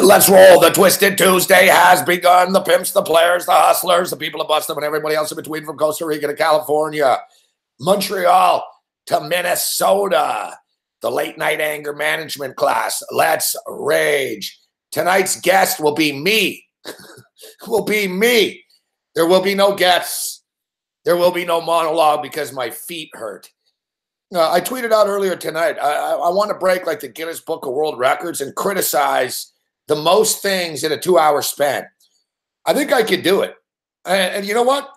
Let's roll. The Twisted Tuesday has begun. The pimps, the players, the hustlers, the people of Boston, and everybody else in between from Costa Rica to California, Montreal to Minnesota. The late night anger management class. Let's rage. Tonight's guest will be me. Will be me. There will be no guests. There will be no monologue because my feet hurt. I tweeted out earlier tonight, I want to break like the Guinness Book of World Records and criticize the most things in a 2-hour span. I think I could do it. And you know what?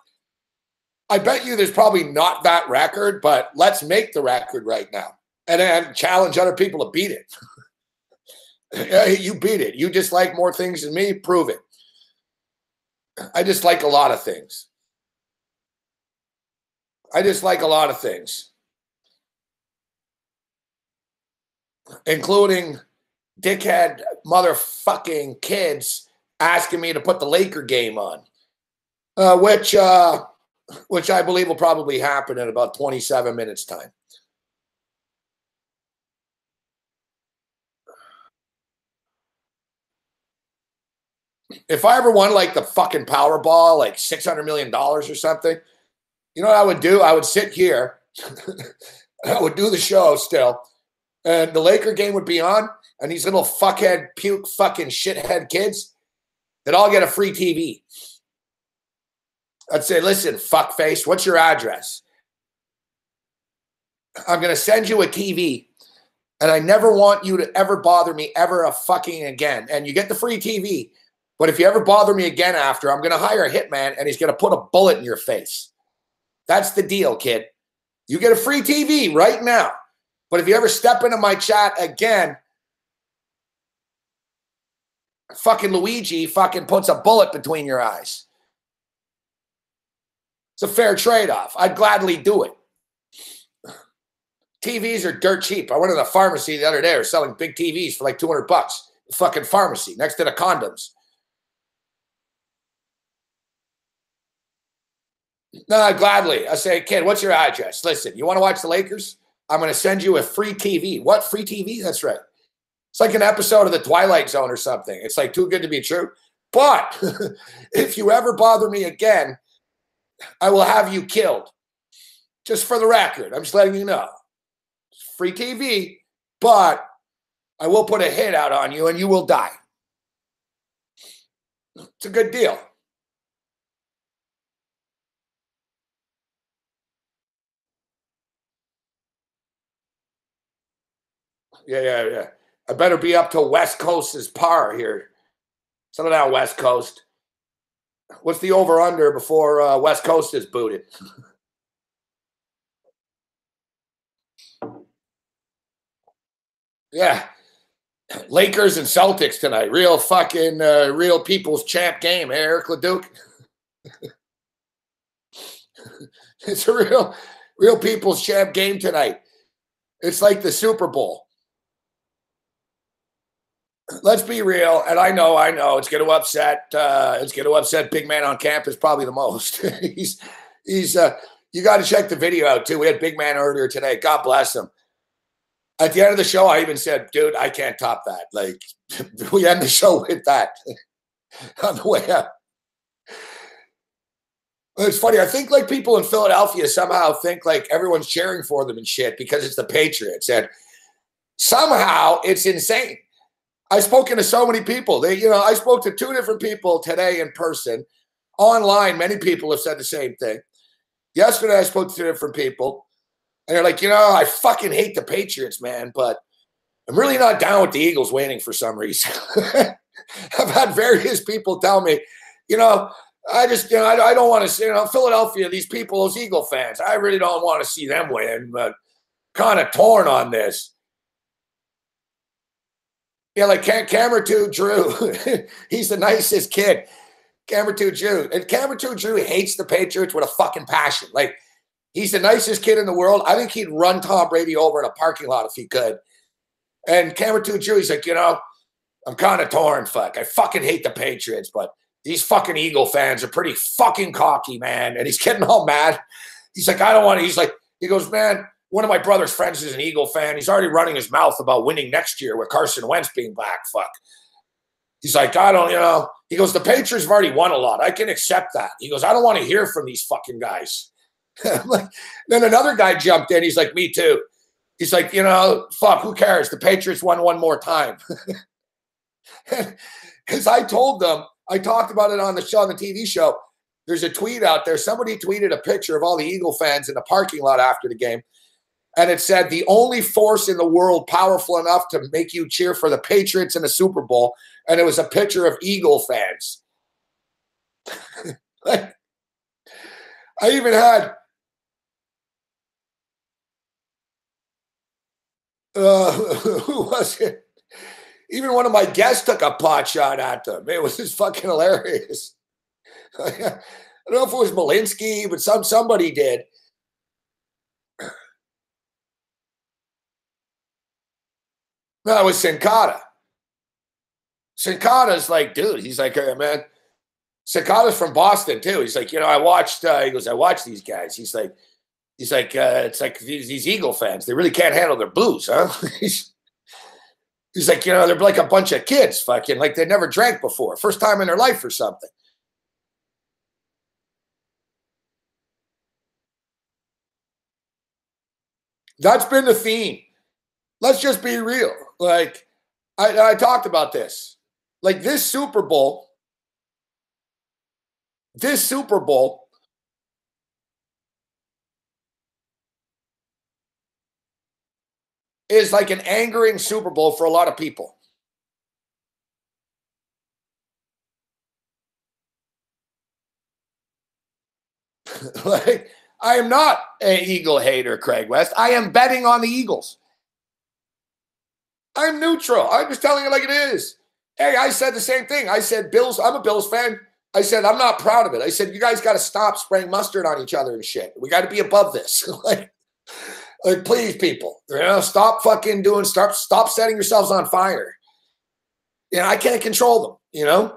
I bet you there's probably not that record, but let's make the record right now and challenge other people to beat it. You beat it. You dislike more things than me? Prove it. I dislike a lot of things. I dislike a lot of things, including dickhead motherfucking kids asking me to put the Laker game on, which I believe will probably happen in about 27 minutes time. If I ever won like the fucking Powerball, like $600 million or something, you know what I would do? I would sit here, I would do the show still, and the Laker game would be on, and these little fuckhead, puke fucking shithead kids, they'd all get a free TV. I'd say, listen, fuckface, what's your address? I'm going to send you a TV, and I never want you to ever bother me ever a fucking again. And you get the free TV, but if you ever bother me again after, I'm going to hire a hitman, and he's going to put a bullet in your face. That's the deal, kid. You get a free TV right now. But if you ever step into my chat again, fucking Luigi fucking puts a bullet between your eyes. It's a fair trade-off. I'd gladly do it. TVs are dirt cheap. I went to the pharmacy the other day. They're selling big TVs for like $200. The fucking pharmacy next to the condoms. No, gladly. I say, kid, what's your address? Listen, you want to watch the Lakers? I'm going to send you a free TV. What? Free TV? That's right. It's like an episode of The Twilight Zone or something. It's like too good to be true. But if you ever bother me again, I will have you killed. Just for the record. I'm just letting you know. It's free TV, but I will put a hit out on you and you will die. It's a good deal. Yeah. I better be up to West Coast's par here. Settle down, West Coast. What's the over-under before West Coast is booted? Yeah. Lakers and Celtics tonight. Real fucking, real people's champ game, Eric LeDuc? It's a real people's champ game tonight. It's like the Super Bowl. Let's be real, and I know, it's going to upset Big Man on Campus probably the most. he's you got to check the video out too. We had Big Man earlier today. God bless him. At the end of the show, I even said, dude, I can't top that. Like, we end the show with that on the way up. It's funny. I think like people in Philadelphia somehow think like everyone's cheering for them and shit because it's the Patriots, and somehow it's insane. I've spoken to so many people. I spoke to 2 different people today in person. Online, many people have said the same thing. Yesterday, I spoke to 2 different people. And they're like, I fucking hate the Patriots, man. But I'm really not down with the Eagles winning for some reason. I've had various people tell me, I just, I don't want to see, Philadelphia, these people, those Eagle fans, I really don't want to see them win. But kind of torn on this. Yeah, like Camera 2 Drew. He's the nicest kid. Camera 2 Drew. And Camera 2 Drew hates the Patriots with a fucking passion. Like, he's the nicest kid in the world. I think he'd run Tom Brady over in a parking lot if he could. And Camera 2 Drew, he's like, I'm kind of torn, fuck. I fucking hate the Patriots, but these fucking Eagle fans are pretty fucking cocky, man. And he's getting all mad. He's like, I don't want to. He goes, man, one of my brother's friends is an Eagle fan. He's already running his mouth about winning next year with Carson Wentz being back. Fuck. He's like, I don't, he goes, the Patriots have already won a lot. I can accept that. He goes, I don't want to hear from these fucking guys. Then another guy jumped in. He's like, me too. He's like, fuck, who cares? The Patriots won one more time. Because I told them, I talked about it on the show, on the TV show. There's a tweet out there. Somebody tweeted a picture of all the Eagle fans in the parking lot after the game. And it said, the only force in the world powerful enough to make you cheer for the Patriots in the Super Bowl. And it was a picture of Eagle fans. I even had who was it? Even one of my guests took a pot shot at them. It was just fucking hilarious. I don't know if it was Malinsky, but somebody did. No, it was Sincata. Sincata's like, dude, he's like, hey, man. Sincata's from Boston too. He's like, I watched, he goes, I watched these guys. He's like, it's like these Eagle fans, they really can't handle their booze, huh? He's like, they're like a bunch of kids, fucking, like they never drank before. First time in their life or something. That's been the theme. Let's just be real. Like, I talked about this. Like this Super Bowl is like an angering Super Bowl for a lot of people. Like, I am not an Eagle hater, Craig West. I am betting on the Eagles. I'm neutral. I'm just telling you like it is. Hey, I said the same thing. I said, Bills, I'm a Bills fan. I said, I'm not proud of it. I said, you guys got to stop spraying mustard on each other and shit. We got to be above this. like, please, people, stop fucking doing stuff. Stop setting yourselves on fire. I can't control them,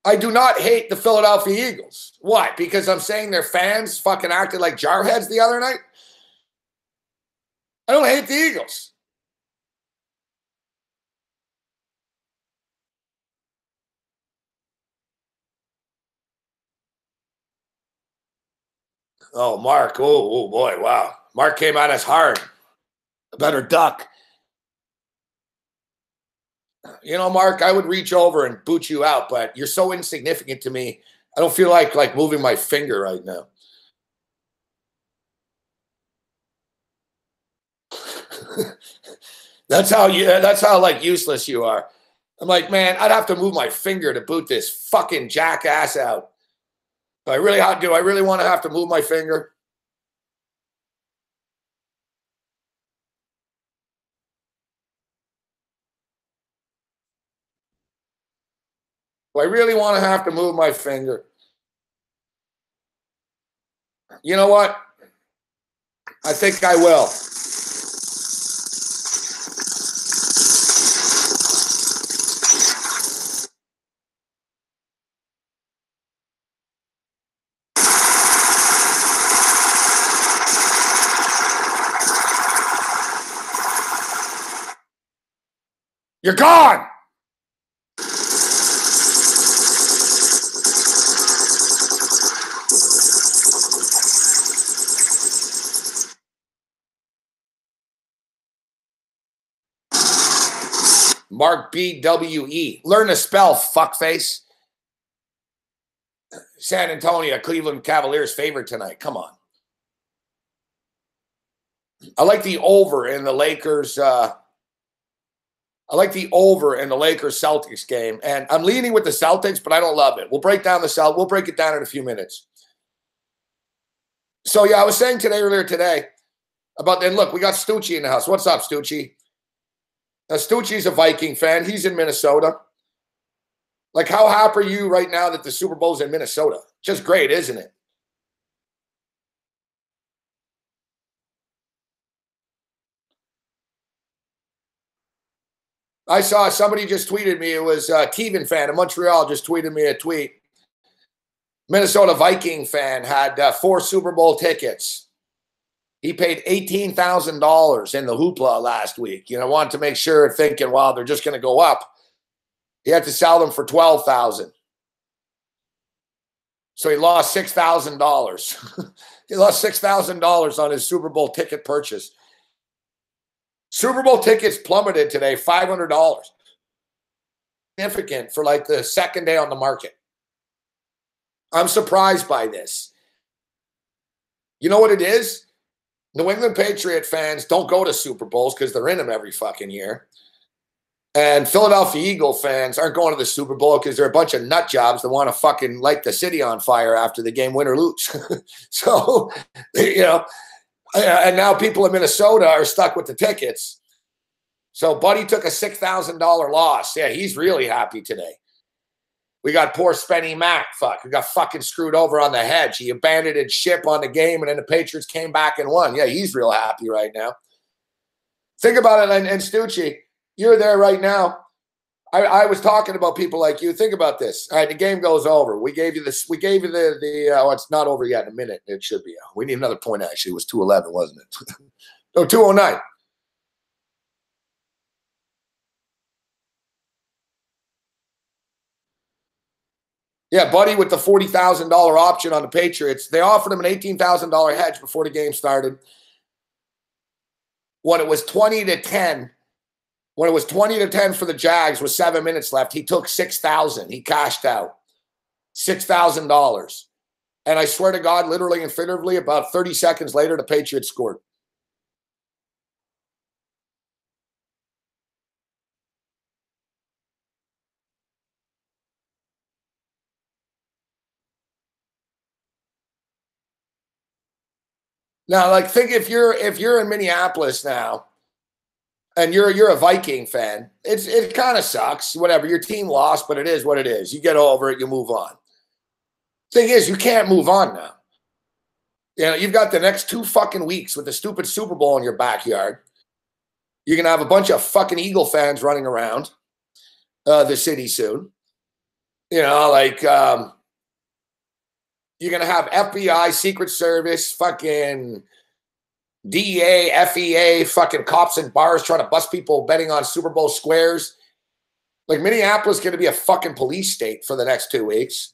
I do not hate the Philadelphia Eagles. What? Because I'm saying their fans fucking acted like jarheads the other night? I don't hate the Eagles. Oh, Mark. Oh, boy. Wow. Mark came at us hard. Better duck. Mark, I would reach over and boot you out, but you're so insignificant to me. I don't feel like moving my finger right now. That's how like useless you are. I'm like, man, I'd have to move my finger to boot this fucking jackass out. Do I really want to have to move my finger? Do I really want to have to move my finger? You know what? I think I will. You're gone. Mark BWE. Learn to spell, fuckface. San Antonio, Cleveland Cavaliers favorite tonight. Come on. I like the over in the Lakers. I like the over in the Lakers-Celtics game. And I'm leaning with the Celtics, but I don't love it. We'll break down we'll break it down in a few minutes. So, yeah, I was saying earlier today about, and look, we got Stucci in the house. What's up, Stucci? Now, Stucci's a Viking fan. He's in Minnesota. Like, how happy are you right now that the Super Bowl's in Minnesota? Just great, isn't it? I saw somebody just tweeted me. It was a Kevin fan in Montreal just tweeted me a tweet. Minnesota Viking fan had 4 Super Bowl tickets. He paid $18,000 in the hoopla last week. Wanted to make sure, thinking, well, they're just going to go up. He had to sell them for $12,000. So he lost $6,000. He lost $6,000 on his Super Bowl ticket purchase. Super Bowl tickets plummeted today, $500. Significant for like the second day on the market. I'm surprised by this. You know what it is? New England Patriot fans don't go to Super Bowls because they're in them every fucking year. And Philadelphia Eagle fans aren't going to the Super Bowl because they're a bunch of nut jobs that want to fucking light the city on fire after the game, win or lose. So, and now people in Minnesota are stuck with the tickets. So Buddy took a $6,000 loss. Yeah, he's really happy today. We got poor Spenny Mac. We got fucking screwed over on the hedge. He abandoned ship on the game, and then the Patriots came back and won. Yeah, he's real happy right now. Think about it, and Stucci, you're there right now. I was talking about people like you. Think about this. All right, the game goes over. We gave you this. We gave you the it's not over yet in a minute. It should be. We need another point, actually. It was 211, wasn't it? No, 209. Yeah, Buddy with the $40,000 option on the Patriots. They offered him an $18,000 hedge before the game started. When it was 20-10, when it was 20-10 for the Jags with 7 minutes left, he took $6,000. He cashed out $6,000. And I swear to God, literally and figuratively, about 30 seconds later, the Patriots scored. Now, like, think if you're in Minneapolis now, and you're a Viking fan, it kind of sucks. Whatever, your team lost, but it is what it is. You get over it, you move on. Thing is, you can't move on now. You've got the next 2 fucking weeks with the stupid Super Bowl in your backyard. You're gonna have a bunch of fucking Eagle fans running around the city soon. You're going to have FBI, Secret Service, fucking DEA, FEA, fucking cops in bars trying to bust people betting on Super Bowl squares. Like, Minneapolis is going to be a fucking police state for the next 2 weeks.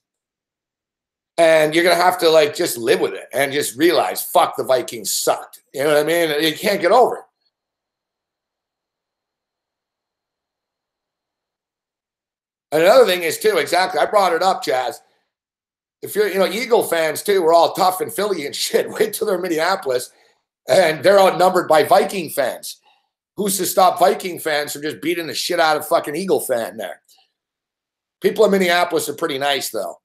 And you're going to have to, like, just live with it and just realize, fuck, the Vikings sucked. You know what I mean? You can't get over it. And another thing is, too, exactly, I brought it up, Chaz. If you're, Eagle fans, too, we're all tough in Philly and shit. Wait till they're in Minneapolis, and they're outnumbered by Viking fans. Who's to stop Viking fans from just beating the shit out of fucking Eagle fan there? People in Minneapolis are pretty nice, though.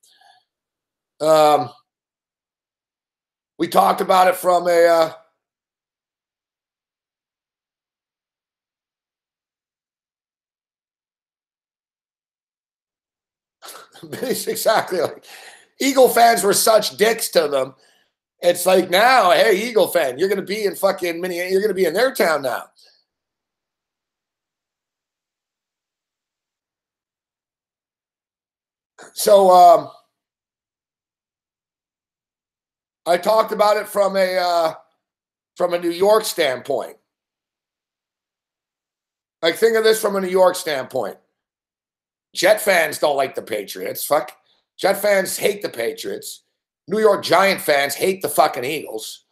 We talked about it from a exactly. Like, Eagle fans were such dicks to them. It's like, now, hey, Eagle fan, you're going to be in fucking Minneapolis. You're going to be in their town now. So I talked about it from a New York standpoint. Like, think of this from a New York standpoint. Jet fans don't like the Patriots. Fuck. Jet fans hate the Patriots. New York Giant fans hate the fucking Eagles.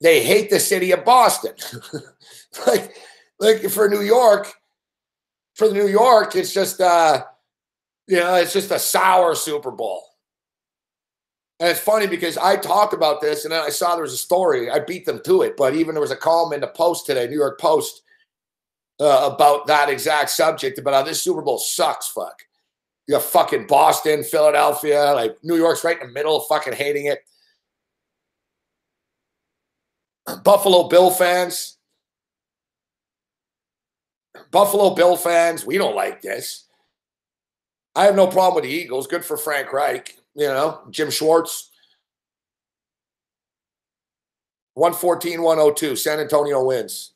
They hate the city of Boston. like for New York, it's just it's just a sour Super Bowl. And it's funny because I talked about this, and then I saw there was a story. I beat them to it, but even there was a column in the Post today, New York Post, about that exact subject, about how this Super Bowl sucks. Fuck. You got fucking Boston, Philadelphia, like New York's right in the middle, fucking hating it. Buffalo Bill fans, we don't like this. I have no problem with the Eagles. Good for Frank Reich, Jim Schwartz. 114-102, San Antonio wins.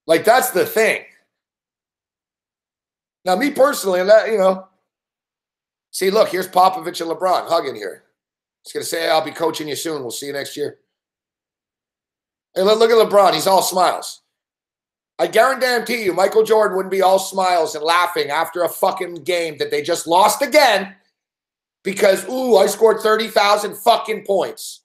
Like, that's the thing. Now, me personally, See, look, here's Popovich and LeBron hugging here. He's going to say, I'll be coaching you soon. We'll see you next year. Hey, look at LeBron. He's all smiles. I guarantee you, Michael Jordan wouldn't be all smiles and laughing after a fucking game that they just lost again because, ooh, I scored 30,000 fucking points.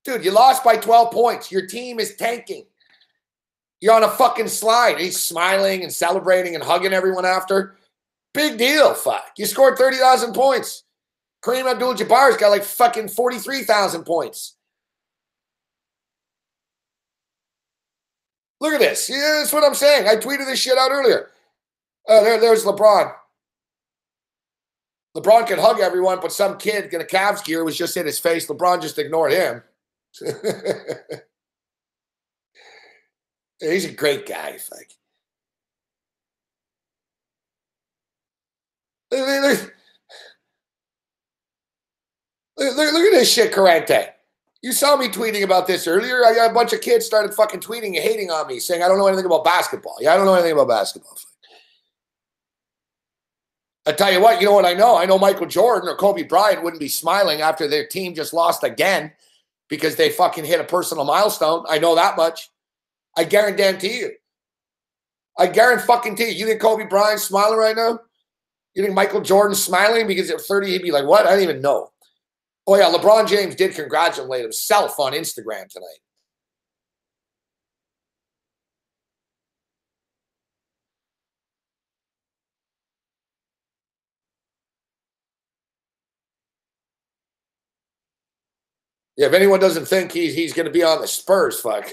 Dude, you lost by 12 points. Your team is tanking. You're on a fucking slide. He's smiling and celebrating and hugging everyone after. Big deal, fuck. You scored 30,000 points. Kareem Abdul-Jabbar's got like fucking 43,000 points. Look at this. Yeah, that's what I'm saying. I tweeted this shit out earlier. There's LeBron. LeBron can hug everyone, but some kid in a Cavs gear was just in his face. LeBron just ignored him. He's a great guy. Like, look at this shit, Corrente. You saw me tweeting about this earlier. I got a bunch of kids started fucking tweeting and hating on me, saying I don't know anything about basketball. Yeah, I don't know anything about basketball. I tell you what, you know what I know? I know Michael Jordan or Kobe Bryant wouldn't be smiling after their team just lost again because they fucking hit a personal milestone. I know that much. I guarantee you. I guarantee you. You think Kobe Bryant's smiling right now? You think Michael Jordan's smiling because at 30 he'd be like, what? I don't even know. Oh, yeah, LeBron James did congratulate himself on Instagram tonight. Yeah, if anyone doesn't think he's going to be on the Spurs, fuck.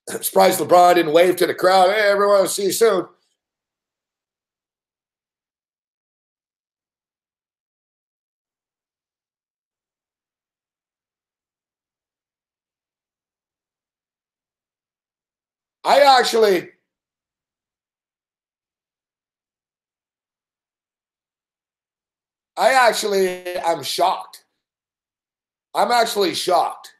I'm surprised LeBron didn't wave to the crowd. Hey, everyone, I'll see you soon. I actually am shocked. I'm actually shocked.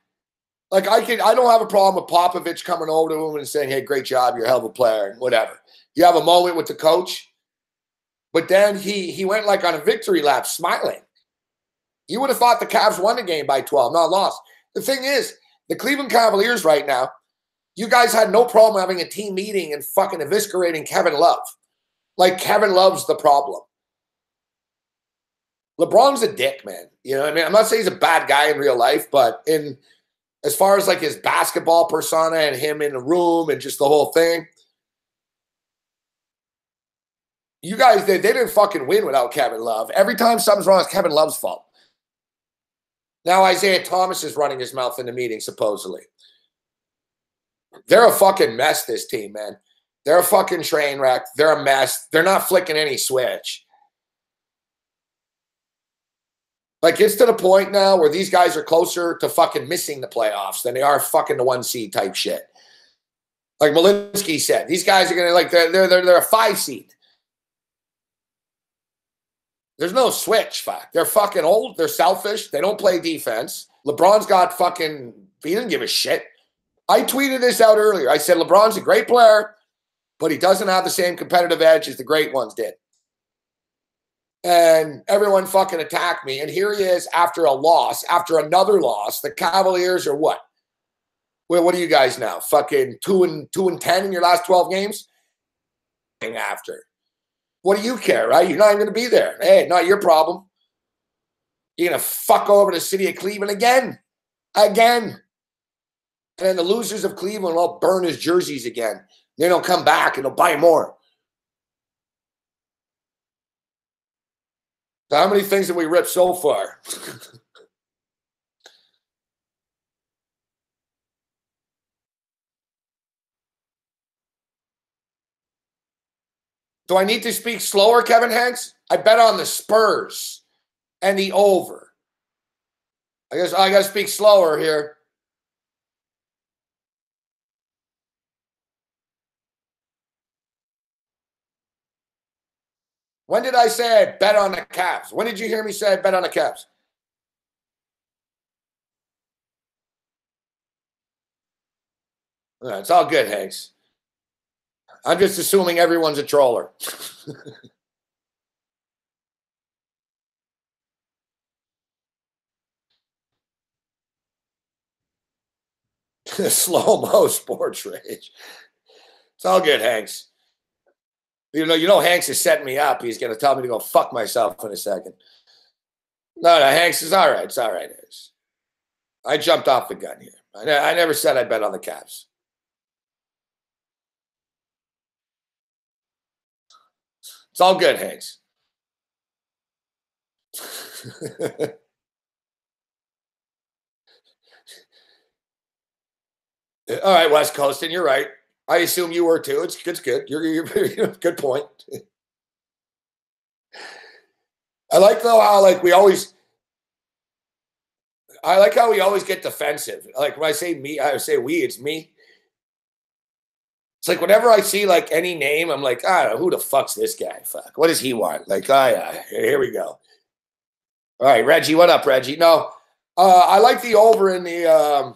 Like, I don't have a problem with Popovich coming over to him and saying, hey, great job, you're a hell of a player, and whatever. You have a moment with the coach. But then he went like on a victory lap smiling. You would have thought the Cavs won the game by 12, not lost. The thing is, the Cleveland Cavaliers right now, you guys had no problem having a team meeting and fucking eviscerating Kevin Love. Like, Kevin Love's the problem. LeBron's a dick, man. You know what I mean? I'm not saying he's a bad guy in real life, but as far as like his basketball persona and him in the room and just the whole thing, you guys, they didn't fucking win without Kevin Love. Every time something's wrong, it's Kevin Love's fault. Now Isaiah Thomas is running his mouth in the meeting, supposedly. They're a fucking mess, this team, man. They're a fucking train wreck. They're a mess. They're not flicking any switch. Like, it's to the point now where these guys are closer to fucking missing the playoffs than they are fucking the 1 seed type shit. Like Malinsky said, these guys are going to, like, they're a 5 seed. There's no switch, fuck. They're fucking old. They're selfish. They don't play defense. LeBron's got fucking, he doesn't give a shit. I tweeted this out earlier. I said LeBron's a great player, but he doesn't have the same competitive edge as the great ones did. And everyone fucking attacked me. And here he is after a loss, after another loss. The Cavaliers are what? Well, what are you guys now? Fucking 2-10 in your last 12 games? After. What do you care, right? You're not even going to be there. Hey, not your problem. You're going to fuck over the city of Cleveland again. Again. And then the losers of Cleveland will burn his jerseys again. Then he'll come back and he'll buy more. So how many things have we ripped so far? Do I need to speak slower, Kevin Hanks? I bet on the Spurs and the over. I guess I got to speak slower here. When did I say I bet on the Cavs? When did you hear me say I bet on the Cavs? It's all good, Hanks. I'm just assuming everyone's a troller. Slow-mo sports rage. It's all good, Hanks. You know, Hanks is setting me up. He's going to tell me to go fuck myself in a second. No, Hanks is all right. It's all right, Hanks. I jumped off the gun here. I never said I bet on the Cavs. It's all good, Hanks. All right, West Coast, and you're right. I assume you were too. It's good. You're good point. I like though how I like how we always get defensive. Like when I say me, I say we. It's me. It's like whenever I see like any name, I'm like, I don't know, who the fuck's this guy? Fuck, what does he want? Like, here we go. All right, Reggie, what up, Reggie? No, I like the over in the.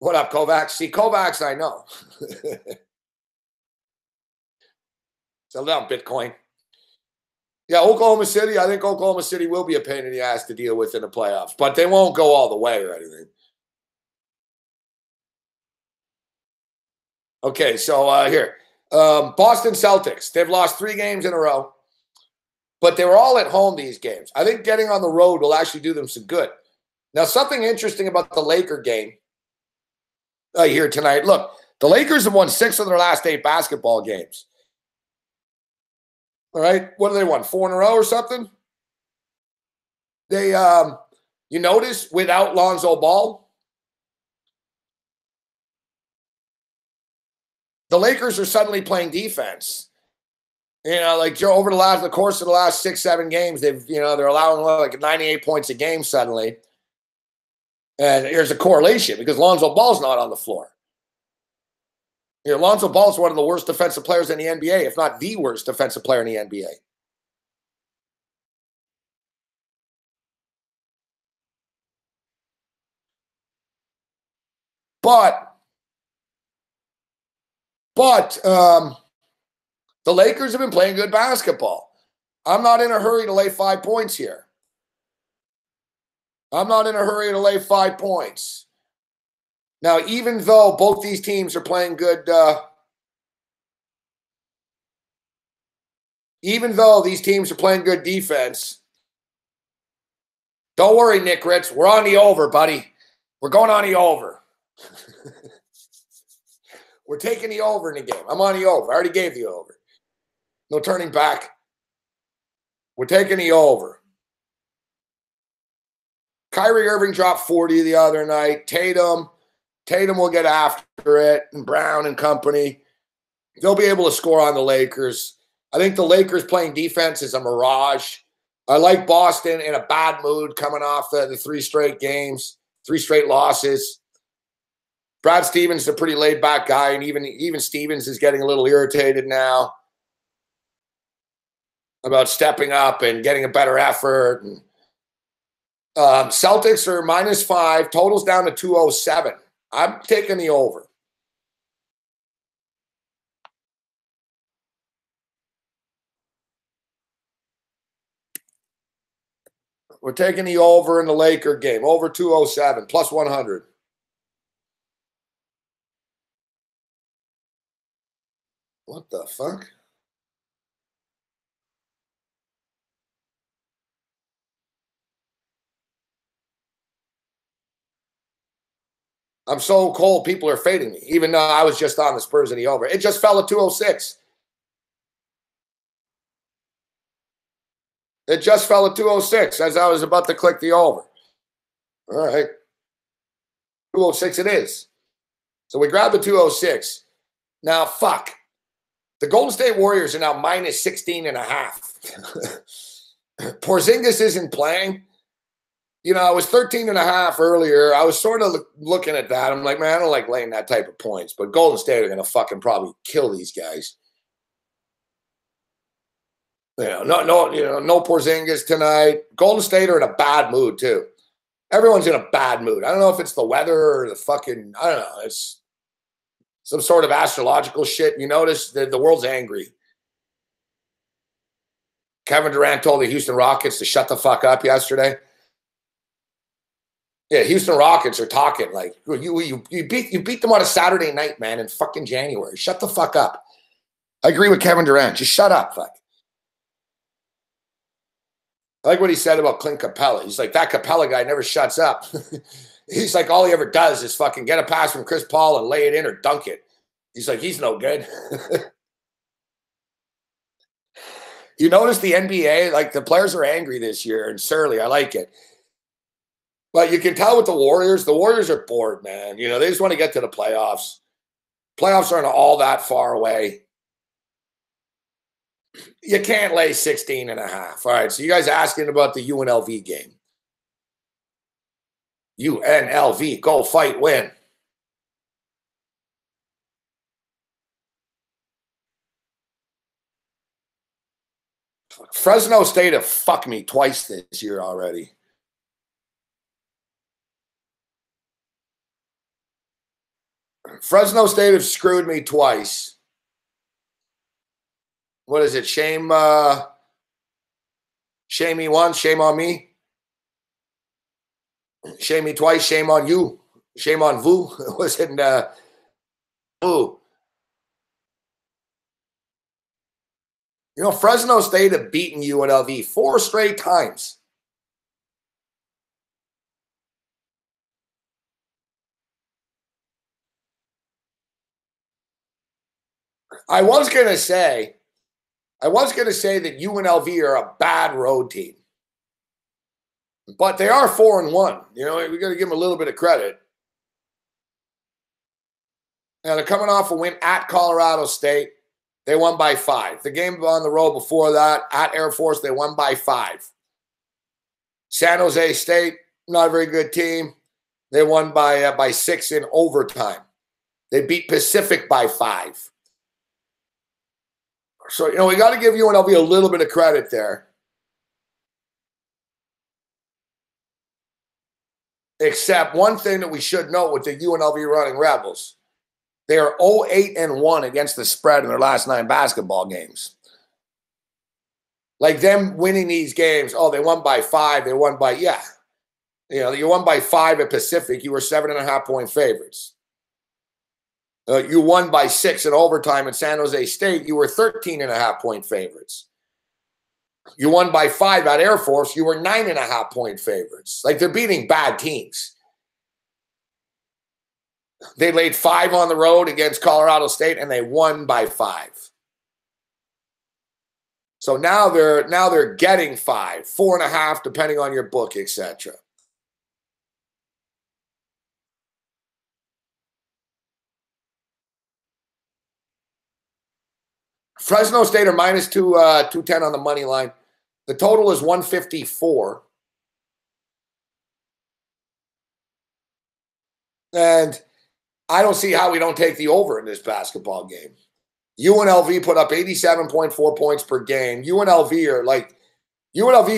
What up, Kovacs? See, Kovacs, I know. Sell down Bitcoin. Yeah, Oklahoma City. I think Oklahoma City will be a pain in the ass to deal with in the playoffs, but they won't go all the way or anything. Okay, so here. Boston Celtics. They've lost 3 games in a row, but they were all at home, these games. I think getting on the road will actually do them some good. Now, something interesting about the Laker game here tonight. Look, the Lakers have won 6 of their last 8 basketball games. All right, what do they won? 4 in a row or something? They, you notice, without Lonzo Ball, the Lakers are suddenly playing defense. You know, like over the course of the last 6-7 games, they're allowing like 98 points a game suddenly. And here's a correlation because Lonzo Ball's not on the floor. You know, Lonzo Ball's one of the worst defensive players in the NBA, if not the worst defensive player in the NBA. But the Lakers have been playing good basketball. I'm not in a hurry to lay 5 points here. I'm not in a hurry to lay 5 points. Now, even though both these teams are playing good, even though these teams are playing good defense, don't worry, Nick Ritz. We're on the over, buddy. We're going on the over. We're taking the over in the game. I'm on the over. I already gave the over. No turning back. We're taking the over. Kyrie Irving dropped 40 the other night. Tatum will get after it, and Brown and company. They'll be able to score on the Lakers. I think the Lakers playing defense is a mirage. I like Boston in a bad mood coming off the 3 straight games, 3 straight losses. Brad Stevens is a pretty laid-back guy, and even Stevens is getting a little irritated now about stepping up and getting a better effort. And, Celtics are -5. Total's down to 207. I'm taking the over. We're taking the over in the Laker game. Over 207, plus 100. What the fuck? I'm so cold, people are fading me, even though I was just on the Spurs in the over. It just fell at 206. It just fell at 206 as I was about to click the over. All right. 206 it is. So we grabbed the 206. Now, fuck. The Golden State Warriors are now -16.5. Porzingis isn't playing. You know, I was 13.5 earlier. I was sort of looking at that. I'm like, man, I don't like laying that type of points. But Golden State are going to fucking probably kill these guys. No Porzingis tonight. Golden State are in a bad mood too. Everyone's in a bad mood. I don't know if it's the weather or the fucking, I don't know. It's some sort of astrological shit. You notice that the world's angry. Kevin Durant told the Houston Rockets to shut the fuck up yesterday. Yeah, Houston Rockets are talking like you beat them on a Saturday night, man, in fucking January. Shut the fuck up. I agree with Kevin Durant. Just shut up, fuck. I like what he said about Clint Capella. He's like, that Capella guy never shuts up. He's like, all he ever does is fucking get a pass from Chris Paul and lay it in or dunk it. He's like, he's no good. You notice the NBA, like the players are angry this year and surly. I like it. But you can tell with the Warriors are bored, man. You know, they just want to get to the playoffs. Playoffs aren't all that far away. You can't lay 16.5. All right, so you guys asking about the UNLV game. UNLV, go fight, win. Fresno State have fucked me twice this year already. Fresno State have screwed me twice. What is it? Shame me once, shame on me. Shame me twice, shame on you. Shame on vous. Was it vous? You know, Fresno State have beaten UNLV 4 straight times. I was going to say that UNLV are a bad road team. But they are 4-1. You know, we got to give them a little bit of credit. Now, they're coming off a win at Colorado State. They won by 5. The game on the road before that, at Air Force, they won by 5. San Jose State, not a very good team. They won by 6 in overtime. They beat Pacific by 5. So, you know, we got to give UNLV a little bit of credit there. Except one thing that we should note with the UNLV Running Rebels. They are 0-8-1 against the spread in their last 9 basketball games. Like them winning these games, oh, they won by 5. They won by, yeah. You know, you won by 5 at Pacific. You were 7.5-point favorites. You won by 6 in overtime at San Jose State. You were 13.5-point favorites. You won by 5 at Air Force. You were 9.5-point favorites. Like they're beating bad teams. They laid 5 on the road against Colorado State, and they won by 5. So now they're getting 5, 4.5, depending on your book, etc. Fresno State are minus 210 on the money line. The total is 154. And I don't see how we don't take the over in this basketball game. UNLV put up 87.4 points per game. UNLV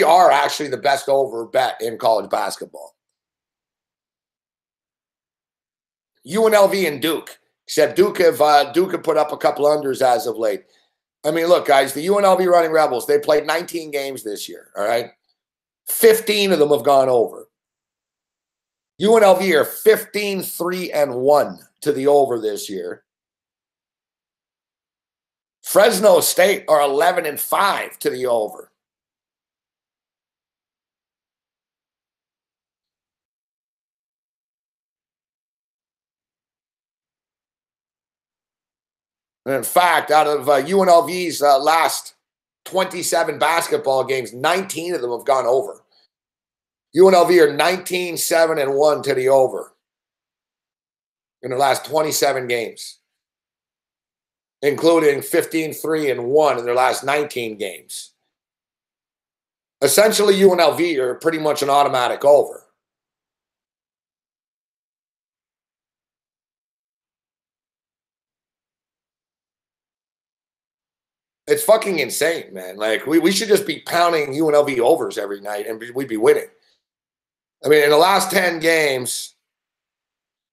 are actually the best over bet in college basketball. UNLV and Duke, except Duke have put up a couple unders as of late. I mean, look, guys, the UNLV Running Rebels, they played 19 games this year, all right? 15 of them have gone over. UNLV are 15-3-1 to the over this year. Fresno State are 11-5 to the over. And in fact, out of UNLV's last 27 basketball games, 19 of them have gone over. UNLV are 19-7-1 to the over in the last 27 games, including 15-3-1 in their last 19 games. Essentially, UNLV are pretty much an automatic over. It's fucking insane, man. Like, we should just be pounding UNLV overs every night and we'd be winning. I mean, in the last 10 games,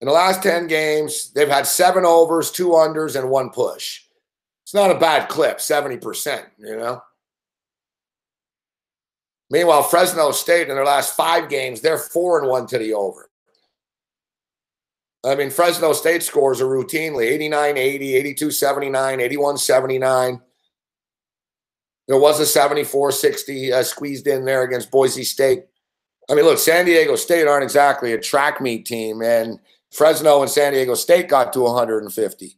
In the last 10 games, they've had 7 overs, 2 unders, and 1 push. It's not a bad clip, 70%, you know? Meanwhile, Fresno State in their last 5 games, they're 4-1 to the over. I mean, Fresno State scores are routinely 89-80, 82-79, 81-79. There was a 74-60 squeezed in there against Boise State. I mean, look, San Diego State aren't exactly a track meet team, and Fresno and San Diego State got to 150.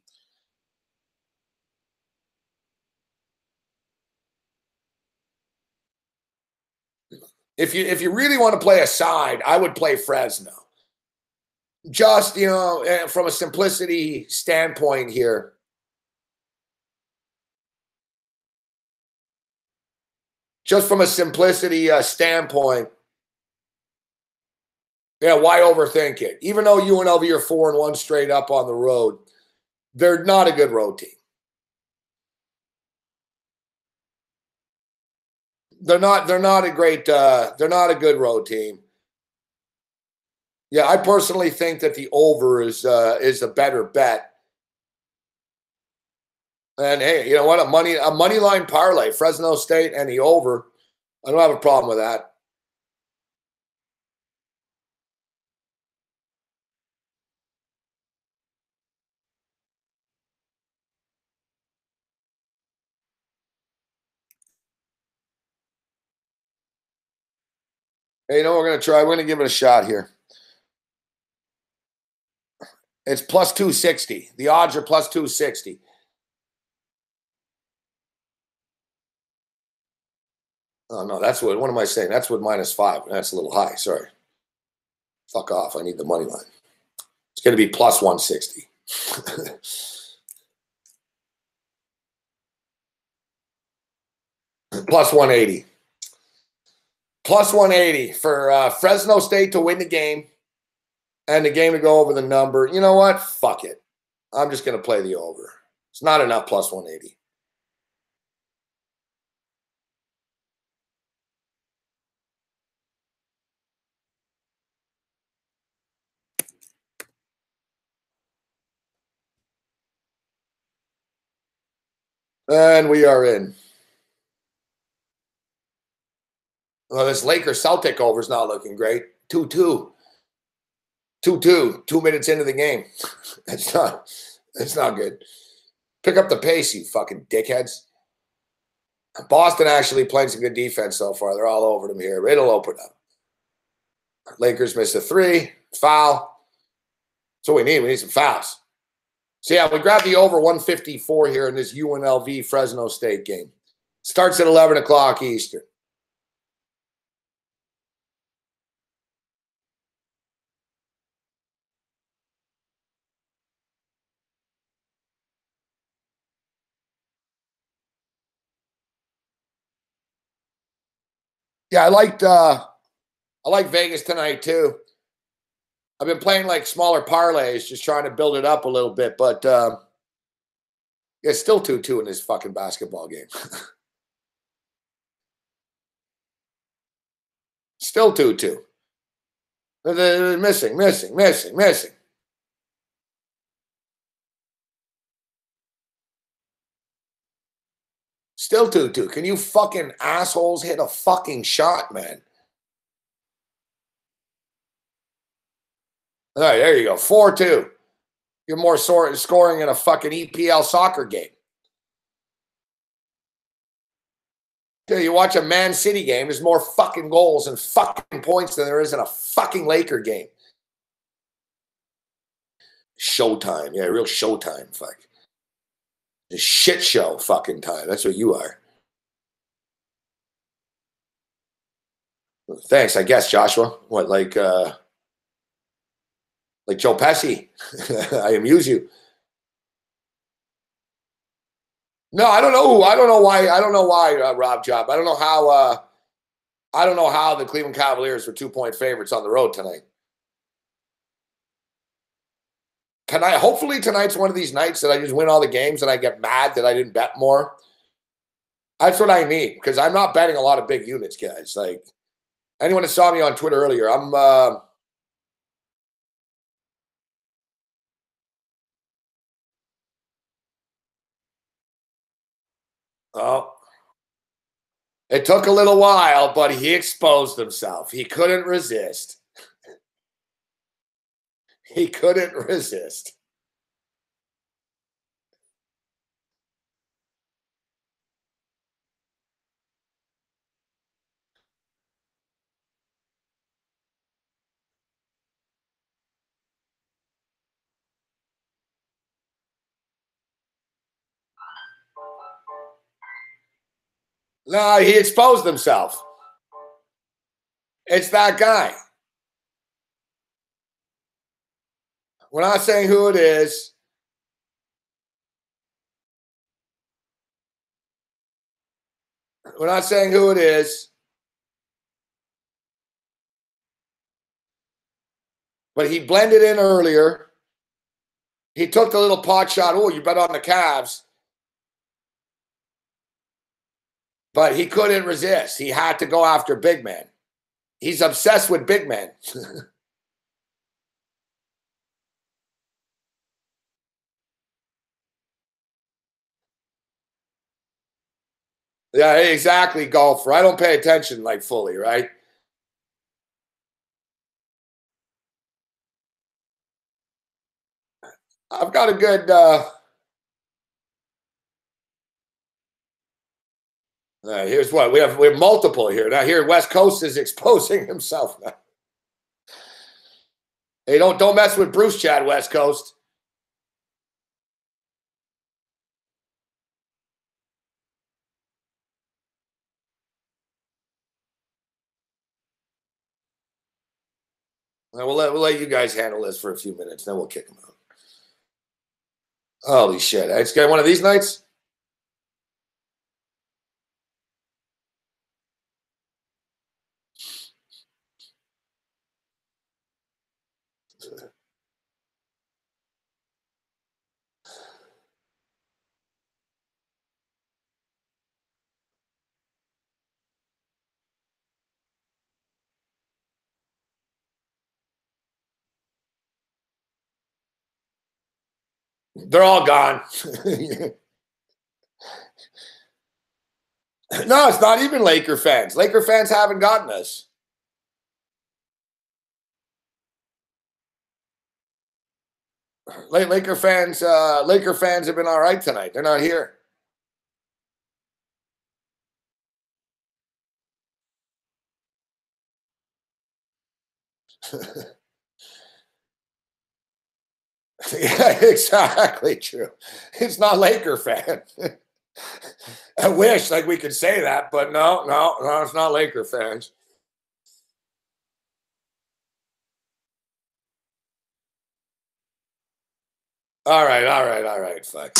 If you really want to play a side, I would play Fresno. Just, you know, from a simplicity standpoint here. Just from a simplicity standpoint, yeah, why overthink it? Even though UNLV are 4-1 straight up on the road, they're not a good road team. They're not a great they're not a good road team. Yeah, I personally think that the over is a better bet. And hey, you know what? A money line parlay, Fresno State and the over. I don't have a problem with that. Hey, you know what we're going to try? We're going to give it a shot here. It's plus 260. The odds are plus 260. Oh, no, that's what am I saying? That's what -5. That's a little high. Sorry. Fuck off. I need the money line. It's going to be plus 160. Plus 180. Plus 180 for Fresno State to win the game and the game to go over the number. You know what? Fuck it. I'm just going to play the over. It's not enough plus 180. And we are in. Well, this Lakers-Celtic over is not looking great. 2-2. 2-2. 2 minutes into the game. That's not good. Pick up the pace, you fucking dickheads. Boston actually playing some good defense so far. They're all over them here. It'll open up. Lakers missed a 3. Foul. That's what we need. We need some fouls. So, yeah, we grabbed the over 154 here in this UNLV Fresno State game. Starts at 11 o'clock Eastern. Yeah, I like Vegas tonight too. I've been playing like smaller parlays, just trying to build it up a little bit, but it's still 2-2 in this fucking basketball game. Still 2-2. Missing. Still 2-2. Can you fucking assholes hit a fucking shot, man? All right, there you go. 4-2. You're more scoring in a fucking EPL soccer game. Dude, you watch a Man City game, there's more fucking goals and fucking points than there is in a fucking Laker game. Showtime. Yeah, real showtime. Fuck. A shit show fucking time. That's what you are. Thanks, I guess, Joshua. What, like Joe Pesci? I amuse you. No, I don't know. I don't know why, Rob Job. I don't know how the Cleveland Cavaliers were 2-point favorites on the road tonight. Hopefully tonight's one of these nights that I just win all the games and I get mad that I didn't bet more. That's what I need, because I'm not betting a lot of big units, guys. Like, anyone that saw me on Twitter earlier, Oh, it took a little while, but he exposed himself. He couldn't resist. He couldn't resist. No, he exposed himself. It's that guy. We're not saying who it is. We're not saying who it is. But he blended in earlier. He took the little pot shot. Oh, you bet on the Cavs. But he couldn't resist. He had to go after big men. He's obsessed with big men. Yeah, exactly, golfer. I don't pay attention like fully, right? I've got a good here's what we have multiple here. Now here West Coast is exposing himself now. Hey, don't mess with Bruce Chad, West Coast. We'll let you guys handle this for a few minutes, then we'll kick him out. Holy shit. It's got one of these nights? They're all gone. No, it's not even Laker fans. Laker fans haven't gotten us. Laker fans have been all right tonight. They're not here. Yeah, exactly true. It's not Laker fan. I wish like we could say that, but no, it's not Laker fans. All right. Fuck.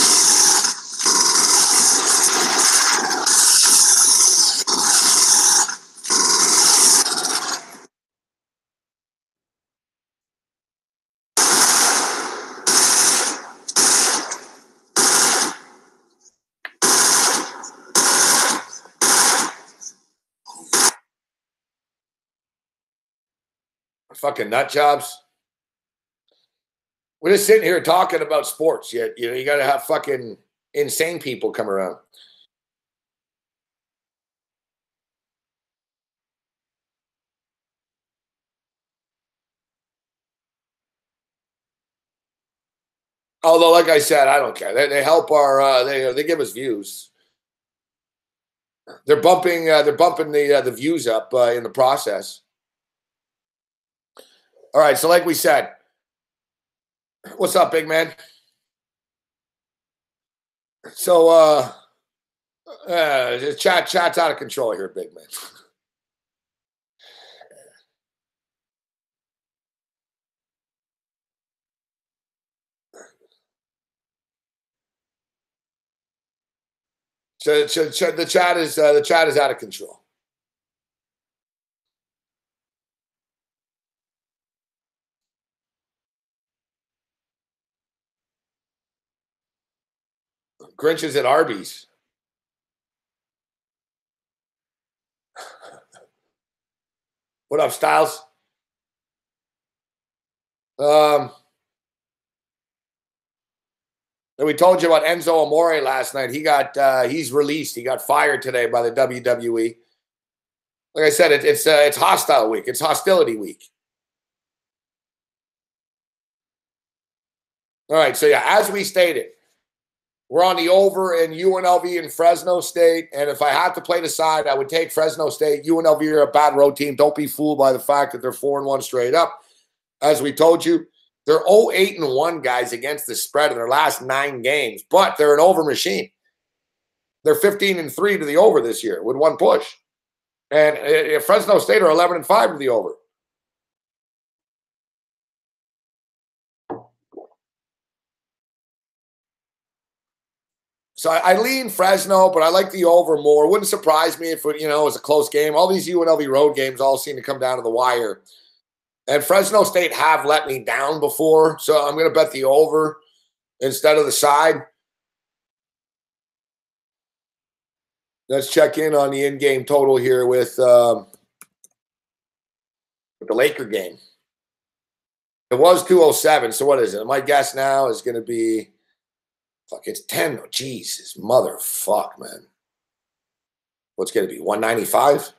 Fucking nut jobs. We're just sitting here talking about sports. Yet you got to have fucking insane people come around. Although, like I said, I don't care. They help our they give us views. They're bumping the views up in the process. All right, so like we said, what's up, big man? So chat's out of control here, big man. So the chat is out of control. Grinch is at Arby's. What up, Styles? And we told you about Enzo Amore last night. He's released. He got fired today by the WWE. Like I said, it's hostile week. It's hostility week. All right, so yeah, as we stated, we're on the over in UNLV and Fresno State. And if I had to play the side, I would take Fresno State. UNLV are a bad road team. Don't be fooled by the fact that they're 4-1 straight up. As we told you, they're 0-8-1 guys against the spread in their last 9 games, but they're an over machine. They're 15-3 to the over this year with 1 push. And Fresno State are 11-5 to the over. So I lean Fresno, but I like the over more. It wouldn't surprise me if it was a close game. All these UNLV road games all seem to come down to the wire. And Fresno State have let me down before, so I'm going to bet the over instead of the side. Let's check in on the in-game total here with the Laker game. It was 207, so what is it? My guess now is going to be, fuck, it's 10. Oh, Jesus, motherfuck, man. What's going to be, 195?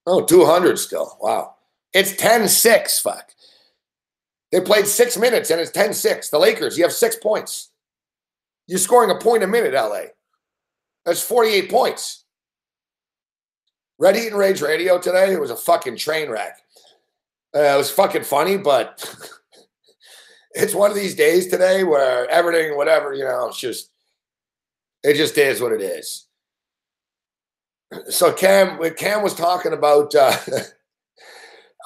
Oh, 200 still. Wow. It's 10-6, fuck. They played 6 minutes, and it's 10-6. The Lakers, you have 6 points. You're scoring a point a minute, LA. That's 48 points. Red Heat and Rage Radio today, it was a fucking train wreck. It was fucking funny, but it's one of these days today where everything, whatever, it just is what it is. So Cam was talking about,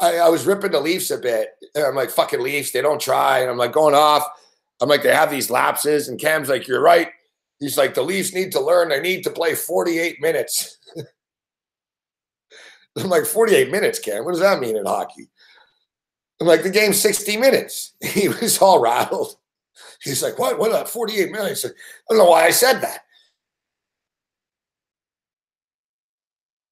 I was ripping the Leafs a bit. And I'm like, fucking Leafs, they don't try. And I'm like going off. I'm like, they have these lapses. And Cam's like, you're right. He's like, the Leafs need to learn. They need to play 48 minutes. I'm like, 48 minutes, Cam? What does that mean in hockey? I'm like, the game's 60 minutes. He was all rattled. He's like, what? What about 48 minutes? I don't know why I said that.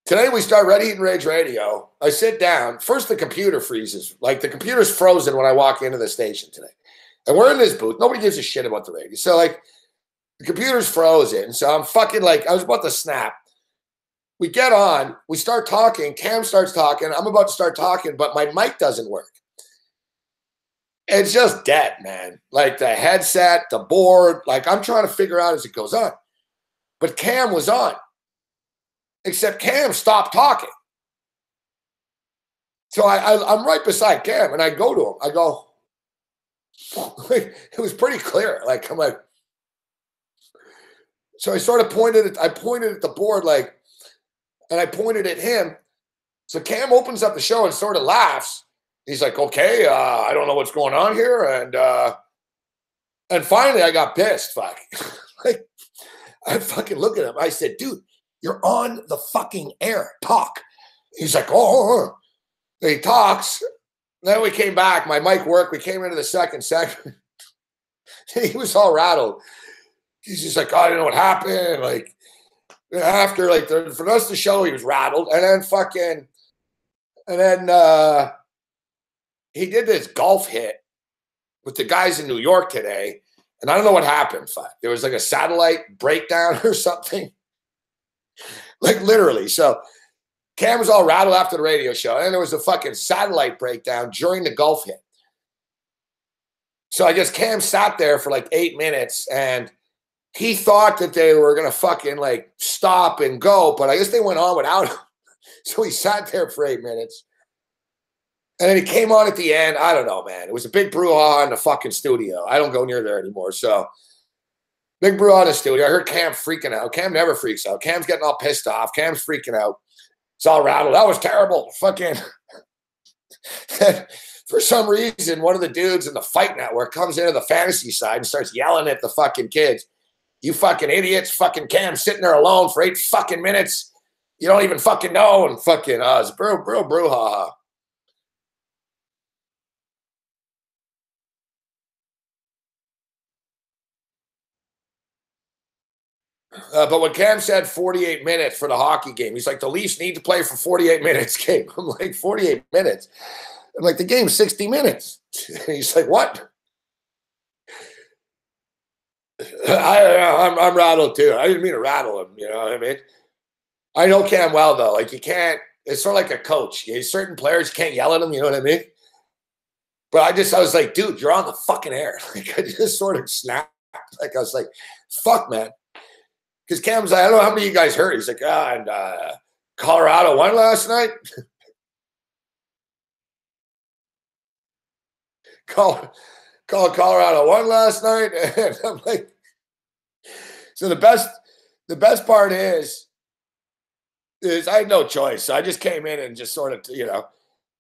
Today we start Red Heat and Rage Radio. I sit down. First, the computer freezes. Like, the computer's frozen when I walk into the station today. And we're in this booth. Nobody gives a shit about the radio. So, like, the computer's frozen. So I'm fucking like, I was about to snap. We get on. We start talking. Cam starts talking. I'm about to start talking, but my mic doesn't work. It's just dead, man. Like, the headset, the board. Like, I'm trying to figure out as it goes on. But Cam was on. Except Cam stopped talking. So I'm right beside Cam, and I go to him. I go, it was pretty clear. Like, I'm like, so I sort of pointed at the board, like, and I pointed at him. So Cam opens up the show and sort of laughs. He's like, okay, I don't know what's going on here. And finally I got pissed. Fuck. Like, I fucking look at him. I said, dude, you're on the fucking air. Talk. He's like, oh. He talks. Then we came back. My mic worked. We came into the second segment. He was all rattled. He's just like, oh, I don't know what happened. Like, after, like, for the rest of the show, he was rattled. And then he did this golf hit with the guys in New York today. And I don't know what happened. There was like a satellite breakdown or something. Like, literally. So Cam was all rattled after the radio show. And there was a fucking satellite breakdown during the golf hit. So I guess Cam sat there for like 8 minutes, and he thought that they were going to fucking like stop and go, but I guess they went on without him. So he sat there for 8 minutes. And then he came on at the end. I don't know, man. It was a big brouhaha in the fucking studio. I don't go near there anymore. So big brouhaha in the studio. I heard Cam freaking out. Cam never freaks out. Cam's getting all pissed off. Cam's freaking out. It's all rattled. That was terrible. Fucking. For some reason, one of the dudes in the Fight Network comes into the fantasy side and starts yelling at the fucking kids. You fucking idiots. Fucking Cam sitting there alone for 8 fucking minutes. You don't even fucking know. And fucking, it's brouhaha. But when Cam said 48 minutes for the hockey game, he's like, the Leafs need to play for 48 minutes, Gabe. I'm like, 48 minutes? I'm like, the game's 60 minutes. He's like, what? I'm rattled too. I didn't mean to rattle him. You know what I mean? I know Cam well though. Like you can't. It's sort of like a coach. Certain players, you can't yell at them. You know what I mean? But I was like, dude, you're on the fucking air. Like I just sort of snapped. Like I was like, fuck, man. Because Cam's like, I don't know how many of you guys heard. He's like, and Colorado won last night. Colorado won last night. And I'm like, so the best part is I had no choice. So I just came in and just sort of,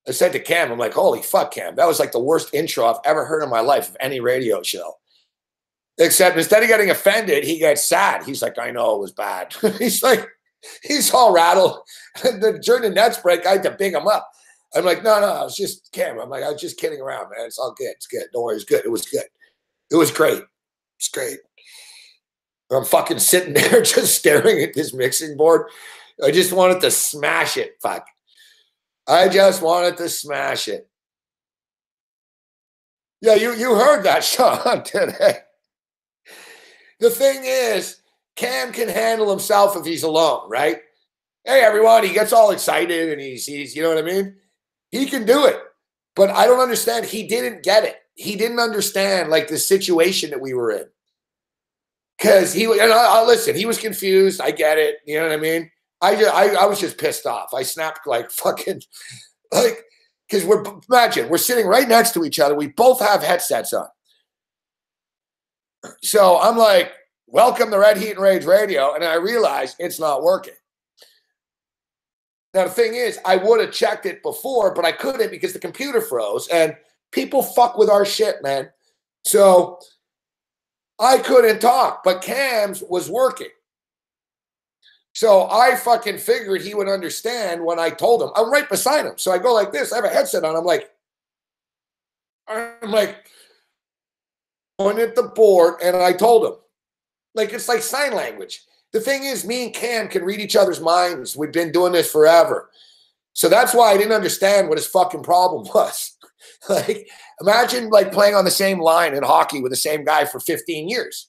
I said to Cam, I'm like, holy fuck, Cam. That was like the worst intro I've ever heard in my life of any radio show. Except instead of getting offended, he gets sad. He's like, I know it was bad. He's all rattled. During the Nets break, I had to big him up. I'm like, no, I was just Cam. I'm like, I was just kidding around, man. It's all good. It's good. Don't worry. It's good. It was good. It was great. It's great. I'm fucking sitting there just staring at this mixing board. I just wanted to smash it. Fuck. I just wanted to smash it. Yeah, you heard that, Sean, today. The thing is, Cam can handle himself if he's alone, right? Hey, everyone, he gets all excited and he's you know what I mean? He can do it. But I don't understand. He didn't get it. He didn't understand, like, the situation that we were in. Because listen, he was confused. I get it. You know what I mean? I was just pissed off. I snapped like fucking, like, because imagine, we're sitting right next to each other. We both have headsets on. So I'm like, welcome to Red Heat and Rage Radio. And I realize it's not working. Now, the thing is, I would have checked it before, but I couldn't because the computer froze. And people fuck with our shit, man. So I couldn't talk, but Cam's was working. So I fucking figured he would understand when I told him. I'm right beside him. So I go like this. I have a headset on. I'm like, going at the board, and I told him. Like, it's like sign language. The thing is, me and Cam can read each other's minds. We've been doing this forever. So that's why I didn't understand what his fucking problem was. Like, imagine, like, playing on the same line in hockey with the same guy for 15 years.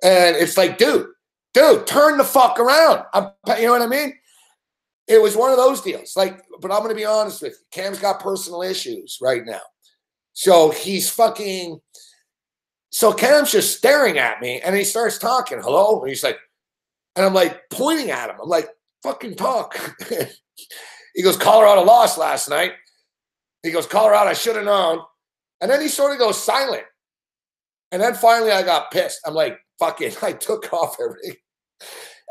And it's like, dude, turn the fuck around. You know what I mean? It was one of those deals. Like, but I'm going to be honest with you. Cam's got personal issues right now. So he's fucking... So Cam's just staring at me, and he starts talking. Hello? And he's like... And I'm like pointing at him. I'm like, fucking talk. He goes, Colorado lost last night. He goes, Colorado, I should have known. And then he sort of goes silent. And then finally I got pissed. I'm like, fucking, I took off everything.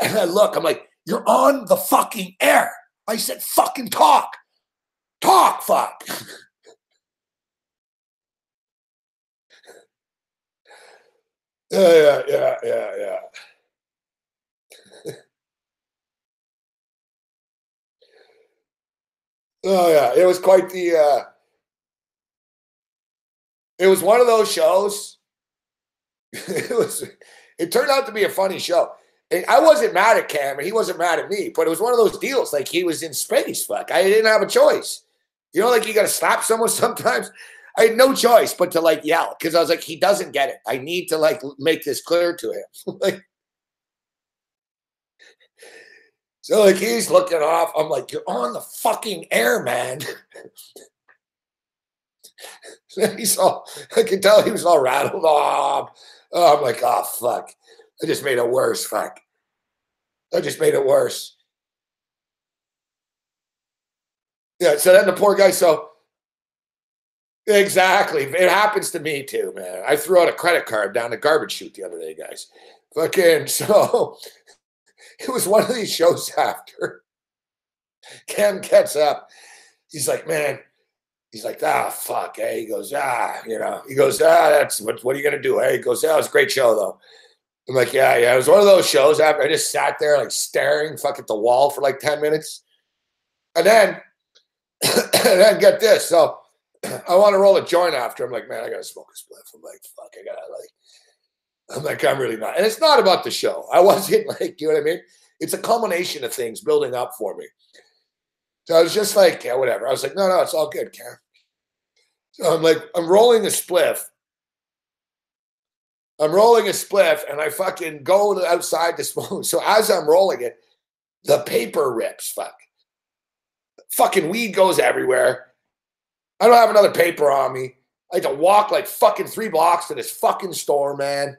And I look, I'm like, you're on the fucking air. I said, fucking talk. Talk, fuck. Yeah. Oh, yeah. It was quite the, it was one of those shows. It turned out to be a funny show. And I wasn't mad at Cam, and he wasn't mad at me, but it was one of those deals. Like, he was in space. Fuck. I didn't have a choice. You know, like, you got to slap someone sometimes. I had no choice but to, like, yell, because I was like, he doesn't get it. I need to, like, make this clear to him. Like, so, like, he's looking off. I'm like, you're on the fucking air, man. I could tell he was all rattled. Oh, I'm like, oh, fuck. I just made it worse. Fuck. I just made it worse. Yeah, so then the poor guy, exactly. It happens to me too, man. I threw out a credit card down the garbage chute the other day, guys. Fucking, so it was one of these shows after. Cam gets up. He's like, man, he's like, fuck, hey. He goes, he goes, that's what are you going to do? Hey, he goes, it was a great show, though. I'm like, yeah. It was one of those shows after I just sat there, like, staring fuck at the wall for like 10 minutes. And then get this. So I want to roll a joint after. I'm like, man, I got to smoke a spliff. I'm like, fuck, I'm really not. And it's not about the show. I wasn't like, you know what I mean? It's a culmination of things building up for me. So I was just like, yeah, whatever. I was like, no, it's all good, Cam. So I'm like, I'm rolling a spliff. I'm rolling a spliff, and I fucking go outside to smoke. So as I'm rolling it, the paper rips. Fucking weed goes everywhere. I don't have another paper on me. I had to walk like fucking 3 blocks to this fucking store, man.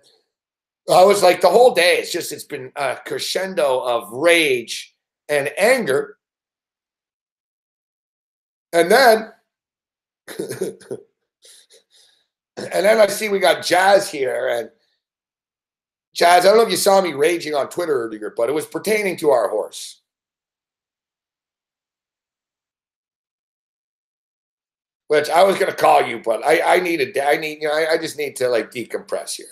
I was like, the whole day, it's been a crescendo of rage and anger. And then, I see we got Jazz here. And Jazz, I don't know if you saw me raging on Twitter earlier, but it was pertaining to our horse. Which I was going to call you, but I just need to like decompress here.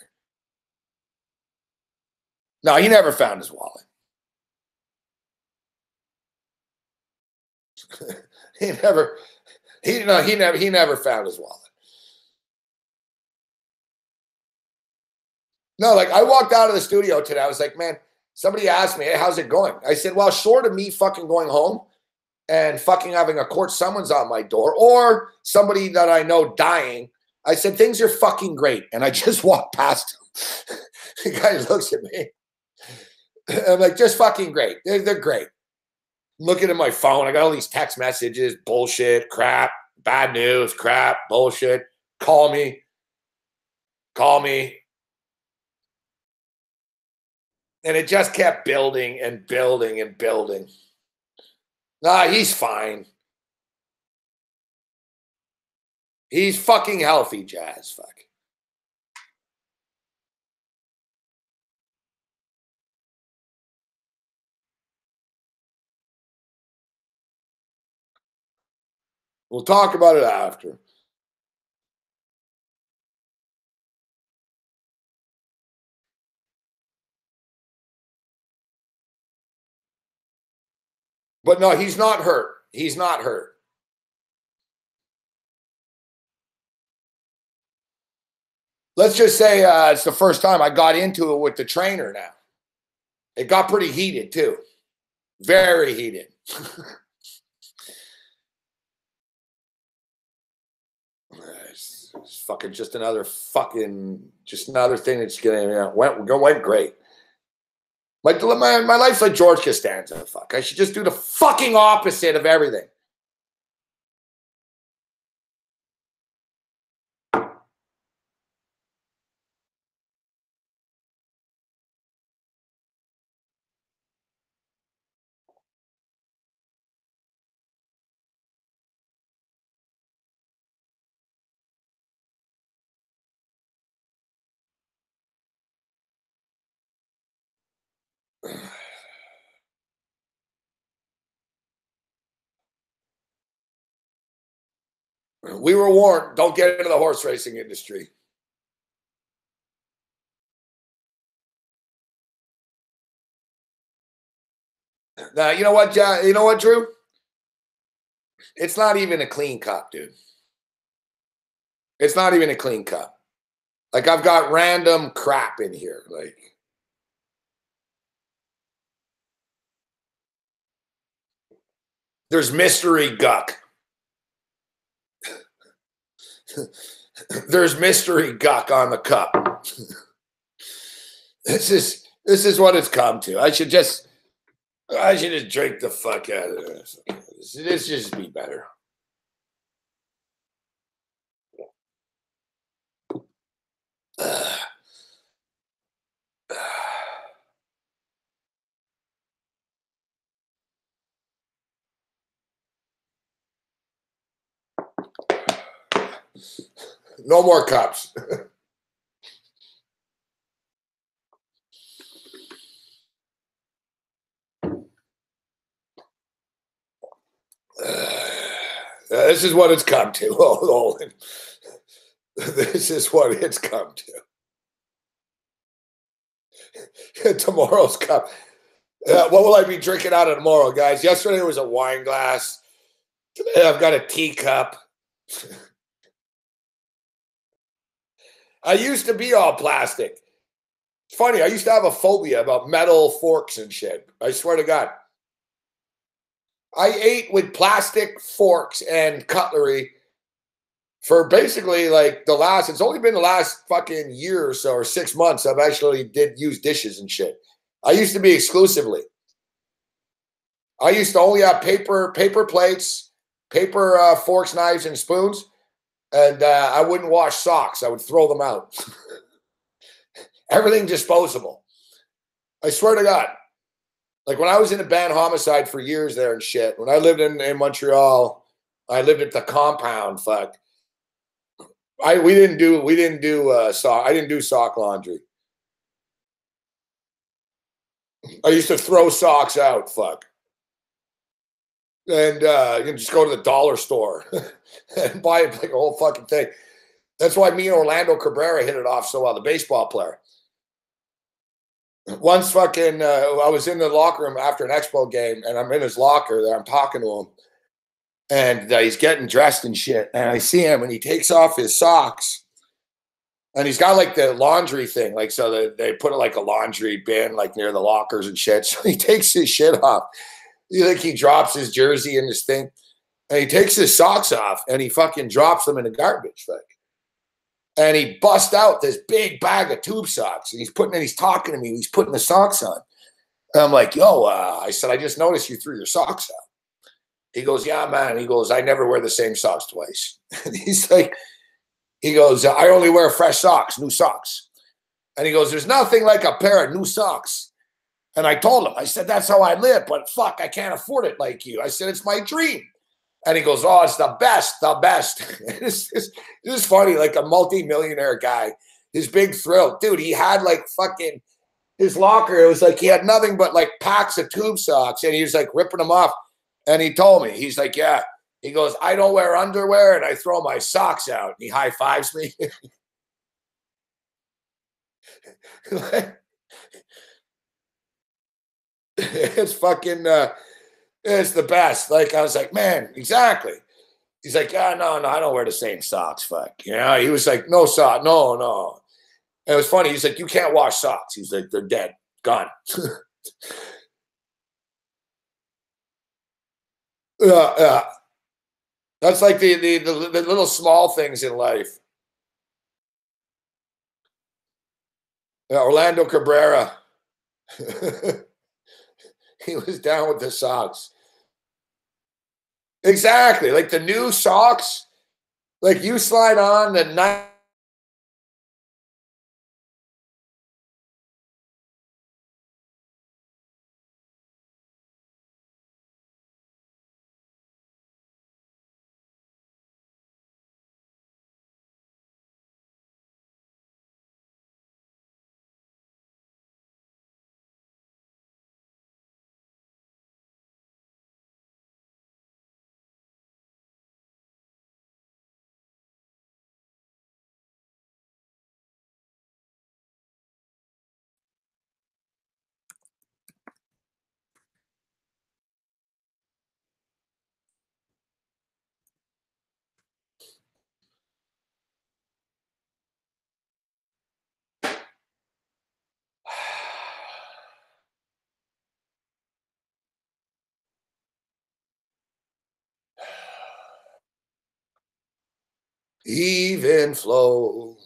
No, he never found his wallet. he never found his wallet. No, like I walked out of the studio today. I was like, man, somebody asked me, hey, how's it going? I said, well, short of me fucking going home and fucking having a court summons on my door or somebody that I know dying, I said, things are fucking great. And I just walked past him. The guy looks at me. I'm like, just fucking great. They're great. I'm looking at my phone. I got all these text messages, bullshit, crap, bad news, crap, bullshit. Call me. And it just kept building and building and building. Nah, he's fine. He's fucking healthy, Jazz. Fuck. We'll talk about it after. But no, he's not hurt. He's not hurt. Let's just say it's the first time I got into it with the trainer now. It got pretty heated too. Very heated. It's fucking just another thing that's getting went great. My life's like George Costanza. Fuck. I should just do the fucking opposite of everything. We were warned, don't get into the horse racing industry. Now, you know what, Drew? It's not even a clean cup, dude. It's not even a clean cup. Like, I've got random crap in here. Like, there's mystery guck. There's mystery guck on the cup. This is what it's come to. I should just drink the fuck out of this. This just be better. No more cups. This is what it's come to. Oh, this is what it's come to. Tomorrow's cup. What will I be drinking out of tomorrow, guys? Yesterday was a wine glass. Today I've got a teacup. I used to be all plastic. It's funny. I used to have a phobia about metal forks and shit. I swear to God. I ate with plastic forks and cutlery for basically like it's only been the last fucking year or so, or 6 months, I've actually use dishes and shit. I used to be exclusively. I used to only have paper plates, paper forks, knives, and spoons, and I wouldn't wash socks. I would throw them out. Everything disposable. I swear to God. Like when I was in a band homicide for years there and shit, when I lived in Montreal, I lived at the compound, fuck. I didn't do sock laundry. I used to throw socks out, fuck. And you can just go to the dollar store and buy like a whole fucking thing. That's why me and Orlando Cabrera hit it off so well, the baseball player. Once fucking, I was in the locker room after an Expo game, and I'm in his locker there. I'm talking to him, and he's getting dressed and shit. And I see him, and he takes off his socks, and he's got like the laundry thing, like so that they put it like a laundry bin, like near the lockers and shit. So he takes his shit off. He drops his jersey in this thing, and he takes his socks off, and he fucking drops them in the garbage, like. And he busts out this big bag of tube socks, and he's talking to me. He's putting the socks on. And I'm like, yo, I said, I just noticed you threw your socks out. He goes, yeah, man. He goes, I never wear the same socks twice. And he goes, I only wear fresh socks, new socks. And he goes, there's nothing like a pair of new socks. And I told him, I said, that's how I live, but fuck, I can't afford it like you. I said, it's my dream. And he goes, oh, it's the best, the best. This is funny, like a multi-millionaire guy. His big thrill. Dude, he had like fucking his locker. It was like he had nothing but like packs of tube socks, and he was like ripping them off. And he told me, he's like, yeah. He goes, I don't wear underwear, and I throw my socks out. And he high-fives me. It's fucking... it's the best. Like, I was like, man, exactly. He's like, yeah, no, I don't wear the same socks. Fuck. Yeah. He was like, no sock. No. And it was funny. He's like, you can't wash socks. He's like, they're dead. Gone. Yeah. That's like the little small things in life. Yeah, Orlando Cabrera. He was down with the socks. Exactly. Like the new socks, like you slide on the night. Even flow.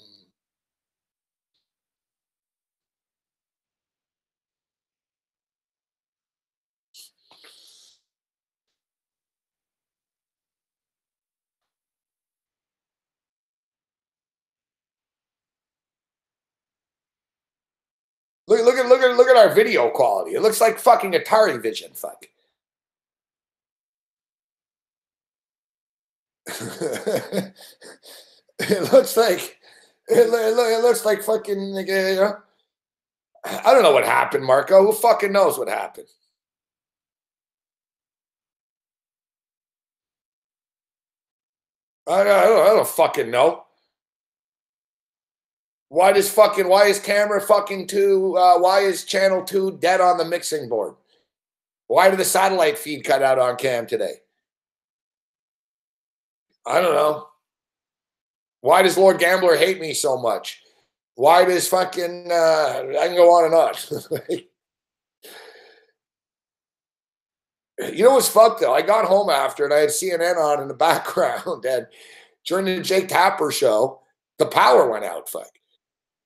Look at our video quality. It looks like fucking Atari Vision. Fuck. It looks like it looks like fucking. You know, I don't know what happened, Marco. Who fucking knows what happened? I don't fucking know. Why is camera fucking 2, why is channel 2 dead on the mixing board? Why did the satellite feed cut out on cam today? I don't know. Why does Lord Gambler hate me so much? Why does fucking, I can go on and on. You know what's fucked though? I got home after and I had CNN on in the background, and during the Jake Tapper show, the power went out, fuck.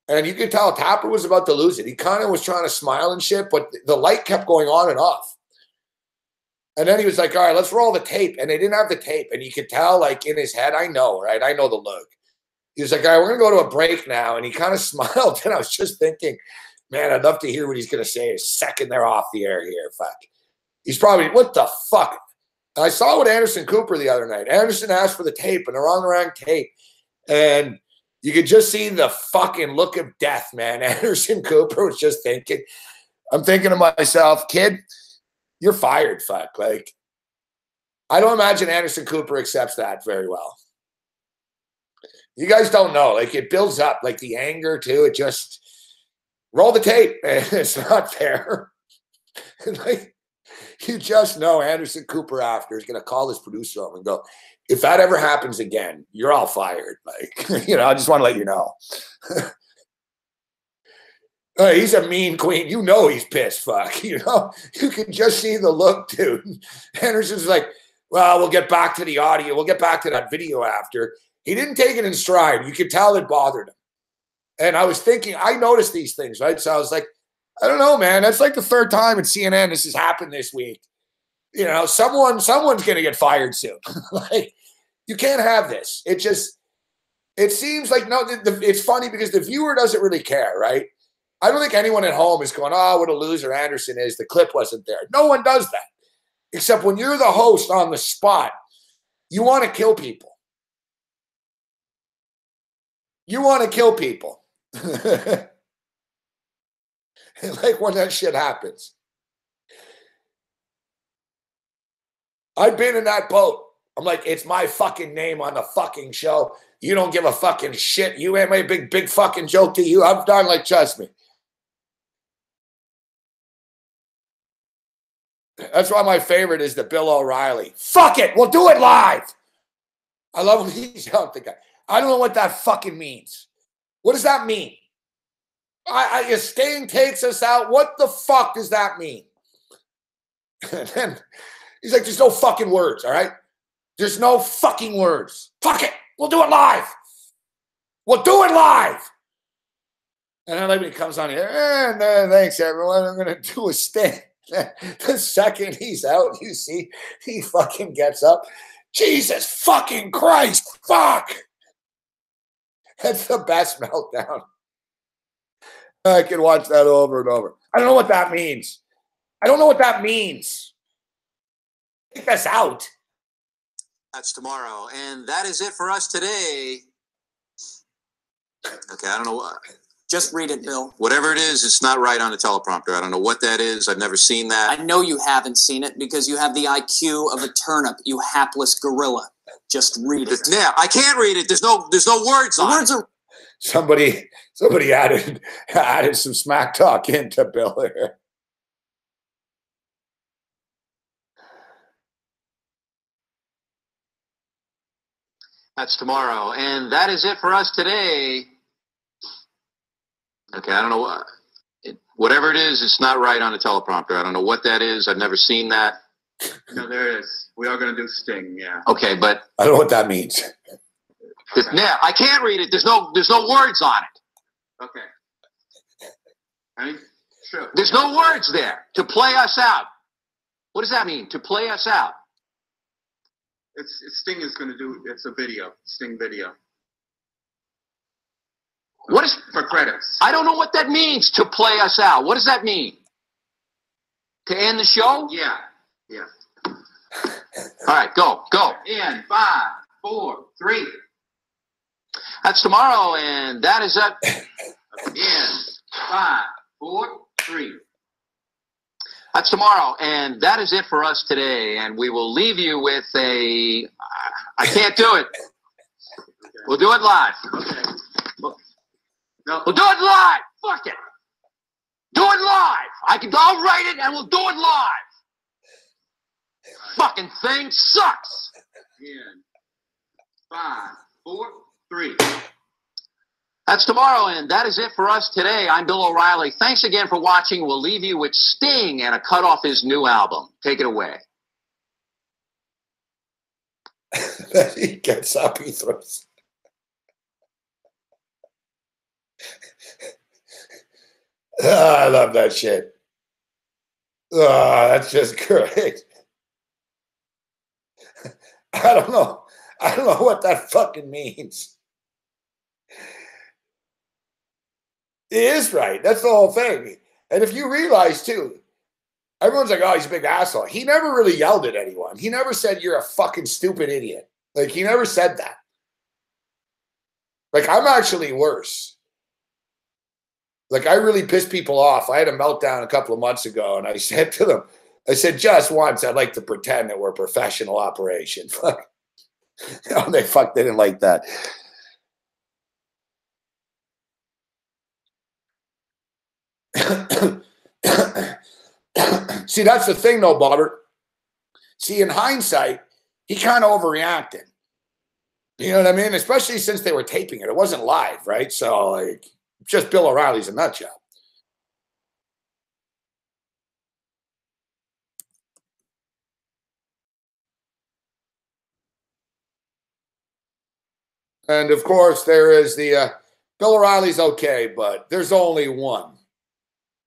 And you could tell Tapper was about to lose it. He kind of was trying to smile and shit, but the light kept going on and off. And then he was like, all right, let's roll the tape. And they didn't have the tape. And you could tell, like, in his head, I know, right? I know the look. He was like, all right, we're going to go to a break now. And he kind of smiled. And I was just thinking, man, I'd love to hear what he's going to say a second they're off the air here. Fuck. He's probably, what the fuck? I saw with Anderson Cooper the other night. Anderson asked for the tape, and they're on the wrong tape. And you could just see the fucking look of death, man. Anderson Cooper was just thinking, I'm thinking to myself, kid, you're fired, fuck. Like, I don't imagine Anderson Cooper accepts that very well. You guys don't know. Like, it builds up, like the anger too. It just, roll the tape. It's not fair. Like, you just know Anderson Cooper after is going to call his producer home and go, if that ever happens again, you're all fired. Like, you know, I just want to let you know. He's a mean queen. You know he's pissed, fuck. You know, you can just see the look, dude. Anderson's like, well, we'll get back to the audio. We'll get back to that video after. He didn't take it in stride. You could tell it bothered him. And I was thinking, I noticed these things, right? So I was like, I don't know, man. That's like the third time at CNN this has happened this week. You know, someone's going to get fired soon. Like, you can't have this. It seems like, no, it's funny because the viewer doesn't really care, right? I don't think anyone at home is going, oh, what a loser Anderson is. The clip wasn't there. No one does that. Except when you're the host on the spot, you want to kill people. You want to kill people. Like when that shit happens. I've been in that boat. I'm like, it's my fucking name on the fucking show. You don't give a fucking shit. You ain't my big fucking joke to you. I'm done, like, trust me. That's why my favorite is the Bill O'Reilly. Fuck it. We'll do it live. I love when he's out the guy. I don't know what that fucking means. What does that mean? Sting takes us out. What the fuck does that mean? And then he's like, there's no fucking words, all right? There's no fucking words. Fuck it. We'll do it live. We'll do it live. And then when he comes on here, thanks, everyone. I'm going to do a Sting. The second he's out, you see, he fucking gets up. Jesus fucking Christ. Fuck. That's the best meltdown. I can watch that over and over. I don't know what that means. I don't know what that means. Take us out. That's tomorrow. And that is it for us today. Okay, I don't know what. Just read it, Bill. Whatever it is, it's not right on the teleprompter. I don't know what that is. I've never seen that. I know you haven't seen it because you have the IQ of a turnip, you hapless gorilla. Just read it. Yeah, I can't read it. There's no words on it. Words are. Somebody added some smack talk into Bill here. That's tomorrow. And that is it for us today. Okay, I don't know what. Whatever it is, it's not right on the teleprompter. I don't know what that is. I've never seen that. No, there is. We are going to do Sting, yeah. Okay, but I don't know what that means. Yeah, I can't read it. There's no words on it. Okay. I mean, sure. There's no words there. To play us out. What does that mean? To play us out. Sting is going to do. It's a video. Sting video. What is for credits? I don't know what that means. To play us out. What does that mean? To end the show? Yeah. Yeah. All right, go. In 5, 4, 3. That's tomorrow, and that is it. In 5, 4, 3. That's tomorrow, and that is it for us today. And we will leave you with a. I can't do it. Okay. We'll do it live. Okay. No. We'll do it live. Fuck it. Do it live. I'll write it, and we'll do it live. Fucking thing sucks. In 5, 4, 3. That's tomorrow, and that is it for us today. I'm Bill O'Reilly. Thanks again for watching. We'll leave you with Sting and a cut off his new album. Take it away. Then he gets up, he throws. Oh, I love that shit. Oh, that's just great. I don't know what that fucking means. It is right. That's the whole thing. And if you realize too, everyone's like, oh, he's a big asshole. He never really yelled at anyone. He never said you're a fucking stupid idiot. Like, he never said that. Like, I'm actually worse. Like, I really pissed people off. I had a meltdown a couple of months ago, and I said to them, I said, just once, I'd like to pretend that we're a professional operation. Fuck. No, they didn't like that. See, that's the thing, though, Bobber. See, in hindsight, he kind of overreacted. You know what I mean? Especially since they were taping it. It wasn't live, right? So, like, just Bill O'Reilly's a nut job. And, of course, there is the Bill O'Reilly's okay, but there's only one.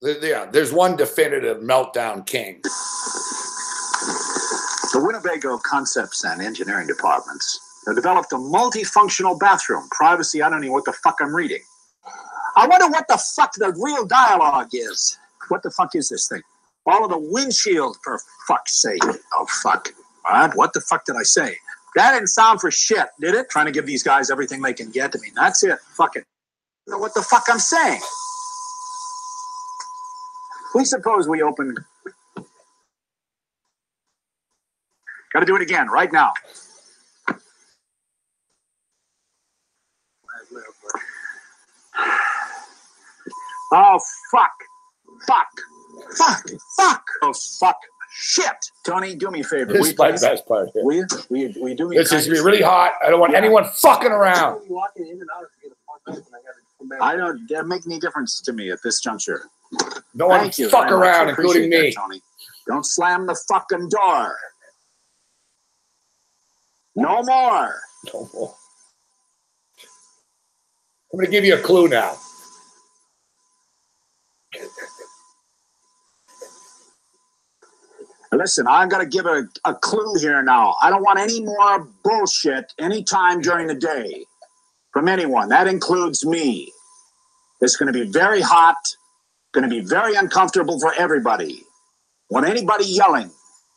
Yeah, there's one definitive meltdown king. The Winnebago Concepts and Engineering Departments have developed a multifunctional bathroom. Privacy, I don't know what the fuck I'm reading. I wonder what the fuck the real dialogue is. What the fuck is this thing? All of the windshield, for fuck's sake. Oh, fuck. What the fuck did I say? That didn't sound for shit, did it? Trying to give these guys everything they can get to me. That's it. Fuck it. I don't know what the fuck I'm saying. Please suppose we open... Got to do it again, right now. Oh, fuck. Fuck. Fuck. Fuck. Oh, fuck. Shit. Tony, do me a favor. This is my best part here. Will you do me This is going to be really hot. I don't want anyone fucking around. I don't. That make any difference to me at this juncture. No one fuck around, including me. Tony. Don't slam the fucking door. No more. No more. I'm going to give you a clue now. Listen, I've got to give a clue here now. I don't want any more bullshit anytime during the day from anyone. That includes me. It's going to be very hot, going to be very uncomfortable for everybody. Want anybody yelling?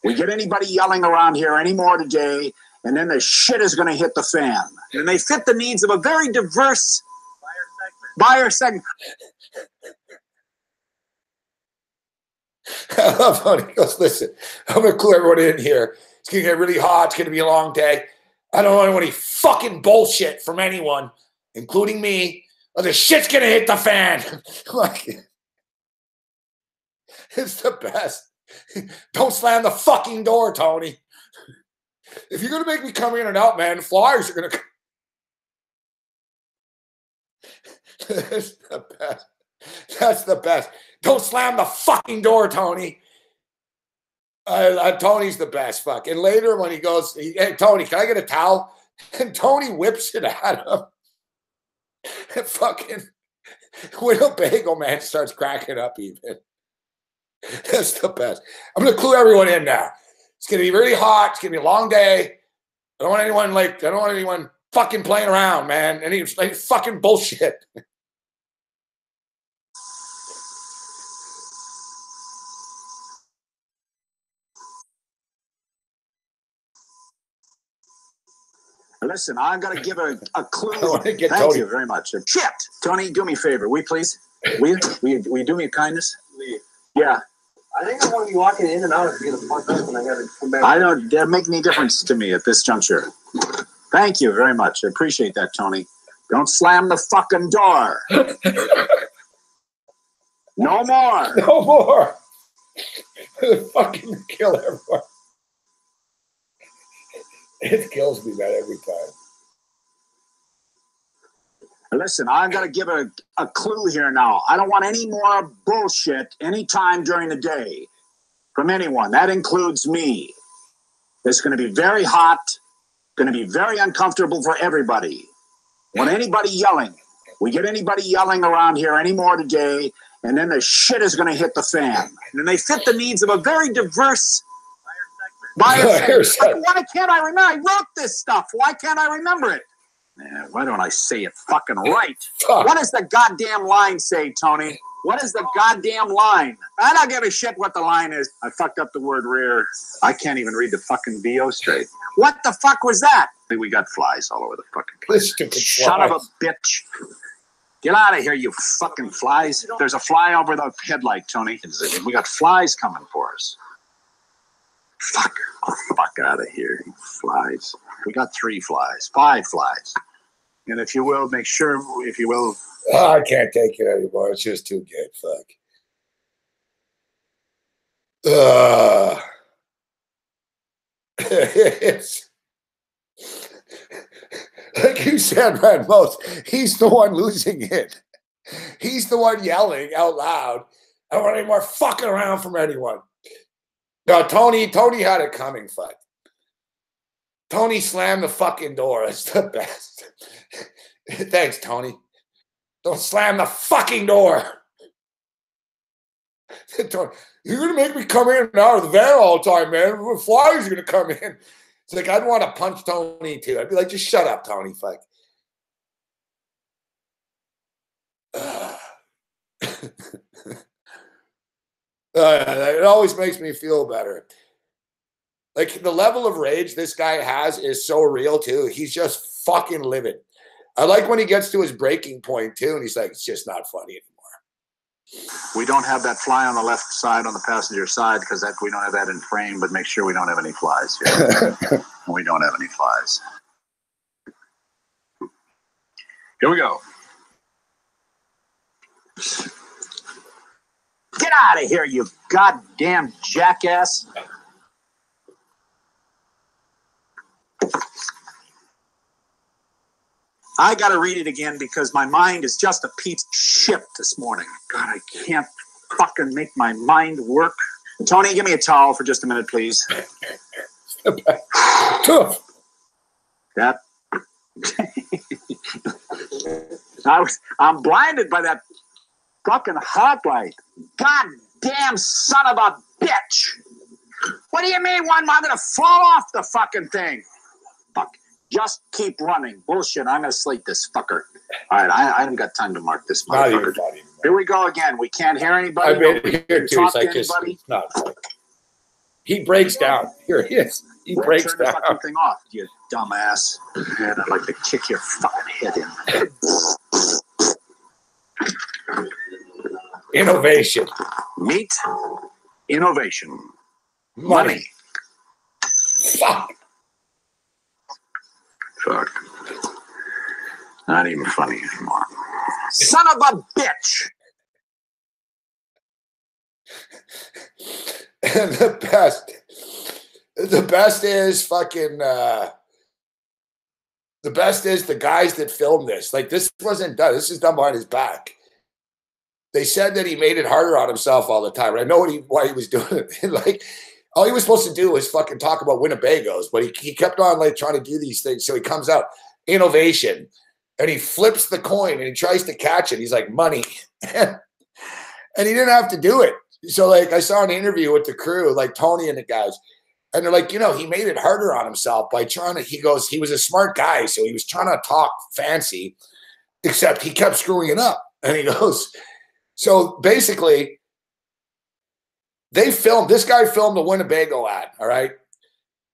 We get anybody yelling around here anymore today, and then the shit is going to hit the fan. And they fit the needs of a very diverse buyer segment. I love how he goes, listen, I'm going to clue everyone in here. It's going to get really hot. It's going to be a long day. I don't want any fucking bullshit from anyone, including me, or the shit's going to hit the fan. Like, it's the best. Don't slam the fucking door, Tony. If you're going to make me come in and out, man, the flyers are going to... That's the best. That's the best. Don't slam the fucking door, Tony. Tony's the best. Fuck. And later when he goes, hey, Tony, can I get a towel? And Tony whips it at him. And fucking Winnebago man starts cracking up even. That's the best. I'm going to clue everyone in now. It's going to be really hot. It's going to be a long day. I don't want anyone fucking playing around, man. Any fucking bullshit. Listen, I've got to give a clue. Thank you very much. Shit! Tony, do me a favor, will you please? Will you do me a kindness? Yeah. I think I'm going to be walking in and out if you're going to fuck up and I got to come back. I don't. That make any difference to me at this juncture. Thank you very much. I appreciate that, Tony. Don't slam the fucking door. No more. No more. Fucking kill everyone. It kills me, man, every time. Listen, I've got to give a clue here now. I don't want any more bullshit anytime during the day from anyone. That includes me. It's going to be very hot, Going to be very uncomfortable for everybody. Want anybody yelling? We get anybody yelling around here anymore today, and then the shit is going to hit the fan. And they fit the needs of a very diverse buyer segment. Why can't I remember? I wrote this stuff. Why can't I remember it? Man, why don't I say it fucking right? What does the goddamn line say, Tony? What is the goddamn line? I don't give a shit what the line is. I fucked up the word rear. I can't even read the fucking BO straight. What the fuck was that? I think we got flies all over the fucking place. Son of a bitch. Get out of here, you fucking flies. There's a fly over the headlight, Tony. We got flies coming for us. Fuck. Fuck out of here, you flies. We got 3 flies, 5 flies. And if you will, make sure, if you will. Oh, I can't take it anymore. It's just too good. Fuck. It's like you said, Red Most. He's the one losing it. He's the one yelling out loud. I don't want any more fucking around from anyone. No, Tony had it coming, fuck. Tony slammed the fucking door. It's the best. Thanks, Tony. Don't slam the fucking door. Tony, you're going to make me come in and out of the van all the time, man. The flies are going to come in. It's like, I'd want to punch Tony, too. I'd be like, just shut up, Tony. Fuck. It always makes me feel better. Like, the level of rage this guy has is so real, too. He's just fucking livid. I like when he gets to his breaking point, too, and he's like, it's just not funny anymore. We don't have that fly on the left side on the passenger side because we don't have that in frame, but make sure we don't have any flies here. We don't have any flies. Here we go. Get out of here, you goddamn jackass. I got to read it again because my mind is just a piece of shit this morning. God, I can't fucking make my mind work. Tony, give me a towel for just a minute, please. That. I'm blinded by that fucking hot light. Goddamn son of a bitch. What do you mean I'm going to fall off the fucking thing? Fuck. Just keep running. Bullshit. I'm going to slate this fucker. All right. I haven't got time to mark this motherfucker. Here we go again. We can't hear anybody. I've been here too. It's like just, it's not like, he breaks down. Here he is. He breaks down. Turn the fucking thing off, you dumbass. Man, I'd like to kick your fucking head in. Innovation. Meet innovation. Money. Fuck. Fuck. Not even funny anymore. Son of a bitch! And the best is fucking, the best is the guys that filmed this. Like, this wasn't done. This is done behind his back. They said that he made it harder on himself all the time. I know why he was doing it. Like, all he was supposed to do was fucking talk about Winnebagos, but he kept on like trying to do these things. So he comes out, innovation, and he flips the coin and he tries to catch it. He's like, money. And he didn't have to do it. So like I saw an interview with the crew, like Tony and the guys, and they're like, you know, he made it harder on himself by trying to, he goes, he was a smart guy. So he was trying to talk fancy, except he kept screwing it up. And he goes, so basically, this guy filmed a Winnebago ad, all right?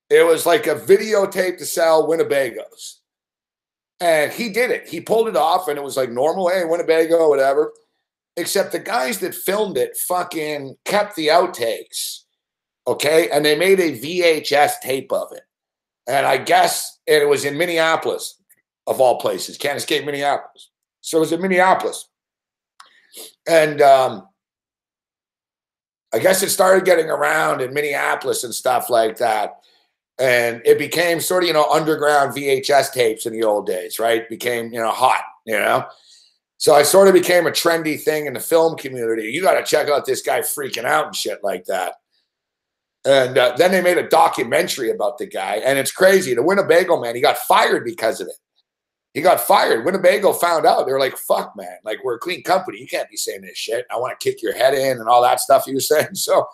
It was like a videotape to sell Winnebagos. And he did it. He pulled it off, and it was like normal, hey, Winnebago, whatever. Except the guys that filmed it fucking kept the outtakes, okay? And they made a VHS tape of it. And I guess it was in Minneapolis, of all places. Can't escape Minneapolis. So it was in Minneapolis. And I guess it started getting around in Minneapolis and stuff like that. And it became sort of, you know, underground VHS tapes in the old days, right? Became, you know, hot, you know? So I sort of became a trendy thing in the film community. You got to check out this guy freaking out and shit like that. And then they made a documentary about the guy. And it's crazy. The Winnebago man, he got fired because of it. He got fired. Winnebago found out. They were like, fuck, man. Like, we're a clean company. You can't be saying this shit. I want to kick your head in and all that stuff he was saying. So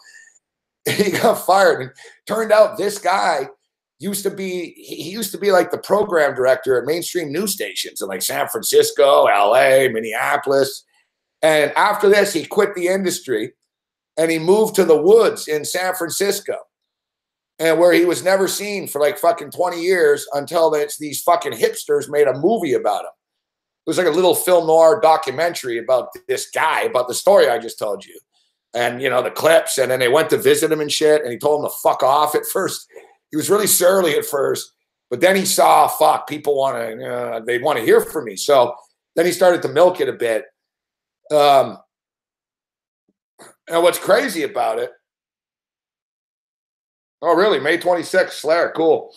he got fired. And turned out this guy used to be, he used to be like the program director at mainstream news stations in like San Francisco, LA, Minneapolis. And after this, he quit the industry and he moved to the woods in San Francisco, and where he was never seen for like fucking 20 years until these fucking hipsters made a movie about him. It was like a little film noir documentary about this guy, about the story I just told you. And, you know, the clips, and then they went to visit him and shit, and he told them to fuck off at first. He was really surly at first, but then he saw, fuck, people want to, they want to hear from me. So then he started to milk it a bit. And what's crazy about it, oh, really? May 26th, Slayer, cool.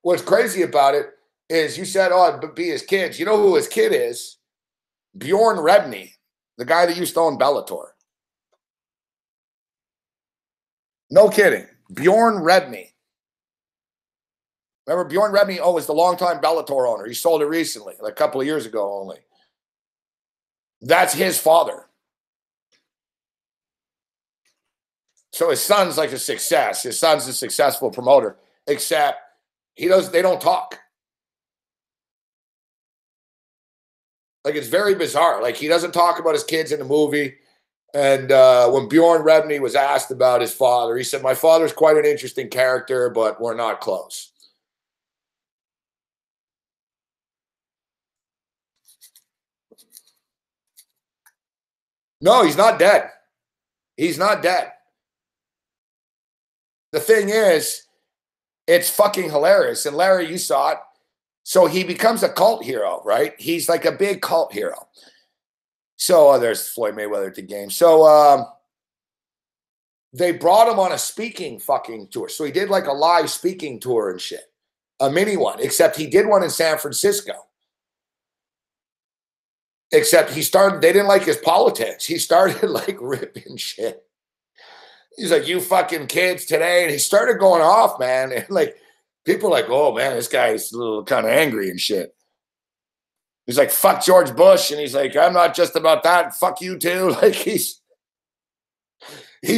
What's crazy about it is you said, oh, it'd be his kids. You know who his kid is? Bjorn Rebney, the guy that used to own Bellator. No kidding. Bjorn Rebney. Remember, Bjorn Rebney, was the longtime Bellator owner. He sold it recently, like a couple of years ago only. That's his father. So his son's like a success. His son's a successful promoter, except they don't talk. Like, it's very bizarre. Like, he doesn't talk about his kids in the movie. And when Bjorn Rebney was asked about his father, he said, my father's quite an interesting character, but we're not close. No, he's not dead. He's not dead. The thing is, it's fucking hilarious. And Larry, you saw it. So he becomes a cult hero, right? He's like a big cult hero. So there's Floyd Mayweather at the game. So they brought him on a speaking fucking tour. So he did like a live speaking tour and shit. A mini one, except he did one in San Francisco. Except they didn't like his politics. He started like ripping shit. He's like, you fucking kids today. And he started going off, man. And like, people are like, oh man, this guy's a little kind of angry and shit. He's like, fuck George Bush. And he's like, I'm not just about that. Fuck you too. Like, he's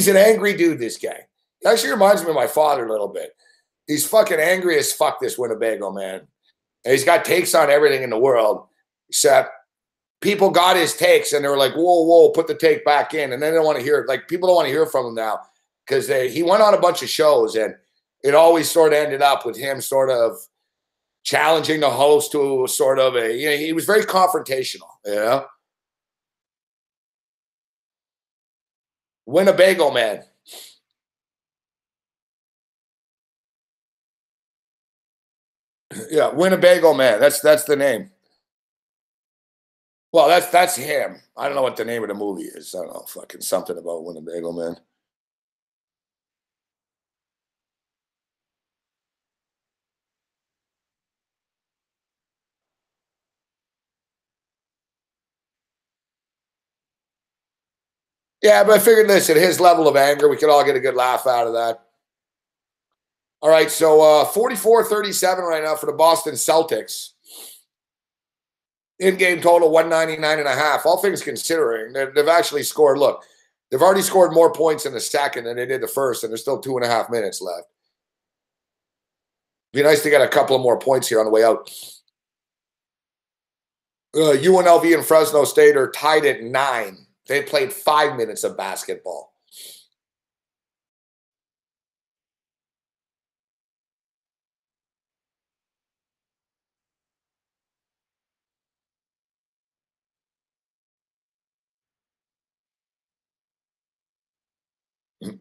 an angry dude, this guy. It actually reminds me of my father a little bit. He's fucking angry as fuck, this Winnebago man. And he's got takes on everything in the world, except people got his takes and they were like, whoa, put the take back in. And then they don't want to hear it. Like, people don't want to hear from him now because he went on a bunch of shows and it always sort of ended up with him sort of challenging the host to sort of he was very confrontational, you know? Winnebago man. Yeah, Winnebago man. That's the name. Well, that's him. I don't know what the name of the movie is. I don't know, fucking something about Winnebago man. Yeah, but I figured, listen, his level of anger, we could all get a good laugh out of that. All right, so 44-37 right now for the Boston Celtics. In-game total 199.5. All things considering, they've actually scored. Look, they've already scored more points in the second than they did the first, and there's still 2.5 minutes left. Be nice to get a couple of more points here on the way out. UNLV and Fresno State are tied at 9. They played 5 minutes of basketball.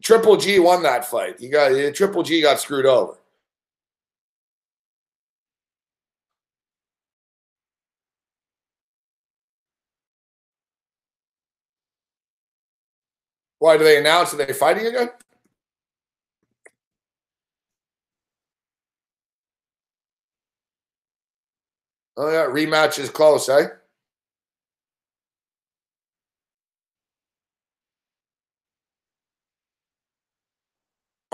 Triple G won that fight. Triple G got screwed over. Why do they announce that they're fighting again? Oh yeah, rematch is close, eh?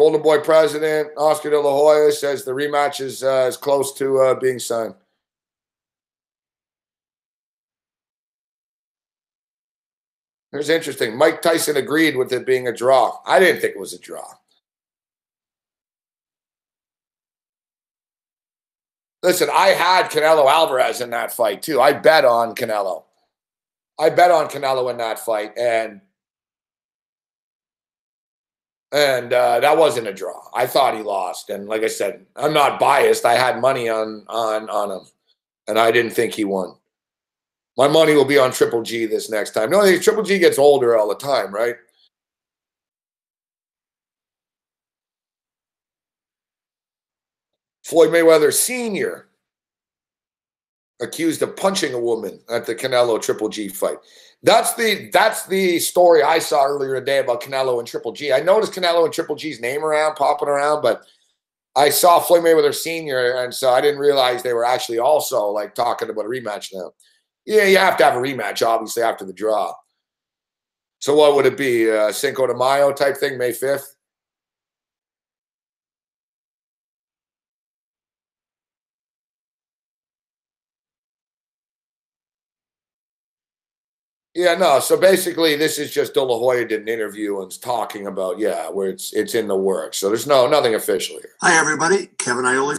Golden Boy president Oscar De La Hoya says the rematch is close to being signed. Here's interesting. Mike Tyson agreed with it being a draw. I didn't think it was a draw. Listen, I had Canelo Alvarez in that fight too. I bet on Canelo. I bet on Canelo in that fight, and that wasn't a draw. I thought he lost, and like I said, I'm not biased. I had money on him, and I didn't think he won. My money will be on Triple G this next time. No, Triple G gets older all the time, right? Floyd Mayweather Sr. accused of punching a woman at the Canelo Triple G fight. That's the story I saw earlier today about Canelo and Triple G. I noticed Canelo and Triple G's name popping around, but I saw Floyd Mayweather Sr., and so I didn't realize they were actually also like talking about a rematch now. Yeah, you have to have a rematch, obviously, after the draw. So what would it be? Cinco de Mayo type thing, May 5th? Yeah, no. So basically, this is just De La Hoya did an interview and is talking about, where it's in the works. So there's nothing official here. Hi, everybody. Kevin Ioli.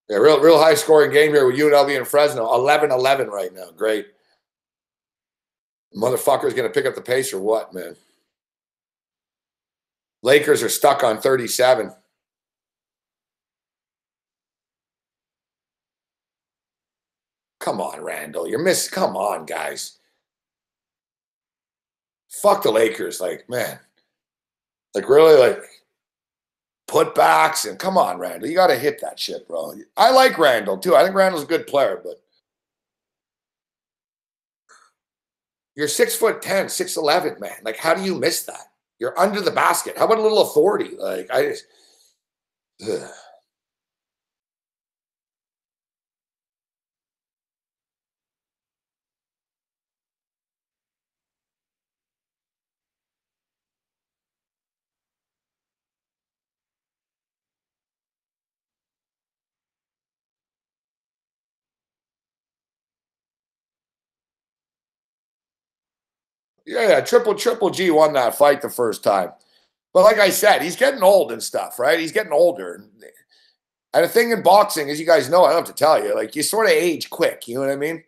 Yeah, real high scoring game here with UNLV and Fresno. 11-11 right now. Great. Motherfucker's going to pick up the pace or what, man? Lakers are stuck on 37. Come on, Randall. You're missing. Come on, guys. Fuck the Lakers. Like, man. Like, really, like, putbacks and come on, Randall. You got to hit that shit, bro. I like Randall, too. I think Randall's a good player, but you're 6'10", 6'11", man. Like, how do you miss that? You're under the basket. How about a little authority? Like, I just... Ugh. Yeah, Triple G won that fight the first time. But like I said, he's getting old and stuff, right? He's getting older. And the thing in boxing, as you guys know, I don't have to tell you, like, you sort of age quick. You know what I mean?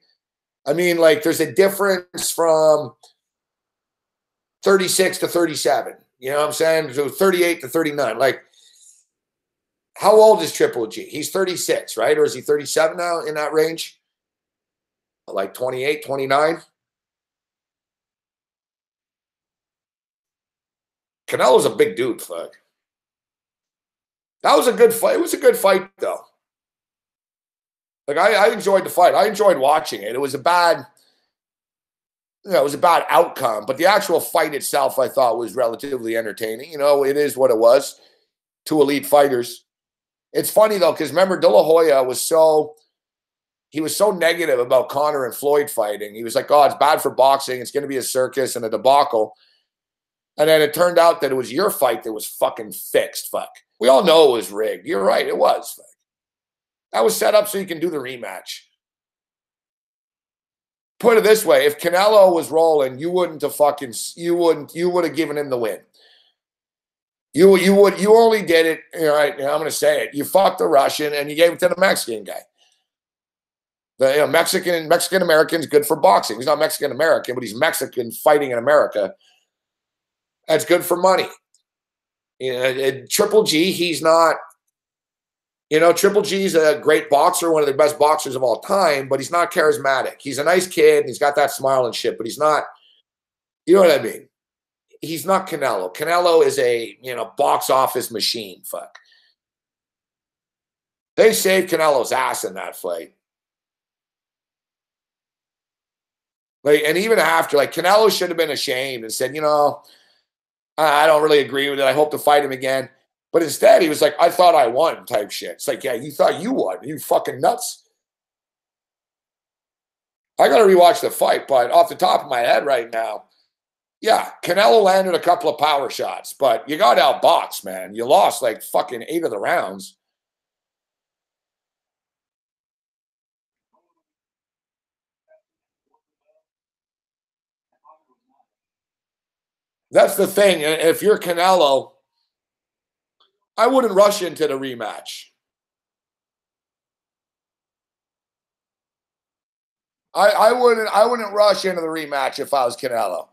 I mean, like, there's a difference from 36 to 37. You know what I'm saying? So 38 to 39. Like, how old is Triple G? He's 36, right? Or is he 37 now, in that range? Like 28, 29? Canelo's a big dude, fuck. That was a good fight. It was a good fight, though. Like, I enjoyed the fight. I enjoyed watching it. It was a bad, it was a bad outcome, but the actual fight itself, I thought, was relatively entertaining. You know, it is what it was. Two elite fighters. It's funny, though, because remember, De La Hoya was so negative about Conor and Floyd fighting. He was like, oh, it's bad for boxing. It's going to be a circus and a debacle. And then it turned out that it was your fight that was fucking fixed, fuck. We all know it was rigged. You're right, it was, fuck. That was set up so you can do the rematch. Put it this way, if Canelo was rolling, you would have given him the win. You only did it, all right, I'm going to say it. You fucked the Russian and you gave it to the Mexican guy. The Mexican American's good for boxing. He's not Mexican American, but he's Mexican fighting in America. That's good for money. You know, Triple G, he's not, Triple G's a great boxer, one of the best boxers of all time, but he's not charismatic. He's a nice kid, and he's got that smile and shit, but he's not, you know what I mean? He's not Canelo. Canelo is a, box office machine, fuck. They saved Canelo's ass in that fight. Like, and even after, like, Canelo should have been ashamed and said, I don't really agree with it. I hope to fight him again. But instead, he was like, I thought I won type shit. It's like, yeah, you thought you won. You fucking nuts. I got to rewatch the fight, but off the top of my head right now, yeah, Canelo landed a couple of power shots, but you got outboxed, man. You lost like fucking 8 of the rounds. That's the thing. If you're Canelo, I wouldn't rush into the rematch. I wouldn't rush into the rematch if I was Canelo.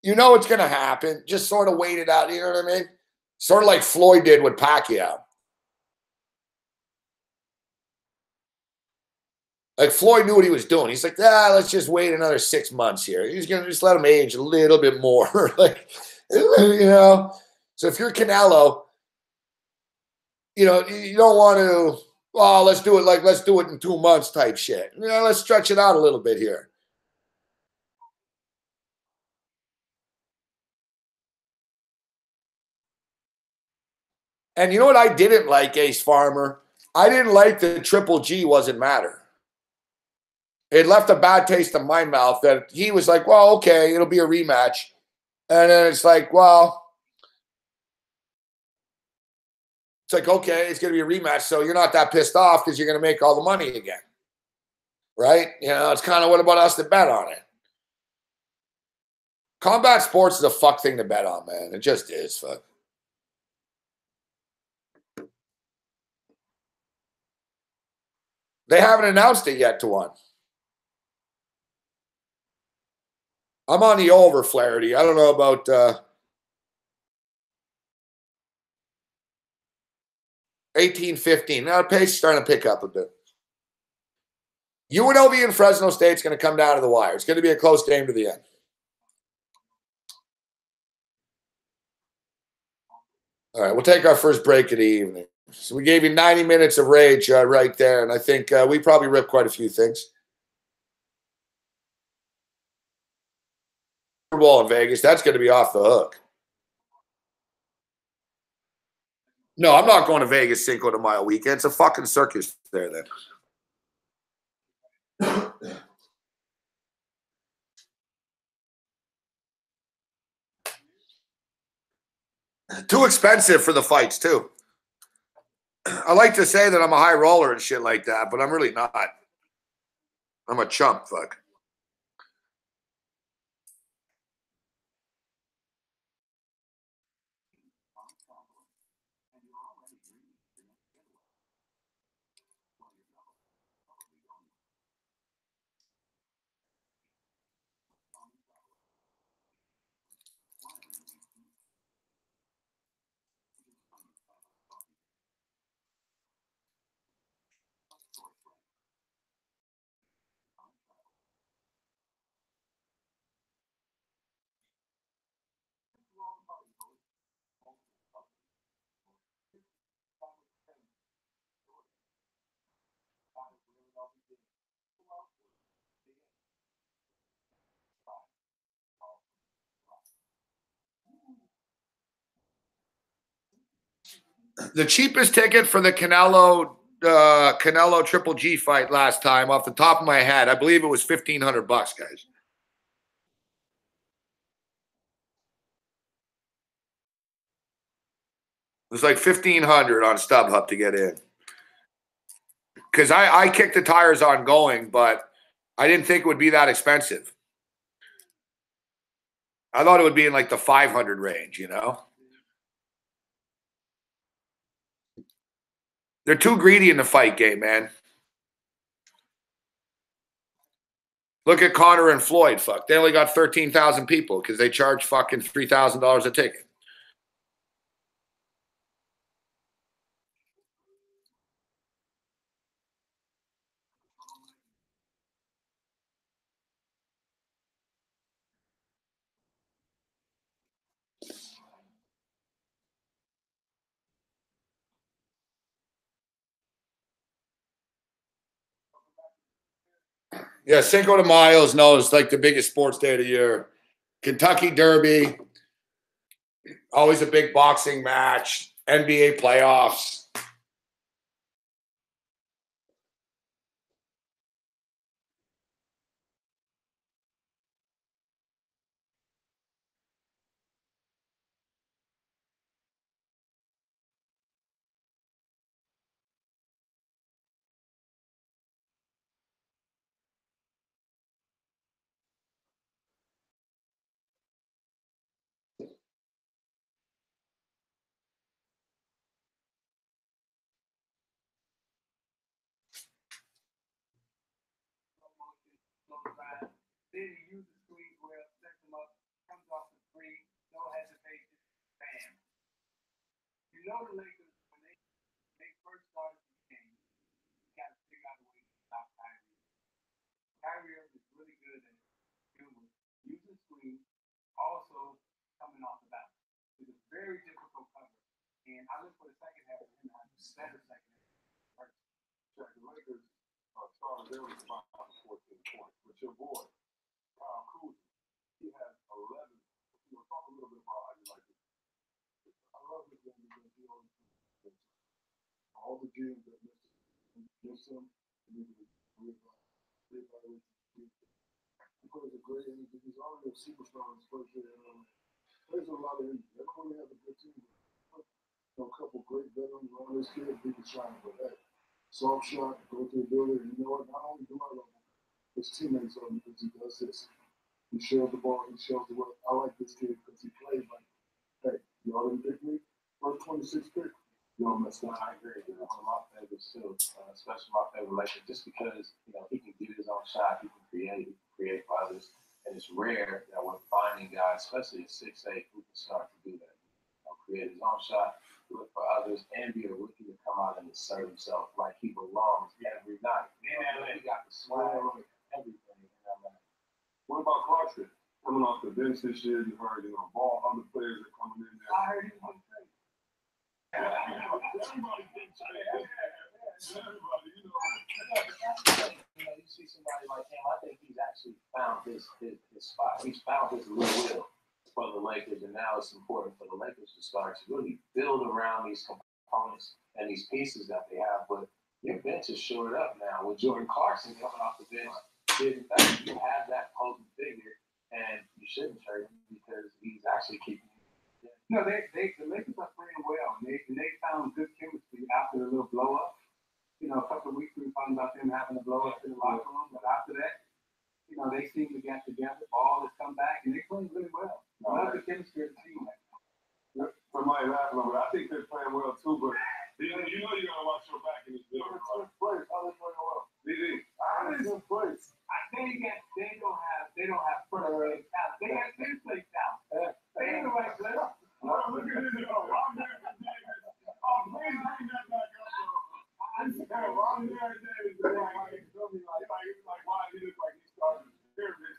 You know it's going to happen. Just sort of wait it out. You know what I mean? Sort of like Floyd did with Pacquiao. Like Floyd knew what he was doing. He's like, let's just wait another 6 months here. He's going to just let him age a little bit more. Like, you know. So if you're Canelo, you know, you don't want to, well, let's do it in 2 months type shit. You know, let's stretch it out a little bit here. And you know what I didn't like, Ace Farmer? I didn't like the Triple G wasn't matter. It left a bad taste in my mouth that he was like, well, okay, it'll be a rematch. And then it's like, well, it's like, okay, it's going to be a rematch. So you're not that pissed off because you're going to make all the money again. Right? You know, it's kind of what about us to bet on it? Combat sports is a fuck thing to bet on, man. It just is, fuck. They haven't announced it yet to one. I'm on the over, Flaherty. I don't know about 18-15. Now the pace is starting to pick up a bit. UNLV and Fresno State's going to come down to the wire. It's going to be a close game to the end. All right, we'll take our first break of the evening. So we gave you 90 minutes of rage right there, and I think we probably ripped quite a few things. Super Bowl in Vegas, that's going to be off the hook. No, I'm not going to Vegas Cinco de Mayo weekend. It's a fucking circus there then. Too expensive for the fights, too. I like to say that I'm a high roller and shit like that, but I'm really not. I'm a chump, fuck. The cheapest ticket for the Canelo Triple G fight last time, off the top of my head, I believe it was $1,500, guys. It was like $1,500 on StubHub to get in. Because I kicked the tires on going, but I didn't think it would be that expensive. I thought it would be in like the 500 range, you know? They're too greedy in the fight game, man. Look at Conor and Floyd, fuck. They only got 13,000 people because they charge fucking $3,000 a ticket. Yeah, Cinco de Mayo is known as like the biggest sports day of the year. Kentucky Derby, Always a big boxing match. NBA playoffs. Then he uses screen well, sets him up, comes off the screen, no hesitation, bam. You know the Lakers, when they first started the game, you got to figure out a way to stop Kyrie. Kyrie is really good at doing using screen, also coming off the bounce. It's a very difficult cover. And I look for the second half of him to have a better second half. Check, the Lakers started their response for 14 points, but your boy, Kyle Kuzma, he has 11. Talk a little bit about how you like it. I love this game because he always all the games that miss him, he reevaluate. He plays a great energy. He's already a superstar in his first year. Plays a lot of energy. They don't really have a good team. A couple great veterans around this kid, he can shine. But hey, soft shot, go to the building, and you know what? Not only do I love him, his teammates love him because he does this. He shares the ball, he shares the work. I like this kid because he plays like, hey, you already picked me? First 26 pick. You don't mess up. I agree. One of my favorites too, especially my favorite Laker, just because he can get his own shot, he can create for others, and it's rare that we're finding guys, especially at 6'8", who can start to do that. Create his own shot, look for others, and be a rookie to come out and assert himself like he belongs every night. He got the swag, everything in LA. What about Clarkson? Coming off the bench this year, you heard, ball other players are coming in there. I heard he was great. Everybody thinks everybody, You see somebody like him, I think he's actually found his spot. He's found his little will for the Lakers, and now it's important for the Lakers to start to really build around these components and these pieces that they have. But your bench is shored up now with Jordan Clarkson coming off the bench. You have that potent figure, and you shouldn't trade him because he's actually keeping you. No, the Lakers are playing well, and they found good chemistry after the little blow up. A couple of weeks we were talking about them having a blow up in the locker room, but after that, they seem to get together. Ball has come back, and they're playing really well. I love the chemistry of the team right now. Somebody laughing over it. I think they're playing well too, but you gotta watch your back in this building. Place. How they playing well? Good place. They don't have first place talent. They have fifth place talent. They ain't the right place. Look at this. Please bring that back up, bro. Ron Davis is like, why he look like he started the pyramid.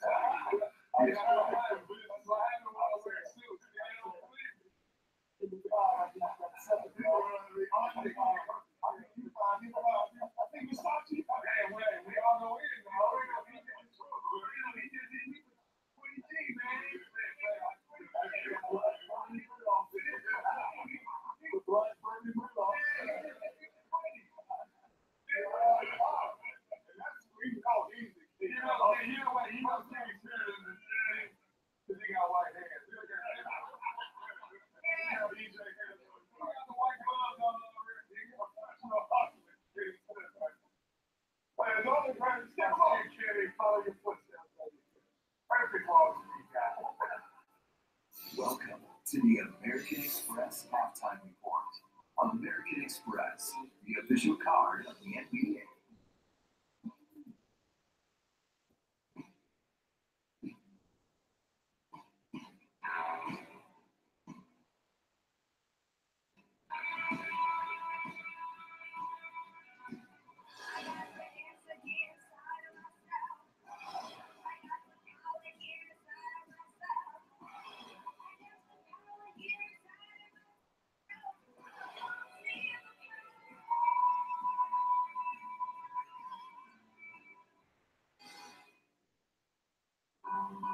Welcome to the American Express halftime report. On American Express, the official card of the NBA.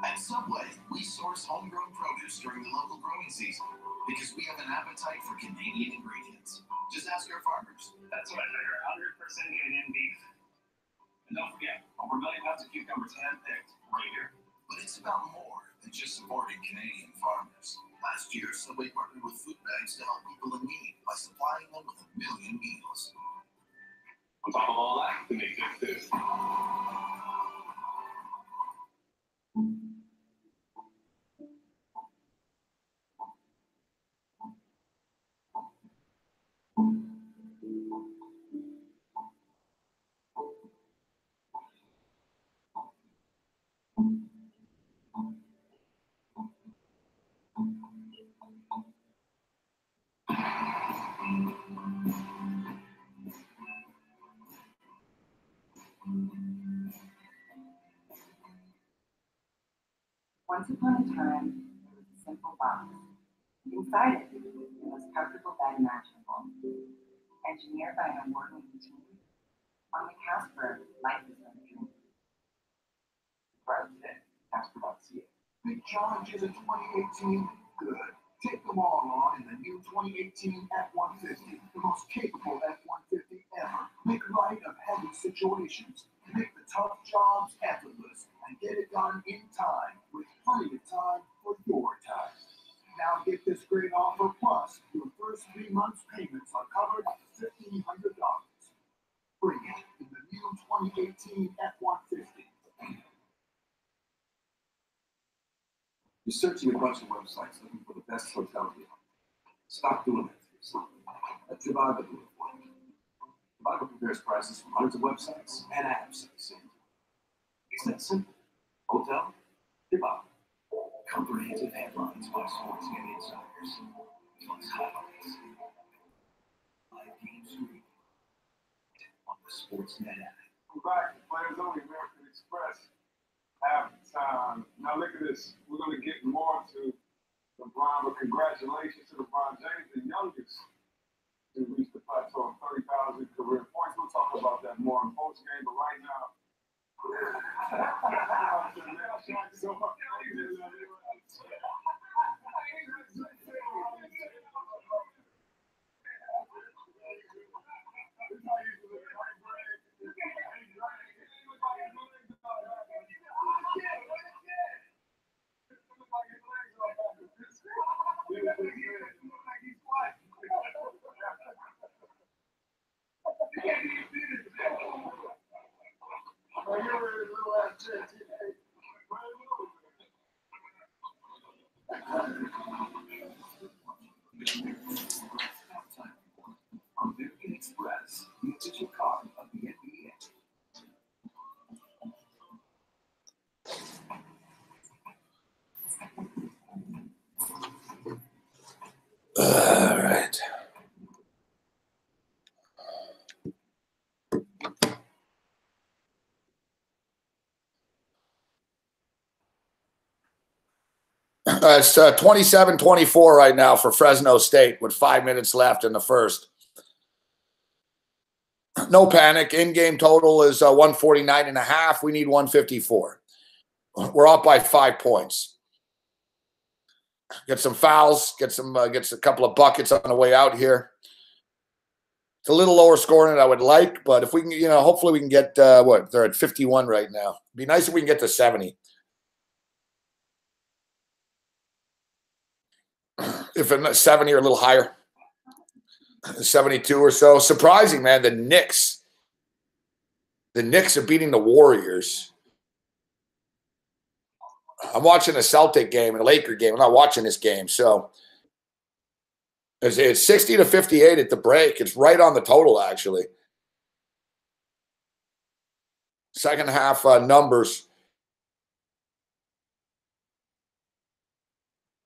At Subway, We source homegrown produce during the local growing season because we have an appetite for Canadian ingredients. Just ask our farmers. That's right, they're 100% Canadian beef. And don't forget, over 1 million pounds of cucumbers hand-picked right here. But it's about more than just supporting Canadian farmers. Last year, Subway partnered with food banks to help people in need by supplying them with 1 million meals. On top of all that, they make good food. Once upon a time, there was a simple box. Inside it, the most comfortable bed imaginable. Engineered by an award-winning team, on the Casper, life is like a dream. Right today, Casper.ca. Big challenges in 2018? Good. Take them all on in the new 2018 F-150, the most capable F-150 ever. Make light of heavy situations, make the tough jobs effortless, and get it done in time with plenty of time for your time. Now get this great offer plus your first 3 months payments are covered up to $1,500. Bring it in the new 2018 F-150. You're searching a bunch of websites looking for the best hotel deal. Stop doing that to yourself. Let Trivago do it for you. Trivago compares prices from hundreds of websites and apps at the same time. It's that simple. Hotel, Trivago. Comprehensive headlines by sports and insiders. Plus highlights. Live game streaming on the Sportsnet app. We're back. Players only, American Express. Halftime. Now look at this. We're going to get more to LeBron, but congratulations to LeBron James, the youngest to reach the plateau of 30,000 career points. We'll talk about that more in post game, but right now. American Express, the official card of the NBA. All right. It's 27-24 right now for Fresno State with 5 minutes left in the first. No panic. In-game total is 149.5. We need 154. We're up by 5 points. Get some fouls. Gets a couple of buckets on the way out here. It's a little lower scoring than I would like, but if we can, hopefully we can get what they're at 51 right now. It'd be nice if we can get to 70. If it's 70 or a little higher, 72 or so. Surprising, man. The Knicks are beating the Warriors. I'm watching a Celtic game and a Laker game. I'm not watching this game. So it's 60-58 at the break. It's right on the total, actually. Second half numbers.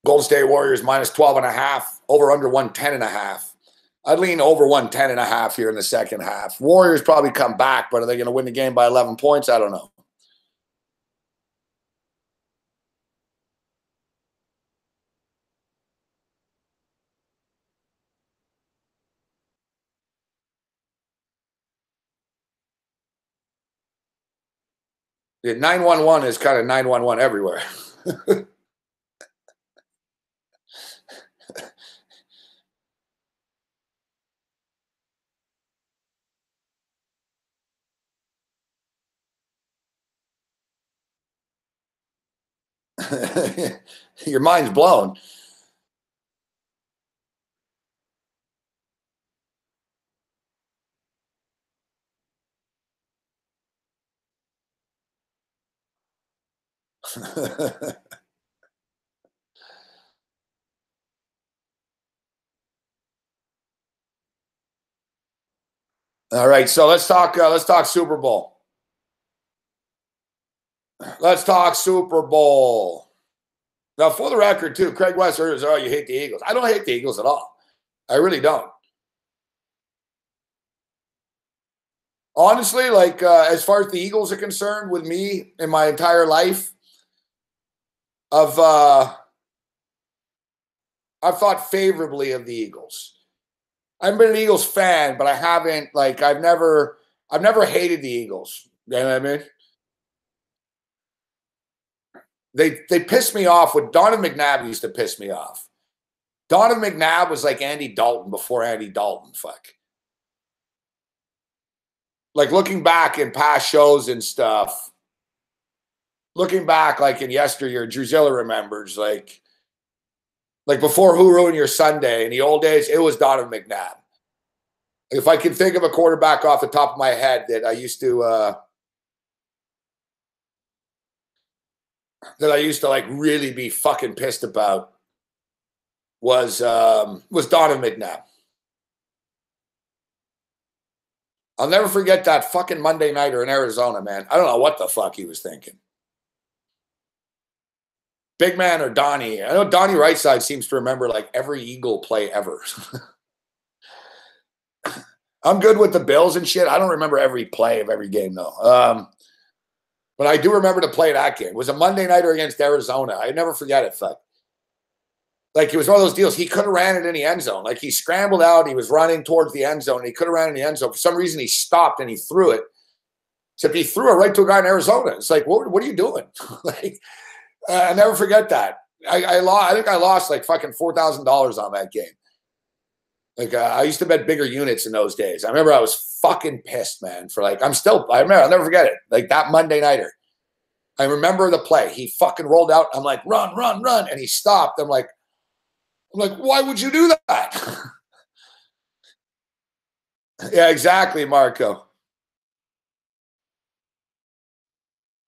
Golden State Warriors minus 12.5, over under 110.5. I'd lean over 110.5 here in the second half. Warriors probably come back, but are they going to win the game by 11 points? I don't know. Yeah, 911 is kind of 911 everywhere. Your mind's blown. All right, so let's talk Super Bowl. Let's talk Super Bowl. Now, for the record, too, Craig West says, "Oh, you hate the Eagles." I don't hate the Eagles at all. I really don't. Honestly, like as far as the Eagles are concerned, with me in my entire life, I've thought favorably of the Eagles. I've been an Eagles fan, but I haven't like I've never hated the Eagles. You know what I mean? They pissed me off. With Donovan McNabb used to piss me off. Donovan McNabb was like Andy Dalton before Andy Dalton. Fuck. Like looking back in past shows and stuff, looking back like in yesteryear, Drusilla remembers like before Who Ruined Your Sunday in the old days, it was Donovan McNabb. If I can think of a quarterback off the top of my head that I used to like really be fucking pissed about was Donovan McNabb. I'll never forget that fucking Monday nighter in Arizona, man. I don't know what the fuck he was thinking. Big Man or Donnie. I know Donnie Rightside seems to remember like every Eagle play ever. I'm good with the Bills and shit. I don't remember every play of every game, though. But I do remember the play of that game. It was a Monday nighter against Arizona. I never forget it. Fuck. Like, it was one of those deals. He could have ran it in the end zone. Like, he scrambled out. He was running towards the end zone. And he could have ran in the end zone. For some reason, he stopped and he threw it. Except he threw it right to a guy in Arizona. It's like, what are you doing? Like, I never forget that. I think I lost like fucking $4,000 on that game. Like, I used to bet bigger units in those days. I remember I was fucking pissed, man. For like, I remember, I'll never forget it. Like that Monday nighter. I remember the play. He fucking rolled out. I'm like, run, run, run. And he stopped. I'm like, why would you do that? Yeah, exactly, Marco.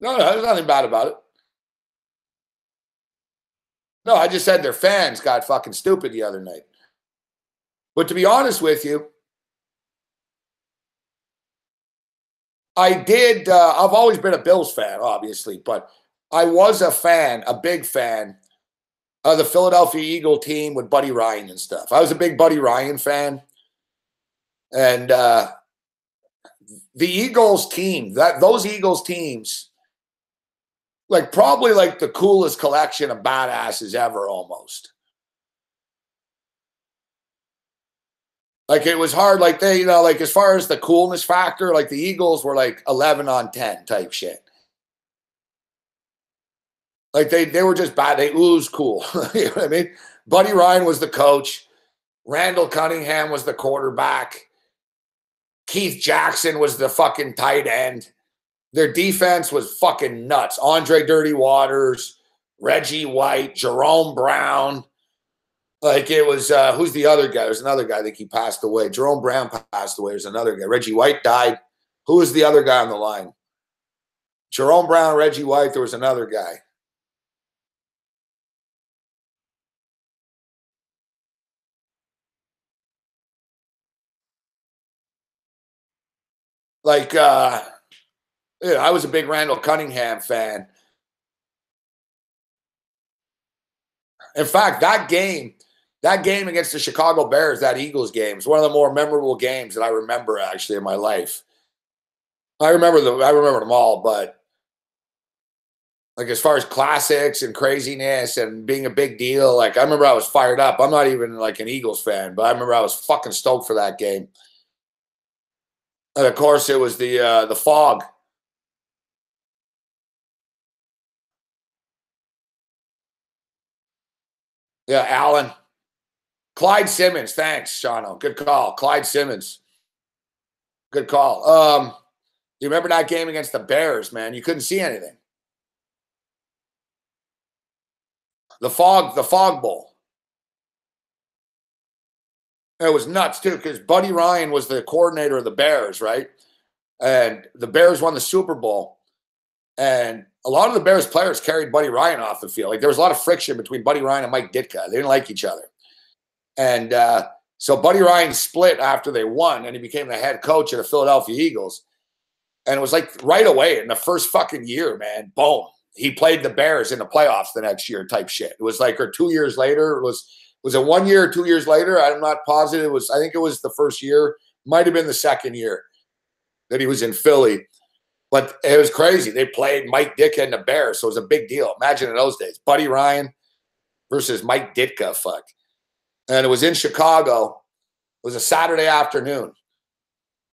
No, there's nothing bad about it. No, I just said their fans got fucking stupid the other night. But to be honest with you, I've always been a Bills fan, obviously, but I was a big fan of the Philadelphia Eagle team with Buddy Ryan and stuff. I was a big Buddy Ryan fan. And the Eagles team, those Eagles teams, like probably like the coolest collection of badasses ever almost. Like it was hard, like they, like as far as the coolness factor, like the Eagles were like 11 on 10 type shit. Like they were just bad. They oozed cool. You know what I mean? Buddy Ryan was the coach. Randall Cunningham was the quarterback. Keith Jackson was the fucking tight end. Their defense was fucking nuts. Andre Dirty Waters, Reggie White, Jerome Brown. Like it was, who's the other guy? There's another guy. I think he passed away. Jerome Brown passed away. There's another guy. Reggie White died. Who was the other guy on the line? Jerome Brown, Reggie White. There was another guy. Like, yeah, I was a big Randall Cunningham fan. In fact, that game against the Chicago Bears, that Eagles game, is one of the more memorable games that I remember actually in my life. I remember them all, but like as far as classics and craziness and being a big deal, like I remember I was fired up. I'm not even like an Eagles fan, but I remember I was fucking stoked for that game. And of course, it was the fog. Yeah, Allen. Clyde Simmons. Thanks, Shano. Good call. Clyde Simmons. Good call. You remember that game against the Bears, man? You couldn't see anything. The Fog Bowl. It was nuts too, because Buddy Ryan was the coordinator of the Bears, right? And the Bears won the Super Bowl. And a lot of the Bears players carried Buddy Ryan off the field. Like there was a lot of friction between Buddy Ryan and Mike Ditka. They didn't like each other. And so Buddy Ryan split after they won, and he became the head coach of the Philadelphia Eagles. And it was like right away in the first fucking year, man, boom. He played the Bears in the playoffs the next year type shit. It was like, or 2 years later, was it 1 year or 2 years later? I'm not positive. I think it was the first year. Might have been the second year that he was in Philly. But it was crazy. They played Mike Ditka and the Bears, so it was a big deal. Imagine in those days, Buddy Ryan versus Mike Ditka, fuck. And it was in Chicago. It was a Saturday afternoon.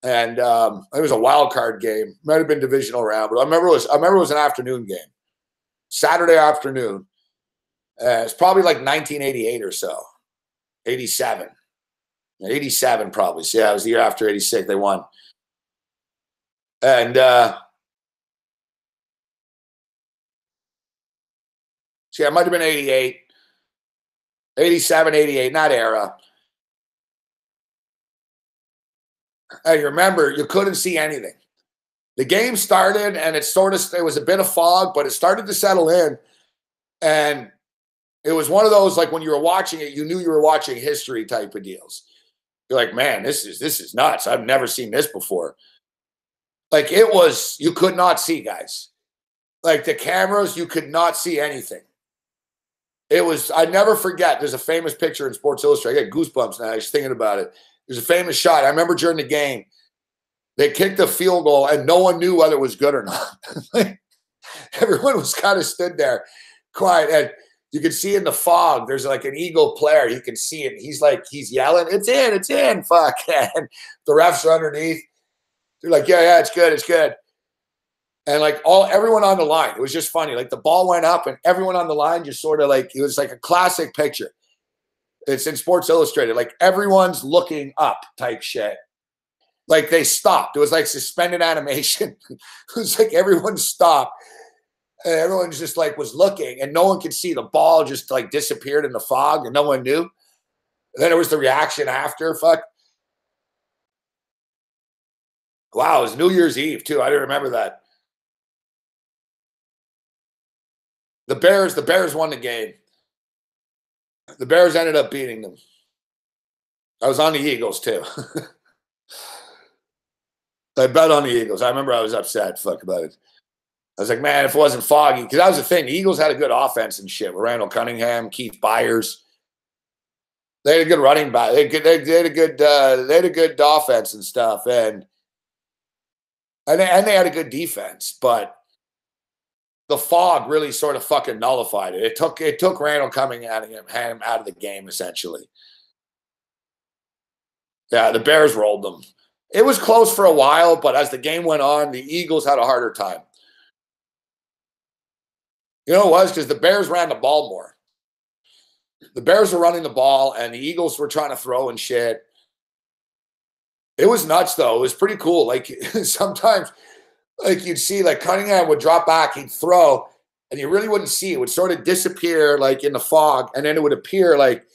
And it was a wild card game. Might have been divisional round, but I remember it was an afternoon game. Saturday afternoon. It's probably like 1988 or so. 87. 87 probably. So yeah, it was the year after 86 they won. And so yeah, it might have been 88, 87, 88, not era. And you remember, you couldn't see anything. The game started, and it was a bit of fog, but it started to settle in. And it was one of those, like when you were watching it, you knew you were watching history type of deals. You're like, man, this is nuts. I've never seen this before. Like you could not see, guys. Like the cameras, you could not see anything. I never forget, there's a famous picture in Sports Illustrated. I get goosebumps now just thinking about it. There's a famous shot. I remember during the game, they kicked a field goal and no one knew whether it was good or not. Everyone was kind of stood there quiet. And you could see in the fog, there's like an Eagle player. You can see it. He's yelling, it's in, fuck. And the refs are underneath. They're like, yeah, it's good. And like everyone on the line, it was just funny. Like the ball went up and everyone on the line just sort of like, it was like a classic picture. It's in Sports Illustrated. Like everyone's looking up type shit. Like they stopped. It was like suspended animation. It was like everyone stopped. And everyone just like was looking and no one could see. The ball just like disappeared in the fog and no one knew. And then there was the reaction after. Fuck. Wow, it was New Year's Eve too. I didn't remember that. The Bears won the game. The Bears ended up beating them. I was on the Eagles too. I bet on the Eagles. I remember I was upset. Fuck about it. I was like, man, if it wasn't foggy, because that was the thing. The Eagles had a good offense and shit with Randall Cunningham, Keith Byers. They had a good running back. They had a good offense and stuff, and they had a good defense. But the fog really sort of fucking nullified it. It took Randall Cunningham out of the game essentially. Yeah, the Bears rolled them. It was close for a while, but as the game went on, the Eagles had a harder time. You know what it was? Because the Bears ran the ball more. The Bears were running the ball, and the Eagles were trying to throw and shit. It was nuts, though. It was pretty cool. Like, sometimes, like, you'd see, like, Cunningham would drop back, he'd throw, and you really wouldn't see it. It would sort of disappear, like, in the fog, and then it would appear, like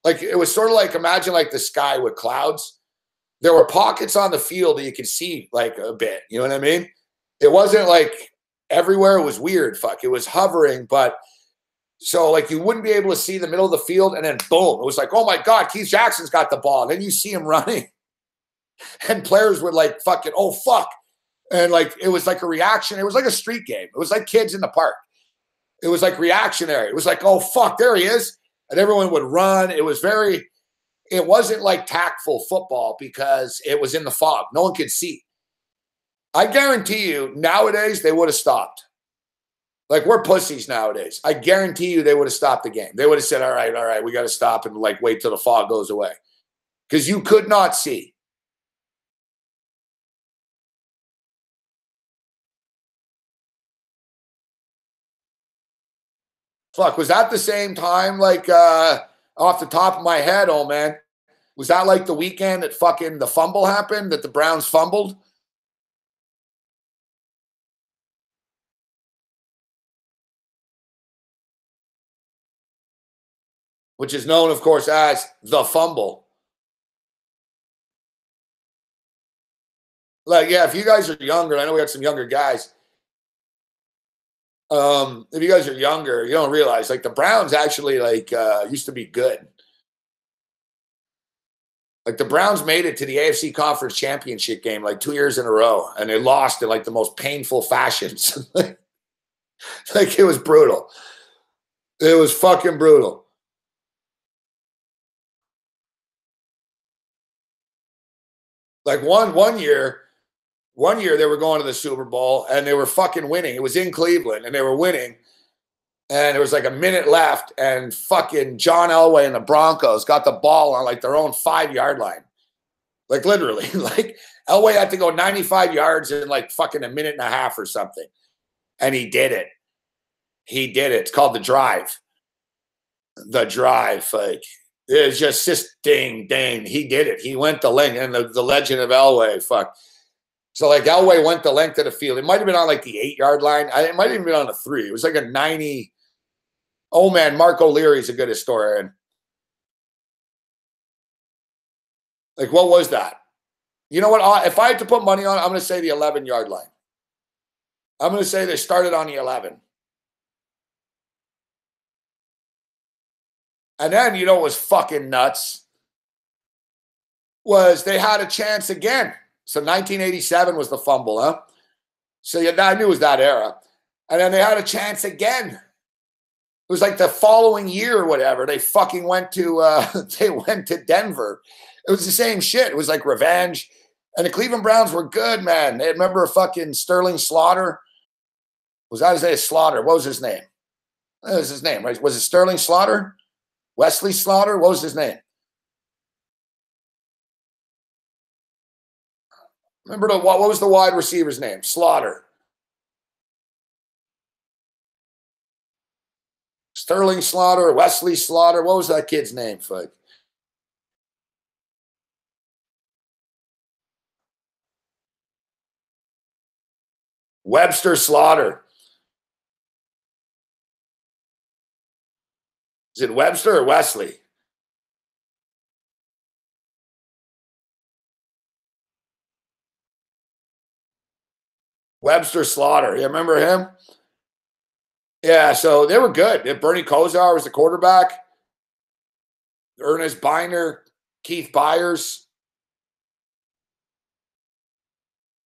it was sort of like, imagine, like, the sky with clouds. There were pockets on the field that you could see, like, a bit. You know what I mean? It wasn't, like, everywhere. It was weird. Fuck. It was hovering, but so like you wouldn't be able to see the middle of the field, and then boom, it was like, oh my God, Keith Jackson's got the ball. And then you see him running, and players were like, fucking, oh fuck. And like it was like a reaction. It was like a street game. It was like kids in the park. It was like reactionary. It was like, oh fuck, there he is. And everyone would run. It wasn't like tactful football because it was in the fog. No one could see. I guarantee you, nowadays, they would have stopped. Like, we're pussies nowadays. I guarantee you they would have stopped the game. They would have said, all right, we got to stop and, like, wait till the fog goes away. Because you could not see. Fuck, was that the same time, like, off the top of my head, oh, man? Was that, like, the weekend that fucking the fumble happened, that the Browns fumbled? which is known, of course, as the fumble. Like, yeah, if you guys are younger, I know we got some younger guys. If you guys are younger, you don't realize, like, the Browns actually, like, used to be good. Like, the Browns made it to the AFC Conference Championship game, like, 2 years in a row, and they lost in, like, the most painful fashions. Like, it was brutal. It was fucking brutal. Like, one year they were going to the Super Bowl, and they were fucking winning. It was in Cleveland, and they were winning. And there was like a minute left, and fucking John Elway and the Broncos got the ball on like their own 5-yard line. Like literally, like Elway had to go 95 yards in like fucking a minute and a half or something. And he did it. He did it. It's called the drive. The drive. Like, it's just ding, ding. He did it. He went the length, and the legend of Elway, fuck. So, like, Elway went the length of the field. It might have been on, like, the 8-yard line. It might have even been on the 3. It was like a 90. Oh, man, Mark O'Leary's a good historian. Like, what was that? You know what? If I had to put money on it, I'm going to say the 11-yard line. I'm going to say they started on the 11. And then, you know what was fucking nuts? Was they had a chance again. So 1987 was the fumble, huh? So yeah, I knew it was that era. And then they had a chance again. It was like the following year or whatever. They fucking went to Denver. It was the same shit. It was like revenge. And the Cleveland Browns were good, man. They remember fucking Sterling Slaughter. Was that Isaiah Slaughter? What was his name? That was his name, right? Was it Sterling Slaughter? Wesley Slaughter? What was his name? Remember what was the wide receiver's name? Slaughter. Sterling Slaughter, Wesley Slaughter. What was that kid's name, fuck? Webster Slaughter. Is it Webster or Wesley? Webster Slaughter. You remember him? Yeah, so they were good. Bernie Kosar was the quarterback. Ernest Biner, Keith Byers.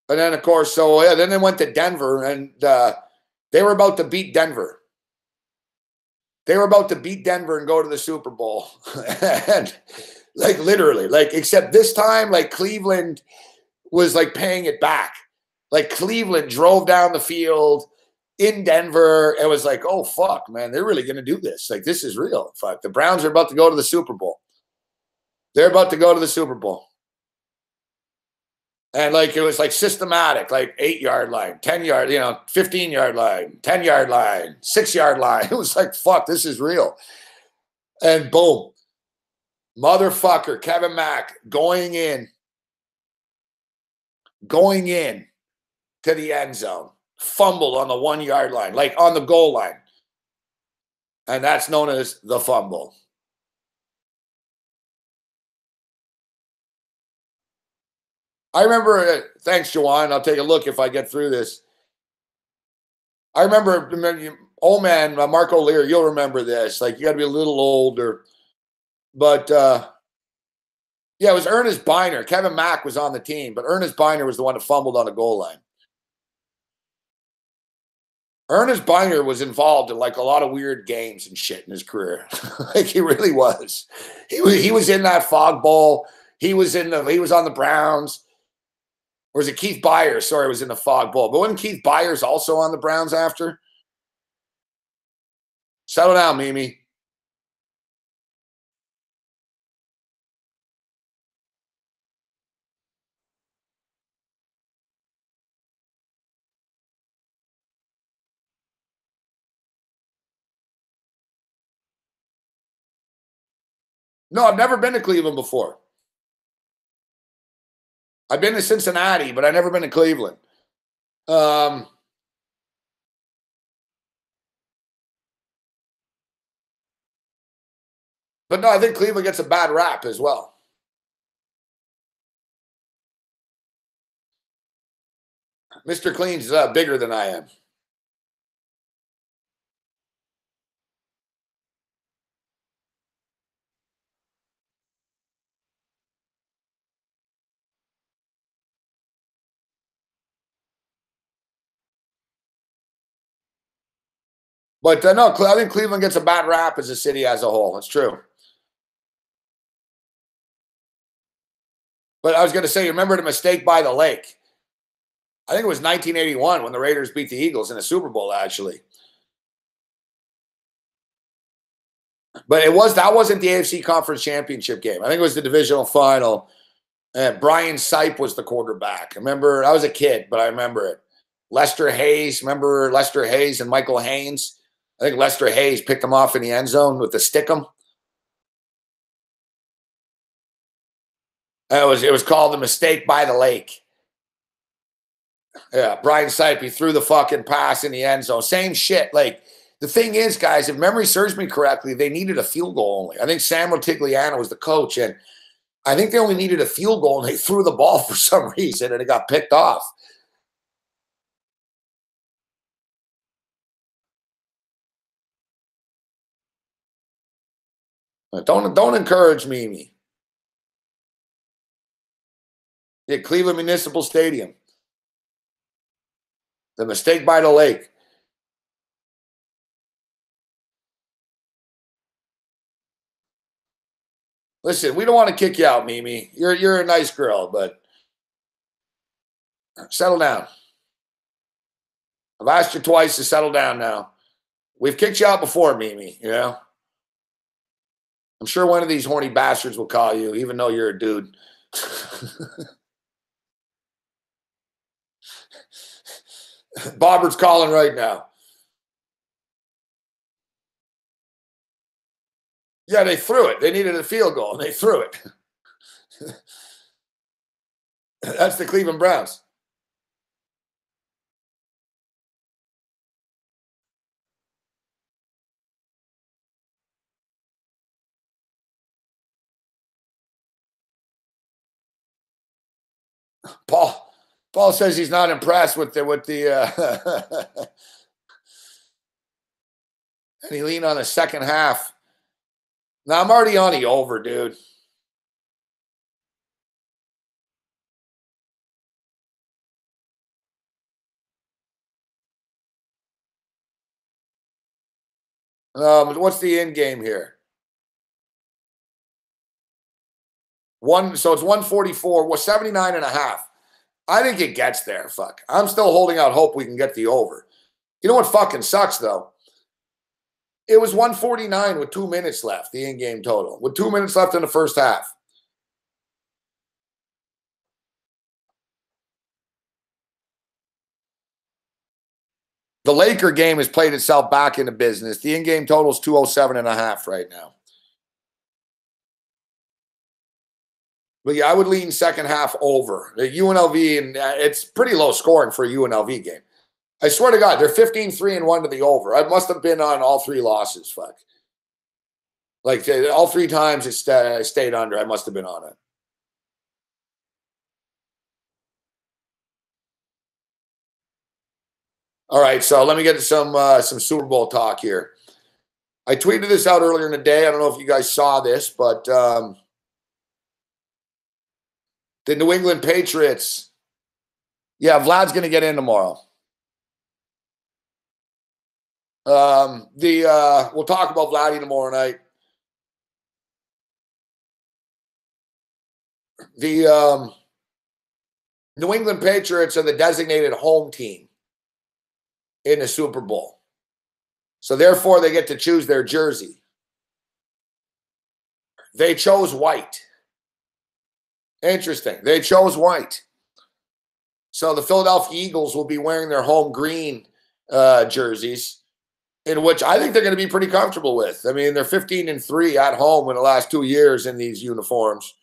And then, of course, so yeah, then they went to Denver, and they were about to beat Denver. They were about to beat Denver and go to the Super Bowl. And like literally, like, except this time, like Cleveland was like paying it back. Like Cleveland drove down the field in Denver and was like, oh, fuck, man, they're really going to do this. Like, this is real. Fuck, the Browns are about to go to the Super Bowl. They're about to go to the Super Bowl. And, like, it was, like, systematic, like 8-yard line, 10-yard, 15-yard line, 10-yard line, 6-yard line. It was like, fuck, this is real. And boom, motherfucker, Kevin Mack going in to the end zone, fumbled on the 1-yard line, like on the goal line. And that's known as the fumble. I remember, thanks, Joanne. I'll take a look if I get through this. I remember, old man, Mark O'Leary, you'll remember this. Like, you got to be a little older. But, yeah, it was Ernest Biner. Kevin Mack was on the team, but Ernest Biner was the one that fumbled on the goal line. Ernest Biner was involved in, like, a lot of weird games and shit in his career. Like, he really was. He was in that Fog Bowl. He was on the Browns. Or was it Keith Byers? Sorry, was in the Fog Bowl. But wasn't Keith Byers also on the Browns after? Settle down, Mimi. No, I've never been to Cleveland before. I've been to Cincinnati, but I've never been to Cleveland. But no, I think Cleveland gets a bad rap as well. Mr. Clean's bigger than I am. But no, I think Cleveland gets a bad rap as a city as a whole. It's true. But I was going to say, remember the mistake by the lake? I think it was 1981 when the Raiders beat the Eagles in the Super Bowl, actually. But that wasn't the AFC Conference Championship game. I think it was the divisional final. And Brian Sipe was the quarterback. I remember, I was a kid, but I remember it. Lester Hayes, remember Lester Hayes and Michael Haynes? I think Lester Hayes picked him off in the end zone with the stickum. It was called the mistake by the lake. Yeah, Brian Sipe, he threw the fucking pass in the end zone. Same shit. Like, the thing is, guys, if memory serves me correctly, they needed a field goal only. I think Sam Rutigliano was the coach, and I think they only needed a field goal, and they threw the ball for some reason, and it got picked off. Don't encourage Mimi. Yeah, Cleveland Municipal Stadium. The mistake by the lake. Listen, we don't want to kick you out, Mimi. You're a nice girl, but settle down. I've asked you twice to settle down now. We've kicked you out before, Mimi, you know? I'm sure one of these horny bastards will call you, even though you're a dude. Bobbert's calling right now. Yeah, they threw it. They needed a field goal, and they threw it. That's the Cleveland Browns. Paul says he's not impressed with the and he leaned on the second half. Now I'm already on the over, dude. What's the end game here? So it's 144. Well, 79.5. I think it gets there. Fuck. I'm still holding out hope we can get the over. You know what fucking sucks, though? It was 149 with 2 minutes left, the in-game total. With 2 minutes left in the first half. The Laker game has played itself back into business. The in-game total is 207.5 right now. But yeah, I would lean second half over. The UNLV, and it's pretty low scoring for a UNLV game. I swear to God, they're 15-3-1 to the over. I must have been on all 3 losses. Fuck. Like, all 3 times it stayed under. I must have been on it. All right, so let me get to some Super Bowl talk here. I tweeted this out earlier in the day. I don't know if you guys saw this, but the New England Patriots. Yeah, Vlad's going to get in tomorrow. We'll talk about Vladdy tomorrow night. The New England Patriots are the designated home team in the Super Bowl. So therefore, they get to choose their jersey. They chose white. Interesting. They chose white. So the Philadelphia Eagles will be wearing their home green jerseys, in which I think they're going to be pretty comfortable with. I mean, they're 15-3 at home in the last 2 years in these uniforms.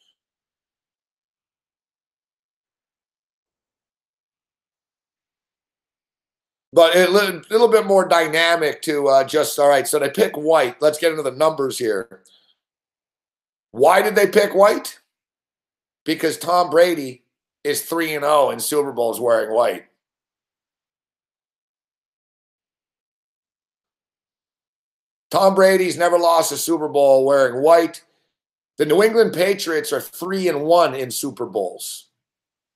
But a little bit more dynamic to just, all right, so they pick white. Let's get into the numbers here. Why did they pick white? Because Tom Brady is 3-0 in Super Bowls wearing white. Tom Brady's never lost a Super Bowl wearing white. The New England Patriots are 3-1 in Super Bowls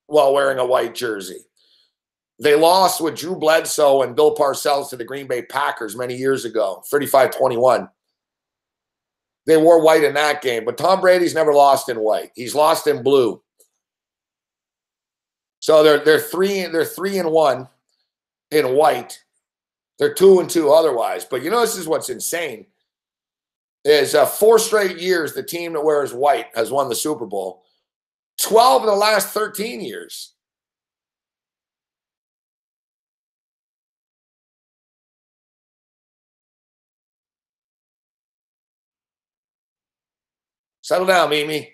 while wearing a white jersey. They lost with Drew Bledsoe and Bill Parcells to the Green Bay Packers many years ago, 35-21. They wore white in that game, but Tom Brady's never lost in white. He's lost in blue. So they're 3-1 in white. They're 2-2 otherwise. But you know, this is what's insane. Is 4 straight years the team that wears white has won the Super Bowl. 12 of the last 13 years. Settle down, Mimi.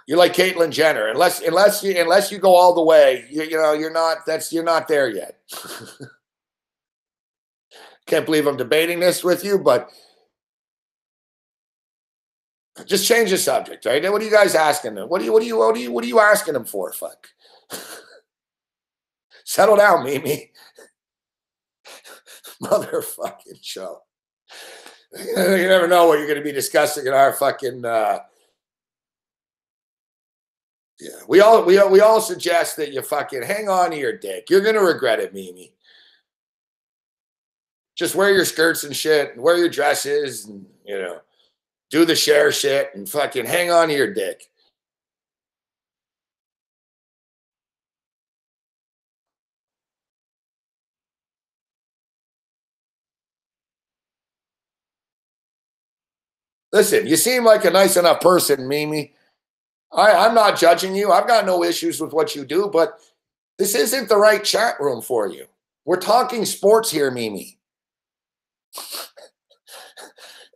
You're like Caitlyn Jenner. Unless you go all the way, you're not there yet. Can't believe I'm debating this with you, but just change the subject, right? What are you guys asking them? What are you asking them for? Fuck. Settle down, Mimi. Motherfucking show. You never know what you're going to be discussing in our fucking. Yeah, we all suggest that you fucking hang on to your dick. You're going to regret it, Mimi. Just wear your skirts and shit, and wear your dresses, and do the share shit, and fucking hang on to your dick. Listen, you seem like a nice enough person, Mimi. I'm not judging you. I've got no issues with what you do, but this isn't the right chat room for you. We're talking sports here, Mimi.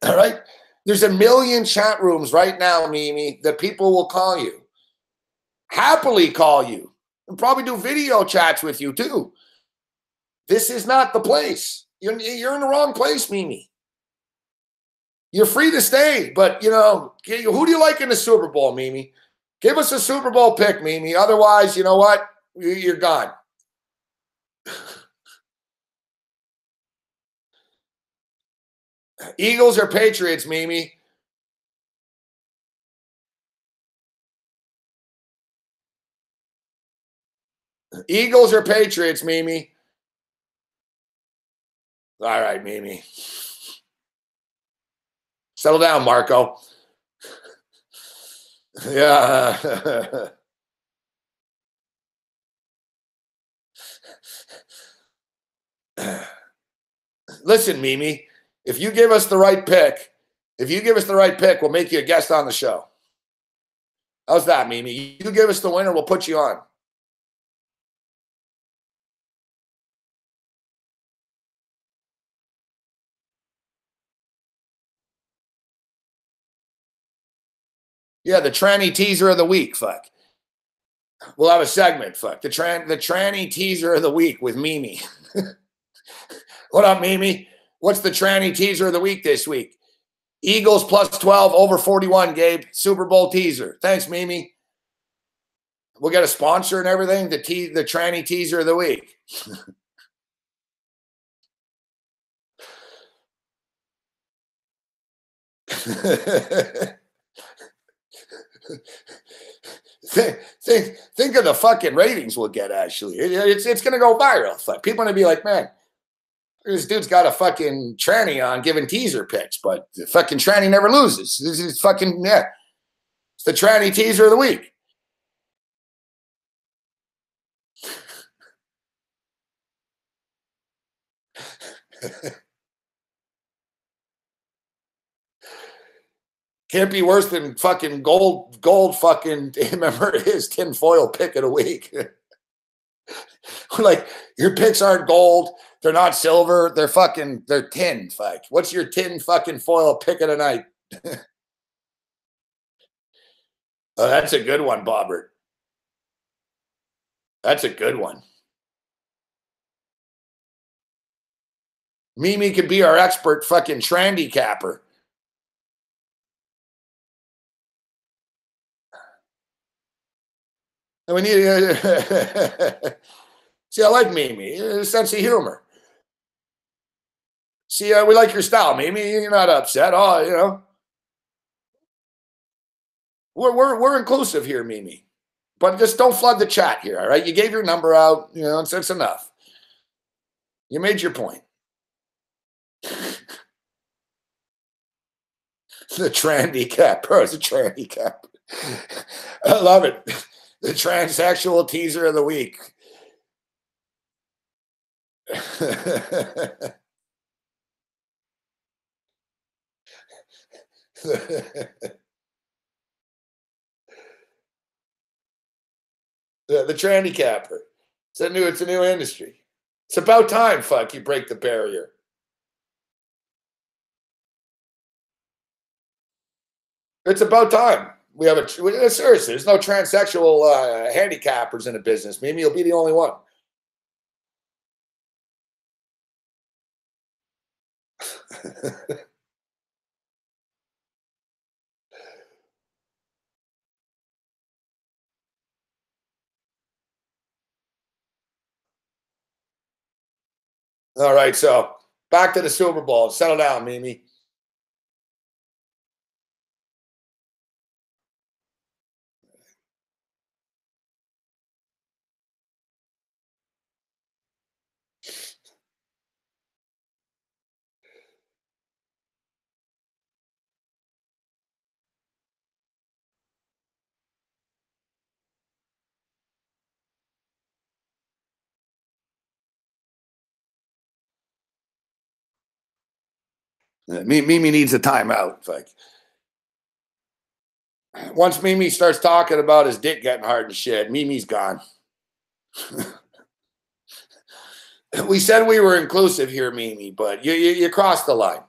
All right? There's a million chat rooms right now, Mimi, that people will call you. Happily call you. And probably do video chats with you, too. This is not the place. You're in the wrong place, Mimi. You're free to stay, but, who do you like in the Super Bowl, Mimi? Give us a Super Bowl pick, Mimi. Otherwise, you know what? You're gone. Eagles or Patriots, Mimi? Eagles or Patriots, Mimi? All right, Mimi. Settle down, Marco. Yeah. Listen, Mimi, if you give us the right pick, we'll make you a guest on the show. How's that, Mimi? You give us the winner, we'll put you on. Yeah, the tranny teaser of the week, fuck. We'll have a segment, fuck. The tranny teaser of the week with Mimi. What up, Mimi? What's the tranny teaser of the week this week? Eagles plus 12 over 41, Gabe. Super Bowl teaser. Thanks, Mimi. We'll get a sponsor and everything. The tranny teaser of the week. Think of the fucking ratings we'll get, actually. It's going to go viral. People are going to be like, man, this dude's got a fucking tranny on giving teaser picks, but the fucking tranny never loses. This is fucking, yeah. It's the tranny teaser of the week. Can't be worse than fucking gold fucking, remember his tinfoil pick of the week. Like, your picks aren't gold. They're not silver. They're tin. Fuck. What's your tin fucking foil pick of the night? Oh, that's a good one, Bobbert. That's a good one. Mimi could be our expert fucking trandy capper. And we need see, I like Mimi. A sense of humor. See, we like your style, Mimi. You're not upset. Oh, you know. We're inclusive here, Mimi. But just don't flood the chat here, all right? You gave your number out, you know, it's enough. You made your point. The trandy cap. Bro, it's a trandy cap. I love it. The transsexual teaser of the week. The tranny capper. It's a new industry. It's about time, fuck, you break the barrier. It's about time. We have seriously, there's no transsexual handicappers in the business. Maybe you'll be the only one. All right, so back to the Super Bowl. Settle down, Mimi. Mimi needs a timeout. Like, once Mimi starts talking about his dick getting hard and shit, Mimi's gone. We said we were inclusive here, Mimi, but you crossed the line.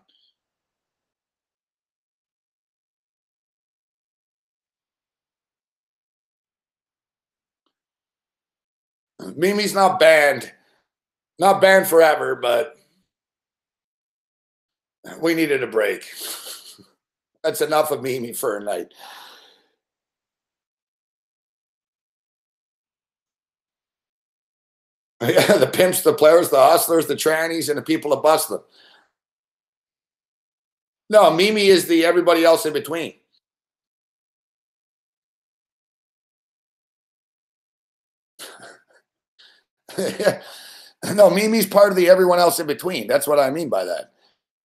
Mimi's not banned forever, but we needed a break. That's enough of Mimi for a night. Yeah, the pimps, the players, the hustlers, the trannies, and the people that bust them. No, Mimi is the everybody else in between. No, Mimi's part of the everyone else in between. That's what I mean by that.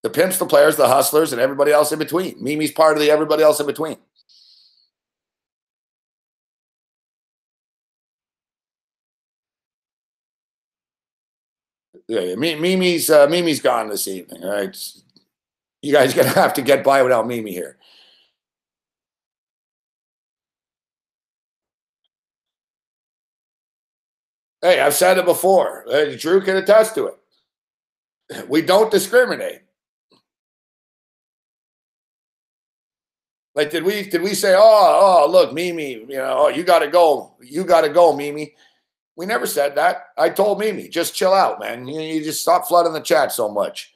The pimps, the players, the hustlers, and everybody else in between. Mimi's part of the everybody else in between. Yeah, Mimi's gone this evening. All right, you guys are gonna have to get by without Mimi here. Hey, I've said it before. Drew can attest to it. We don't discriminate. Like, did we say, oh, look, Mimi, you know, oh, you got to go, Mimi. We never said that. I told Mimi, just chill out, man. You just stop flooding the chat so much.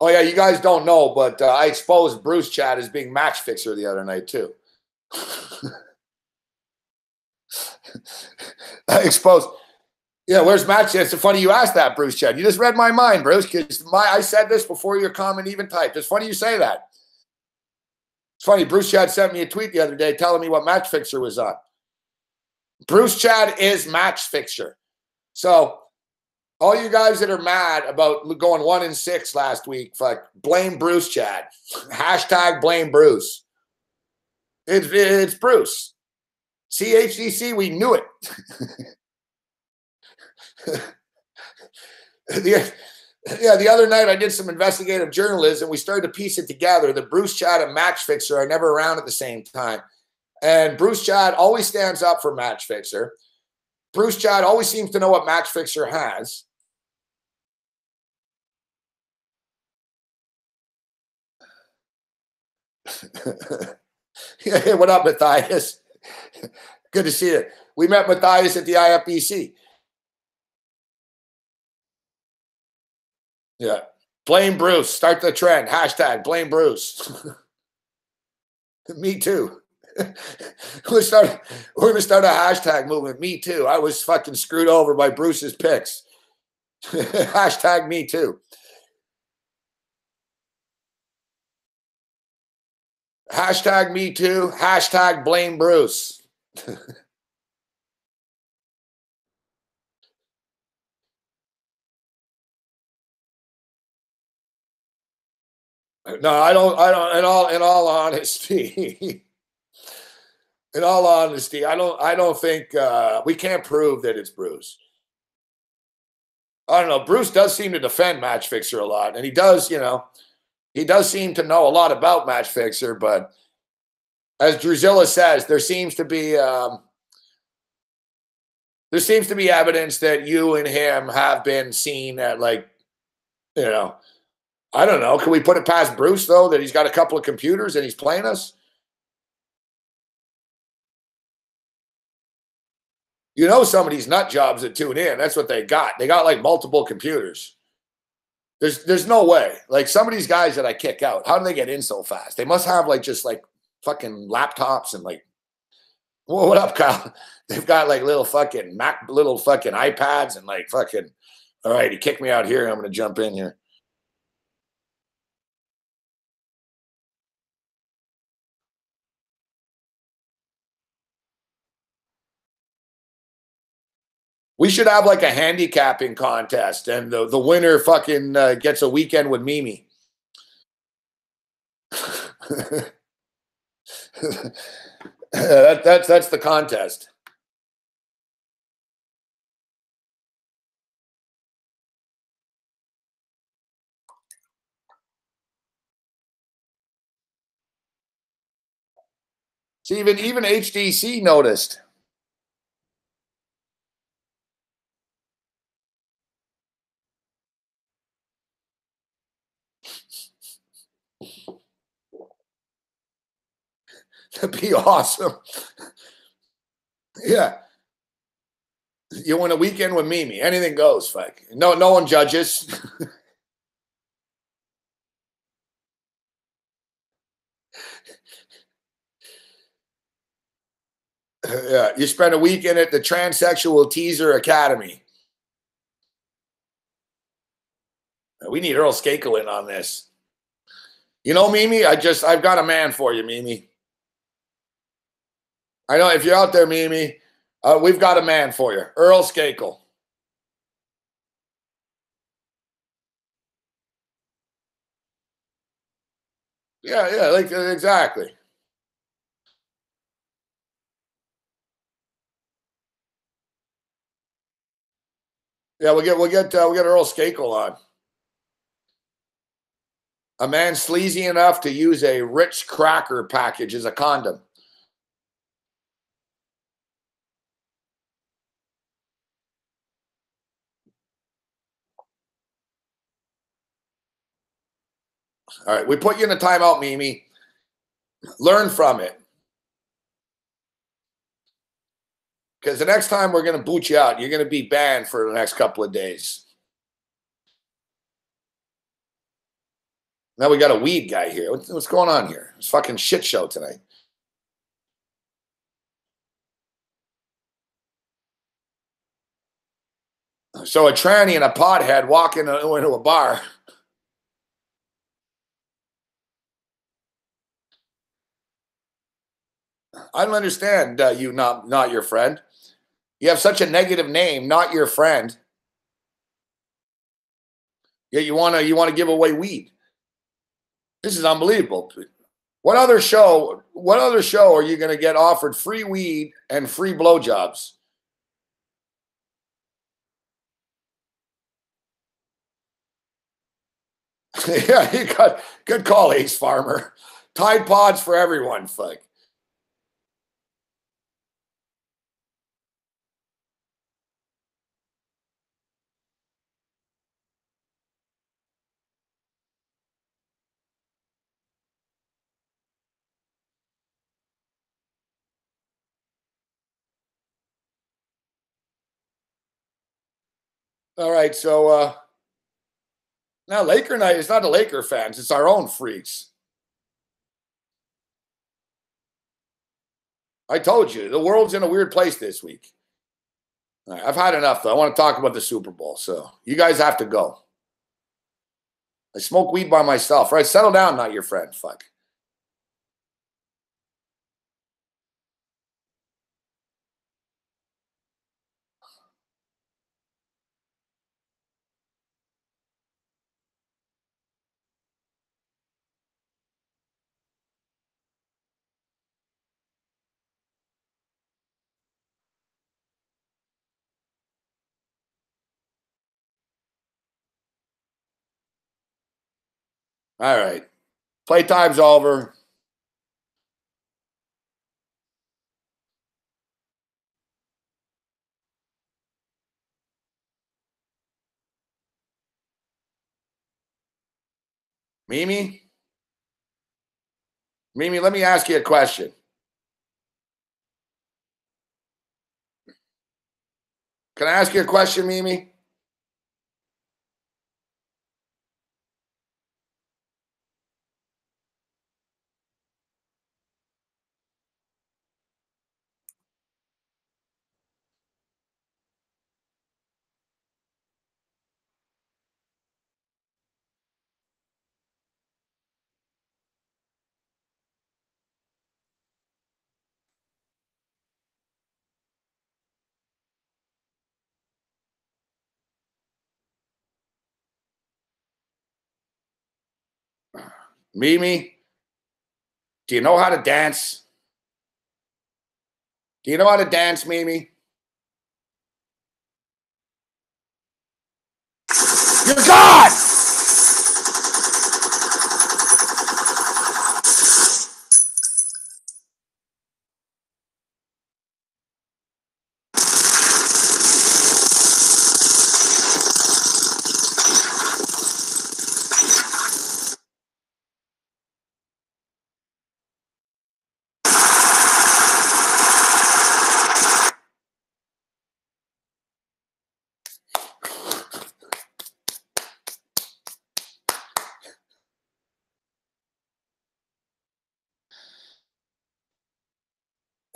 Oh, yeah, you guys don't know, but I exposed Bruce Chat as being match fixer the other night, too. I exposed. Yeah, where's match? It's funny you asked that, Bruce Chat. You just read my mind, Bruce, because I said this before your comment even typed. It's funny you say that. It's funny. Bruce Chad sent me a tweet the other day telling me what match fixer was on. Bruce Chad is match fixer. So all you guys that are mad about going 1-6 last week, fuck, blame Bruce Chad. Hashtag blame Bruce. It's Bruce. CHDC, we knew it. The other night I did some investigative journalism. We started to piece it together that Bruce Chad and Match Fixer are never around at the same time. And Bruce Chad always stands up for Match Fixer. Bruce Chad always seems to know what Match Fixer has. Hey, what up, Matthias? Good to see you. We met Matthias at the IFBC. Yeah. Blame Bruce. Start the trend. Hashtag blame Bruce. Me too. We're going to start a hashtag movement. Me too. I was fucking screwed over by Bruce's picks. Hashtag me too. Hashtag me too. Hashtag blame Bruce. No, I don't. In all honesty, I don't think we can't prove that it's Bruce. I don't know. Bruce does seem to defend Match Fixer a lot, and he does seem to know a lot about Match Fixer. But as Drusilla says, there seems to be evidence that you and him have been seen at, like, I don't know. Can we put it past Bruce, though, that he's got a couple of computers and he's playing us? Some of these nut jobs that tune in, that's what they got. They got, like, multiple computers. There's no way. Like, some of these guys that I kick out, how do they get in so fast? They must have, like, just, like, fucking laptops and, like, well, what up, Kyle? They've got, like, little fucking iPads and, like, fucking, all right, he kicked me out here. I'm going to jump in here. We should have, like, a handicapping contest, and the winner fucking gets a weekend with Mimi. That's the contest. See, even HDC noticed. That'd be awesome. Yeah. You win a weekend with Mimi. Anything goes, fuck. No one judges. Yeah. You spend a weekend at the Transsexual Teaser Academy. We need Earl Skakel in on this. Mimi, I've got a man for you, Mimi. I know if you're out there, Mimi, we've got a man for you. Earl Skakel. Yeah, like exactly. Yeah, we'll get Earl Skakel on. A man sleazy enough to use a Ritz cracker package as a condom. All right, we put you in a timeout, Mimi. Learn from it. Because the next time we're going to boot you out, you're going to be banned for the next couple of days. Now we got a weed guy here. What's going on here? It's fucking shit show tonight. So a tranny and a pothead walk into a bar. I don't understand you not your friend. You have such a negative name, not your friend. Yet you want to give away weed. This is unbelievable. What other show are you going to get offered free weed and free blowjobs? Yeah, you got good call, Ace Farmer. Tide Pods for everyone, fuck. All right, so Now, Laker night, it's not the Laker fans. It's our own freaks. I told you, the world's in a weird place this week. All right, I've had enough, though. I want to talk about the Super Bowl, so you guys have to go. I smoke weed by myself, right? Settle down, not your friend. Fuck. All right. Playtime's over. Mimi? Mimi, let me ask you a question. Can I ask you a question, Mimi? Mimi, do you know how to dance? Do you know how to dance, Mimi? You're gone!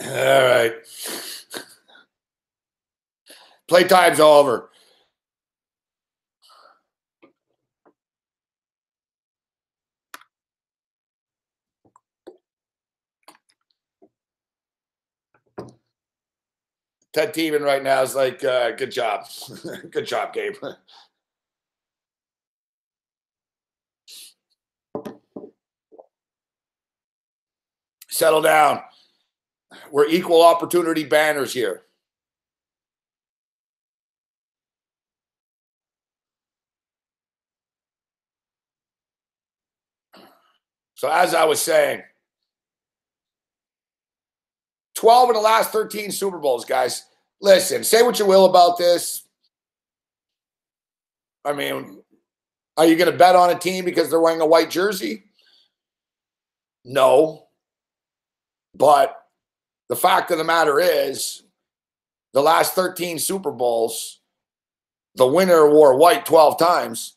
All right. Playtime's over. Ted Teeman right now is like, good job. Good job, Gabe. Settle down. We're equal opportunity banners here. So as I was saying, 12 in the last 13 Super Bowls, guys. Listen, say what you will about this. I mean, are you going to bet on a team because they're wearing a white jersey? No. But the fact of the matter is, the last 13 Super Bowls, the winner wore white 12 times.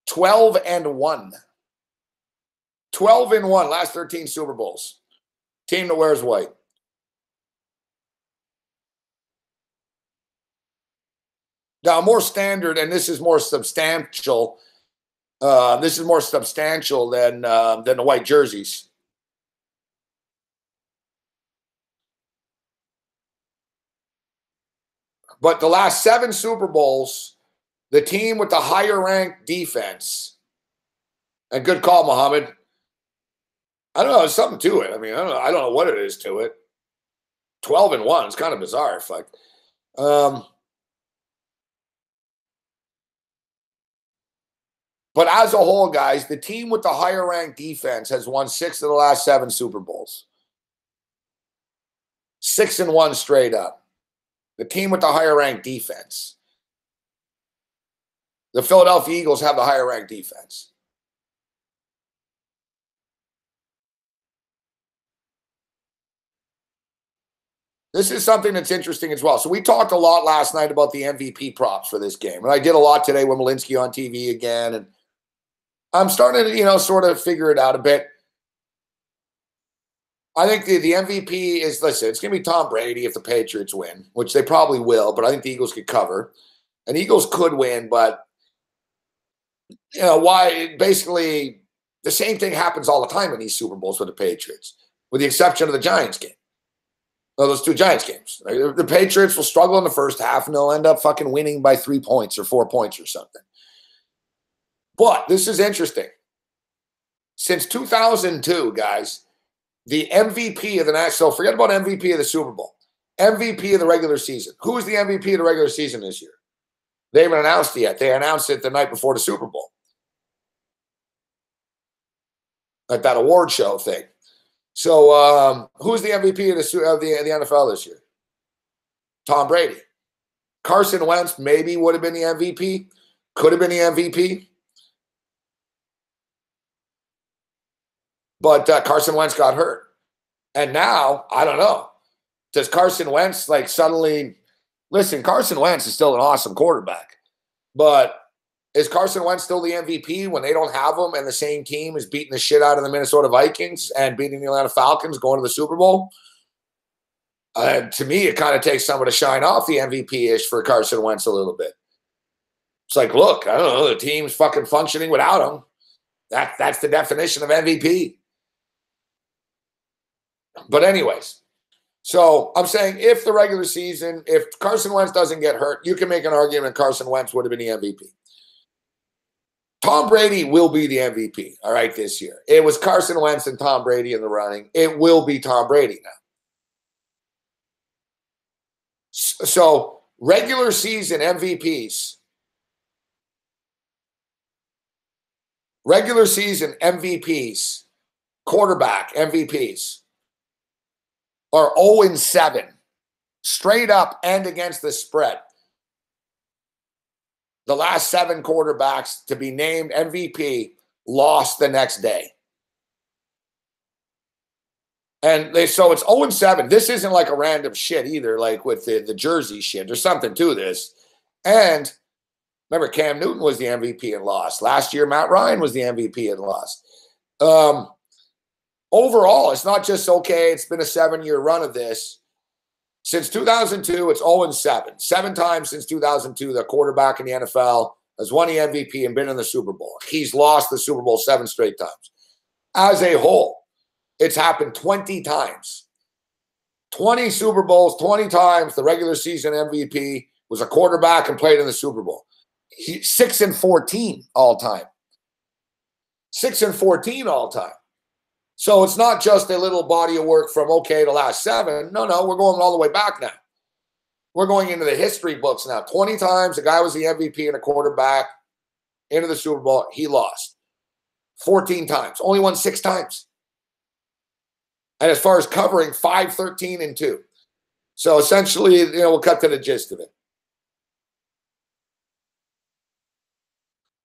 12-1. 12-1, last 13 Super Bowls. Team that wears white. Now, more standard, and this is more substantial. This is more substantial than the white jerseys. But the last 7 Super Bowls, the team with the higher ranked defense, and good call, Muhammad. I don't know, there's something to it. I mean, I don't know what it is to it. 12-1, it's kind of bizarre. Fuck. But as a whole, guys, the team with the higher ranked defense has won 6 of the last 7 Super Bowls. 6-1 straight up. The team with the higher ranked defense. The Philadelphia Eagles have the higher ranked defense. This is something that's interesting as well. So we talked a lot last night about the MVP props for this game. And I did a lot today with Morency on TV again. And I'm starting to, sort of figure it out a bit. I think the MVP is, listen, it's going to be Tom Brady if the Patriots win, which they probably will, but I think the Eagles could cover. And Eagles could win, but, why? Basically, the same thing happens all the time in these Super Bowls with the Patriots, with the exception of the Giants game. No, those two Giants games. The Patriots will struggle in the first half, and they'll end up fucking winning by 3 points or 4 points or something. But this is interesting. Since 2002, guys, the MVP of the national, so forget about MVP of the Super Bowl, MVP of the regular season. Who is the MVP of the regular season this year? They haven't announced it yet. They announced it the night before the Super Bowl. Like that award show thing. So who's the MVP of the NFL this year? Tom Brady. Carson Wentz maybe would have been the MVP. Could have been the MVP. But Carson Wentz got hurt. And now, I don't know. Does Carson Wentz suddenly... Listen, Carson Wentz is still an awesome quarterback. But is Carson Wentz still the MVP when they don't have him and the same team is beating the shit out of the Minnesota Vikings and beating the Atlanta Falcons going to the Super Bowl? To me, it kind of takes some of the shine off the MVP-ish for Carson Wentz a little bit. It's like, look, I don't know, the team's fucking functioning without him. That's the definition of MVP. But anyways, so I'm saying if the regular season, if Carson Wentz doesn't get hurt, you can make an argument Carson Wentz would have been the MVP. Tom Brady will be the MVP, all right, this year. It was Carson Wentz and Tom Brady in the running. It will be Tom Brady now. So regular season MVPs, quarterback MVPs are 0-7, straight up and against the spread. The last 7 quarterbacks to be named MVP lost the next day. And so it's 0-7. This isn't like a random shit either, like with the jersey shit. There's something to this. And remember, Cam Newton was the MVP and lost. Last year, Matt Ryan was the MVP and lost. Overall, it's not just, okay, it's been a 7-year run of this. Since 2002, it's 0-7. 7 times since 2002, the quarterback in the NFL has won the MVP and been in the Super Bowl. He's lost the Super Bowl 7 straight times. As a whole, it's happened 20 times. 20 Super Bowls, 20 times the regular season MVP was a quarterback and played in the Super Bowl. 6-14 all time. 6-14 all time. So it's not just a little body of work from, okay, the last 7. No, we're going all the way back now. We're going into the history books now. 20 times the guy was the MVP and a quarterback into the Super Bowl. He lost. 14 times. Only won 6 times. And as far as covering, 5-13-2. So essentially, we'll cut to the gist of it.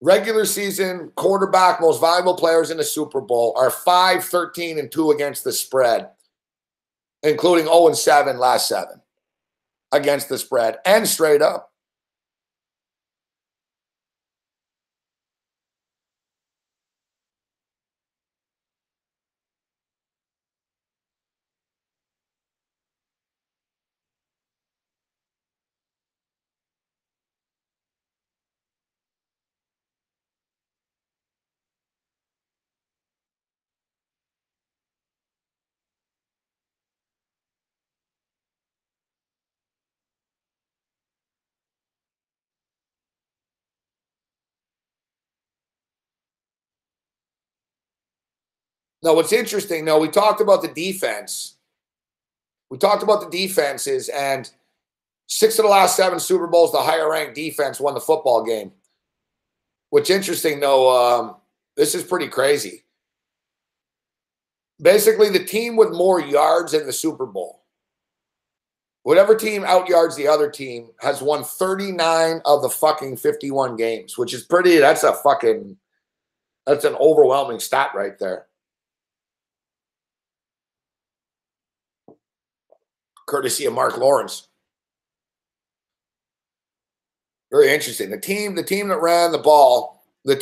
Regular season quarterback, most valuable players in the Super Bowl are 5-13-2 against the spread, including 0-7 last 7 against the spread and straight up. Now, what's interesting, though, we talked about the defense. We talked about the defenses, and 6 of the last 7 Super Bowls, the higher-ranked defense won the football game. What's interesting, though, this is pretty crazy. Basically, the team with more yards in the Super Bowl, whatever team out-yards the other team, has won 39 of the fucking 51 games, which is pretty, that's an overwhelming stat right there. courtesy of Mark Lawrence. Very interesting. The team that ran the ball, threw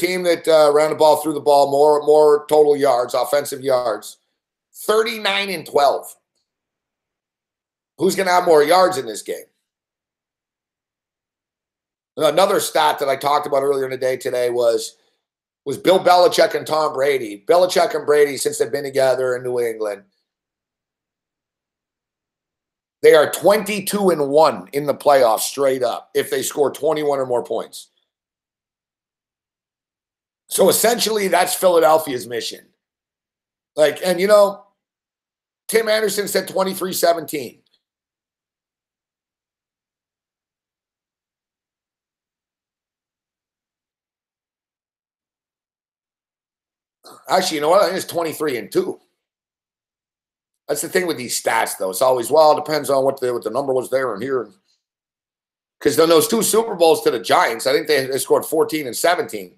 the ball more total yards, offensive yards, 39-12. Who's going to have more yards in this game? Another stat that I talked about earlier in the day today was Bill Belichick and Tom Brady. Belichick and Brady, since they've been together in New England, they are 22-1 in the playoffs straight up if they score 21 or more points. So essentially, that's Philadelphia's mission. And Tim Anderson said 23-17. Actually, you know what? I think it's 23-2. That's the thing with these stats, though. It's always, it depends on what the number was there and here. Because then those 2 Super Bowls to the Giants, I think they scored 14 and 17.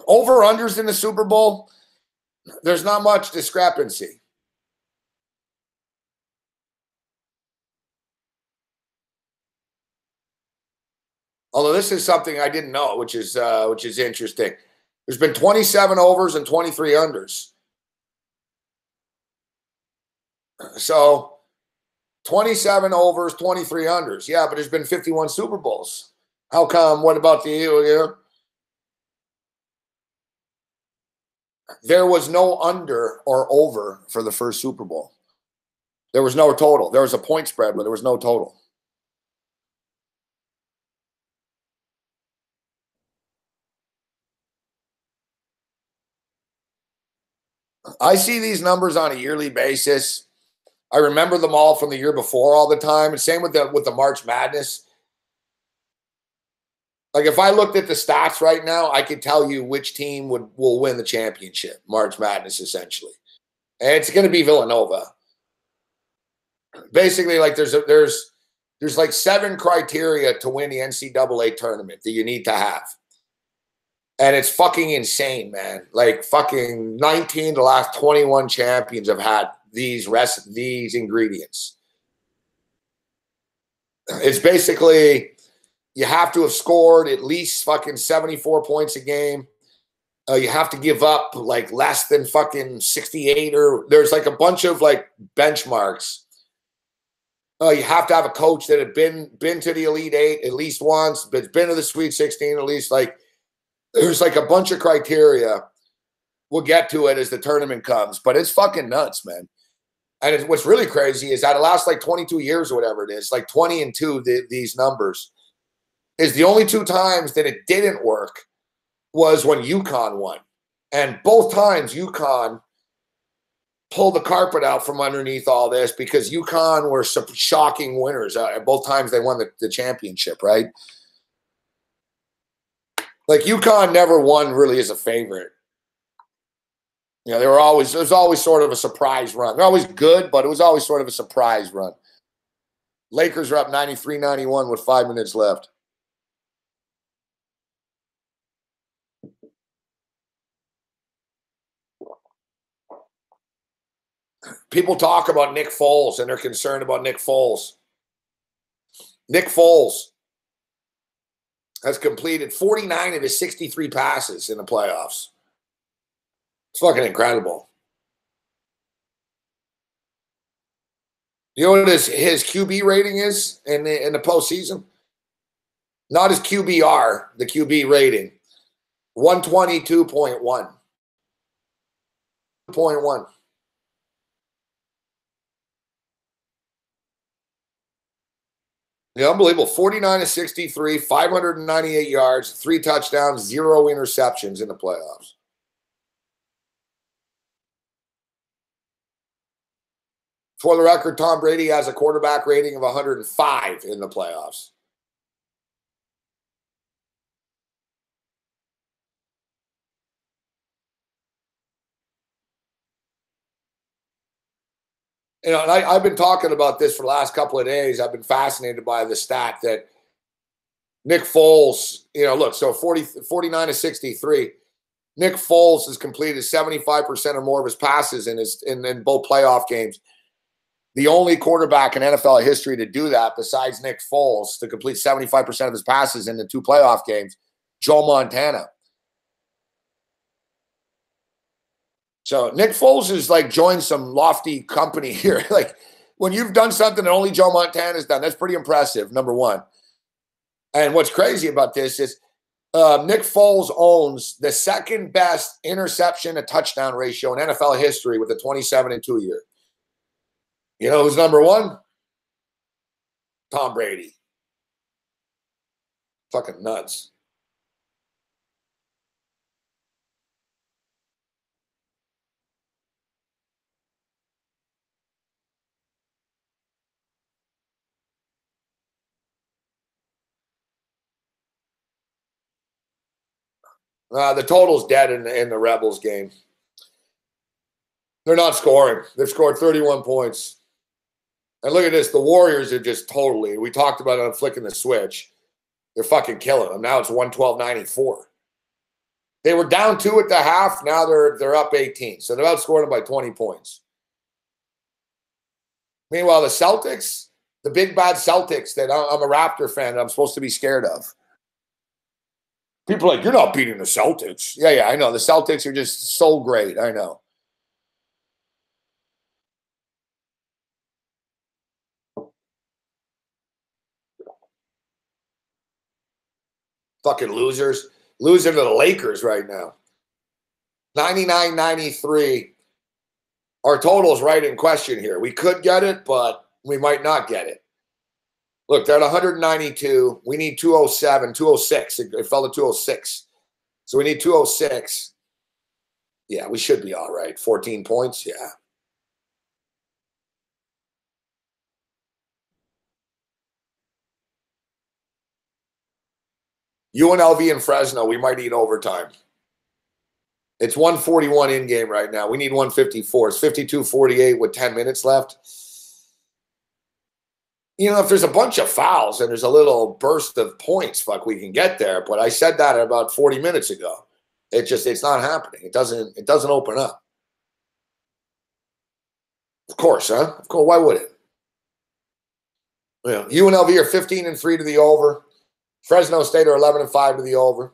Over-unders in the Super Bowl, there's not much discrepancy. Although this is something I didn't know, which is interesting. There's been 27 overs and 23 unders. So 27 overs, 23 unders. Yeah, but there's been 51 Super Bowls. How come? What about the There was no under or over for the first Super Bowl. There was no total. There was a point spread, but there was no total. I see these numbers on a yearly basis. I remember them all from the year before all the time. And same with the March Madness. If I looked at the stats right now, I could tell you which team will win the championship, March Madness, essentially. And it's going to be Villanova. Basically, there's 7 criteria to win the NCAA tournament that you need to have. And it's fucking insane, man. Fucking 19 of the last 21 champions have had these ingredients. It's basically you have to have scored at least fucking 74 points a game. You have to give up less than fucking 68, or there's a bunch of benchmarks. You have to have a coach that had been to the Elite Eight at least once, but been to the Sweet 16 at least. There's a bunch of criteria. We'll get to it as the tournament comes, but it's fucking nuts, man. And what's really crazy is that the last 22 years or whatever it is, 20-2, these numbers, is the only 2 times that it didn't work was when UConn won. And both times UConn pulled the carpet out from underneath all this because UConn were some shocking winners. Both times they won the championship, right? UConn never won really as a favorite. It was always sort of a surprise run. They're always good, but it was always sort of a surprise run. Lakers are up 93-91 with 5 minutes left. People talk about Nick Foles, and they're concerned about Nick Foles. Nick Foles has completed 49 of his 63 passes in the playoffs. It's fucking incredible. You know what his QB rating is in the postseason? Not his QBR, the QB rating. 122.1. 2.1. Yeah, unbelievable. 49 of 63, 598 yards, 3 touchdowns, 0 interceptions in the playoffs. For the record, Tom Brady has a quarterback rating of 105 in the playoffs. You know, and I've been talking about this for the last couple of days. I've been fascinated by the stat that Nick Foles, you know, look, so 49 to 63. Nick Foles has completed 75% or more of his passes in both playoff games. The only quarterback in NFL history to do that, besides Nick Foles, to complete 75% of his passes in the 2 playoff games, Joe Montana. So Nick Foles is like joined some lofty company here. Like when you've done something that only Joe Montana has done, that's pretty impressive, number one. And what's crazy about this is Nick Foles owns the second best interception to touchdown ratio in NFL history with a 27-2 year. You know who's number one? Tom Brady. Fucking nuts. The total's dead in the Rebels game. They're not scoring. They've scored 31 points. And look at this. The Warriors are just totally, we talked about it on flicking the switch. They're fucking killing them. Now it's 112-94. They were down 2 at the half. Now they're up 18. So they're outscoring them by 20 points. Meanwhile, the Celtics, the big bad Celtics that I'm a Raptor fan that I'm supposed to be scared of. People are like, you're not beating the Celtics. Yeah, I know. The Celtics are just so great. I know. Fucking losers. Losing to the Lakers right now. 99-93. Our total's right in question here. We could get it, but we might not get it. Look, they're at 192. We need 207, 206. It fell to 206. So we need 206. Yeah, we should be all right. 14 points, yeah. UNLV and Fresno, we might need overtime. It's 141 in game right now. We need 154. It's 52-48 with 10 minutes left. You know, if there's a bunch of fouls and there's a little burst of points, fuck, we can get there. But I said that about 40 minutes ago. It's not happening. It doesn't open up. Of course, huh? Of course, why would it? Yeah. UNLV are 15-3 to the over. Fresno State are 11-5 to the over.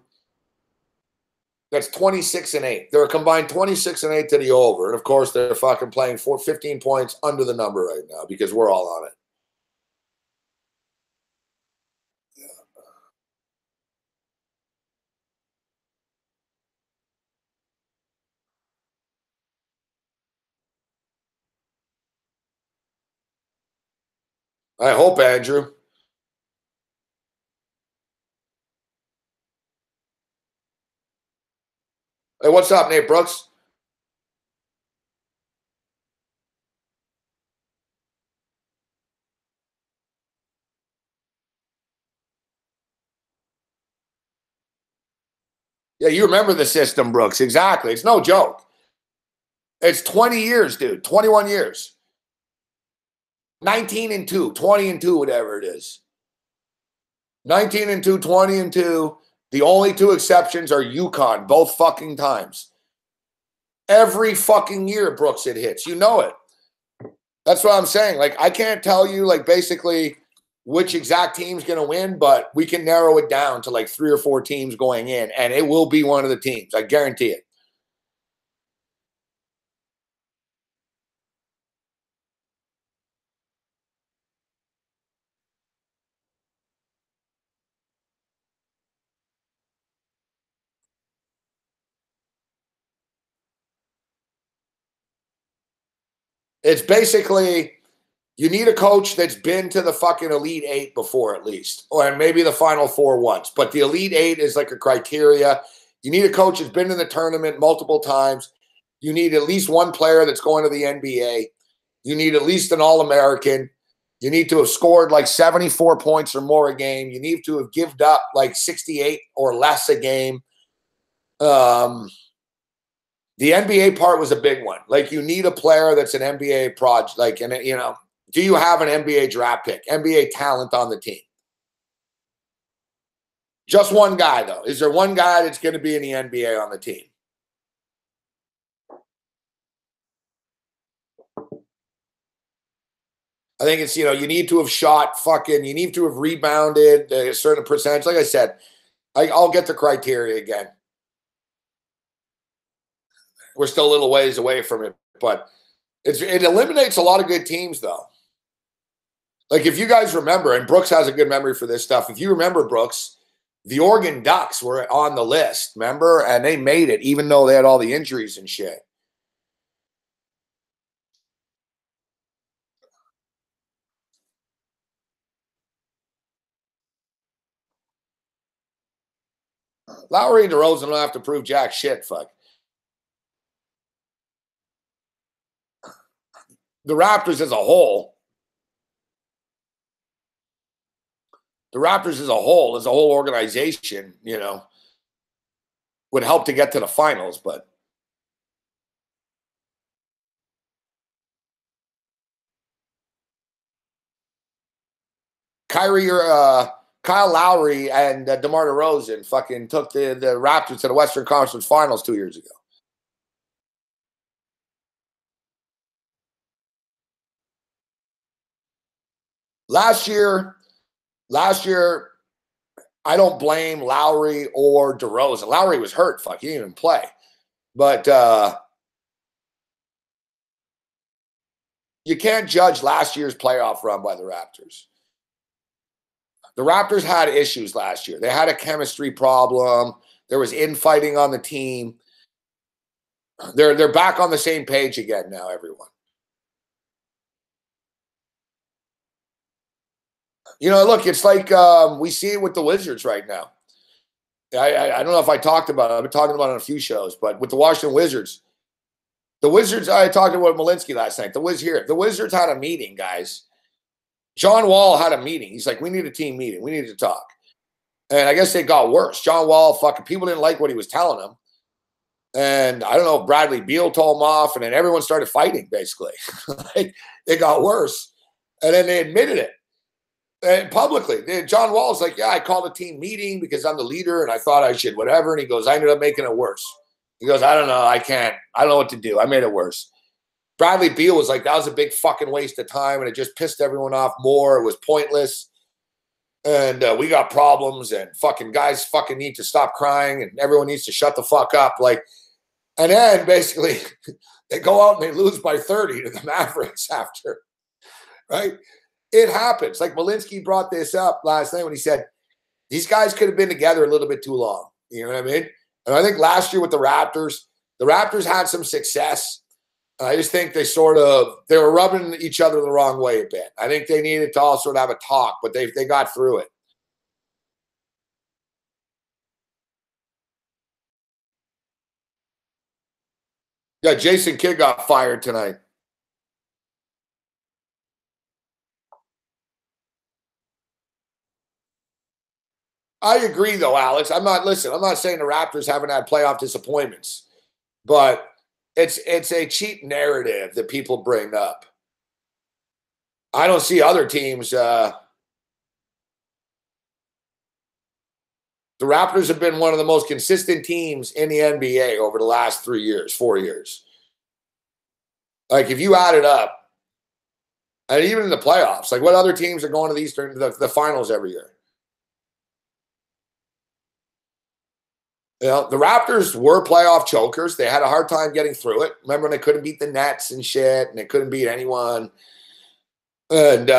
That's 26-8. They're a combined 26-8 to the over. And of course, they're fucking playing 15 points under the number right now because we're all on it. I hope, Andrew. Hey, what's up, Nate Brooks? Yeah, you remember the system, Brooks. Exactly. It's no joke. It's 20 years, dude. 21 years. 19-2, 20-2, whatever it is. 19-2, 20-2. The only 2 exceptions are UConn, both fucking times. Every fucking year, Brooks, it hits. You know it. That's what I'm saying. Like, I can't tell you, like, basically which exact team's going to win, but we can narrow it down to, like, 3 or 4 teams going in, and it will be one of the teams. I guarantee it. It's basically you need a coach that's been to the fucking Elite 8 before at least, or maybe the Final 4 once. But the Elite 8 is like a criteria. You need a coach that's been in the tournament multiple times. You need at least one player that's going to the NBA. You need at least an All-American. You need to have scored like 74 points or more a game. You need to have given up like 68 or less a game. You The NBA part was a big one. Like, you need a player that's an NBA project. Like, and you know, do you have an NBA draft pick, NBA talent on the team? Just one guy, though. Is there one guy that's going to be in the NBA on the team? I think it's, you know, you need to have shot fucking, you need to have rebounded a certain percentage. Like I said, I'll get the criteria again. We're still a little ways away from it, but it eliminates a lot of good teams, though. Like, if you guys remember, and Brooks has a good memory for this stuff. If you remember, Brooks, the Oregon Ducks were on the list, remember? And they made it, even though they had all the injuries and shit. Lowry and DeRozan don't have to prove jack shit, fuck. The Raptors as a whole, as a whole organization, you know, would help to get to the finals, but Kyle Lowry and DeMar DeRozan fucking took the Raptors to the Western Conference Finals 2 years ago. Last year, I don't blame Lowry or DeRozan. Lowry was hurt. Fuck, he didn't even play. But you can't judge last year's playoff run by the Raptors. The Raptors had issues last year. They had a chemistry problem. There was infighting on the team. They're back on the same page again now, everyone. You know, look, it's like we see it with the Wizards right now. I don't know if I talked about it. I've been talking about it on a few shows, but with the Washington Wizards, I talked about Malinsky last night. The Wizards had a meeting, guys. John Wall had a meeting. He's like, we need a team meeting. We need to talk. And I guess it got worse. John Wall, fucking people didn't like what he was telling them. And I don't know if Bradley Beal told him off, and then everyone started fighting, basically. Like, it got worse. And then they admitted it. And publicly, John Wall's like, yeah, I called a team meeting because I'm the leader and I thought I should whatever. And he goes, I ended up making it worse. He goes, I don't know. I don't know what to do. I made it worse. Bradley Beal was like, that was a big fucking waste of time. And it just pissed everyone off more. It was pointless. And we got problems and fucking guys fucking need to stop crying and everyone needs to shut the fuck up. Like, and then basically they go out and they lose by 30 to the Mavericks after, right? It happens. Like, Malinsky brought this up last night when he said, these guys could have been together a little bit too long. You know what I mean? And I think last year with the Raptors had some success. I just think they were rubbing each other the wrong way a bit. I think they needed to all sort of have a talk, but they got through it. Yeah, Jason Kidd got fired tonight. I agree, though, Alex. I'm not saying the Raptors haven't had playoff disappointments, but it's a cheap narrative that people bring up. I don't see other teams. The Raptors have been one of the most consistent teams in the NBA over the last 4 years. Like, if you add it up, and even in the playoffs, like, what other teams are going to the finals every year? You know, the Raptors were playoff chokers. They had a hard time getting through it. Remember when they couldn't beat the Nets and shit, and they couldn't beat anyone. And,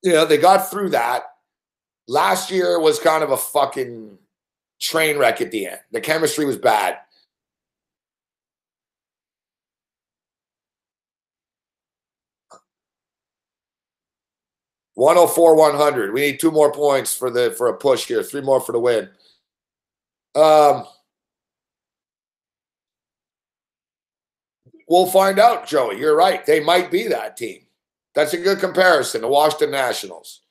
you know, they got through that. Last year was kind of a fucking train wreck at the end. The chemistry was bad. $104-100. We need 2 more points for a push here. 3 more for the win. We'll find out, Joey. You're right. They might be that team. That's a good comparison. The Washington Nationals.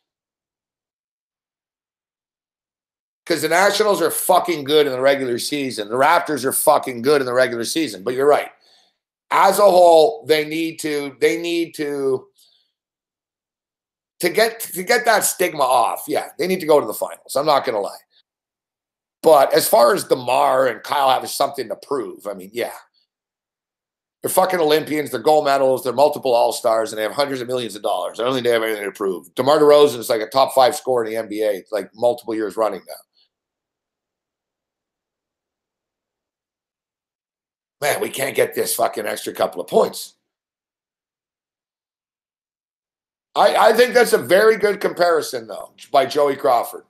Because the Nationals are fucking good in the regular season. The Raptors are fucking good in the regular season. But you're right. As a whole, they need to get that stigma off. Yeah, they need to go to the finals. I'm not going to lie. But as far as DeMar and Kyle have something to prove, I mean, yeah. They're fucking Olympians. They're gold medals. They're multiple All-Stars, and they have hundreds of millions of dollars. I don't think they have anything to prove. DeMar DeRozan is like a top 5 scorer in the NBA, like multiple years running now. Man, we can't get this fucking extra couple of points. I think that's a very good comparison, though, by Joey Crawford.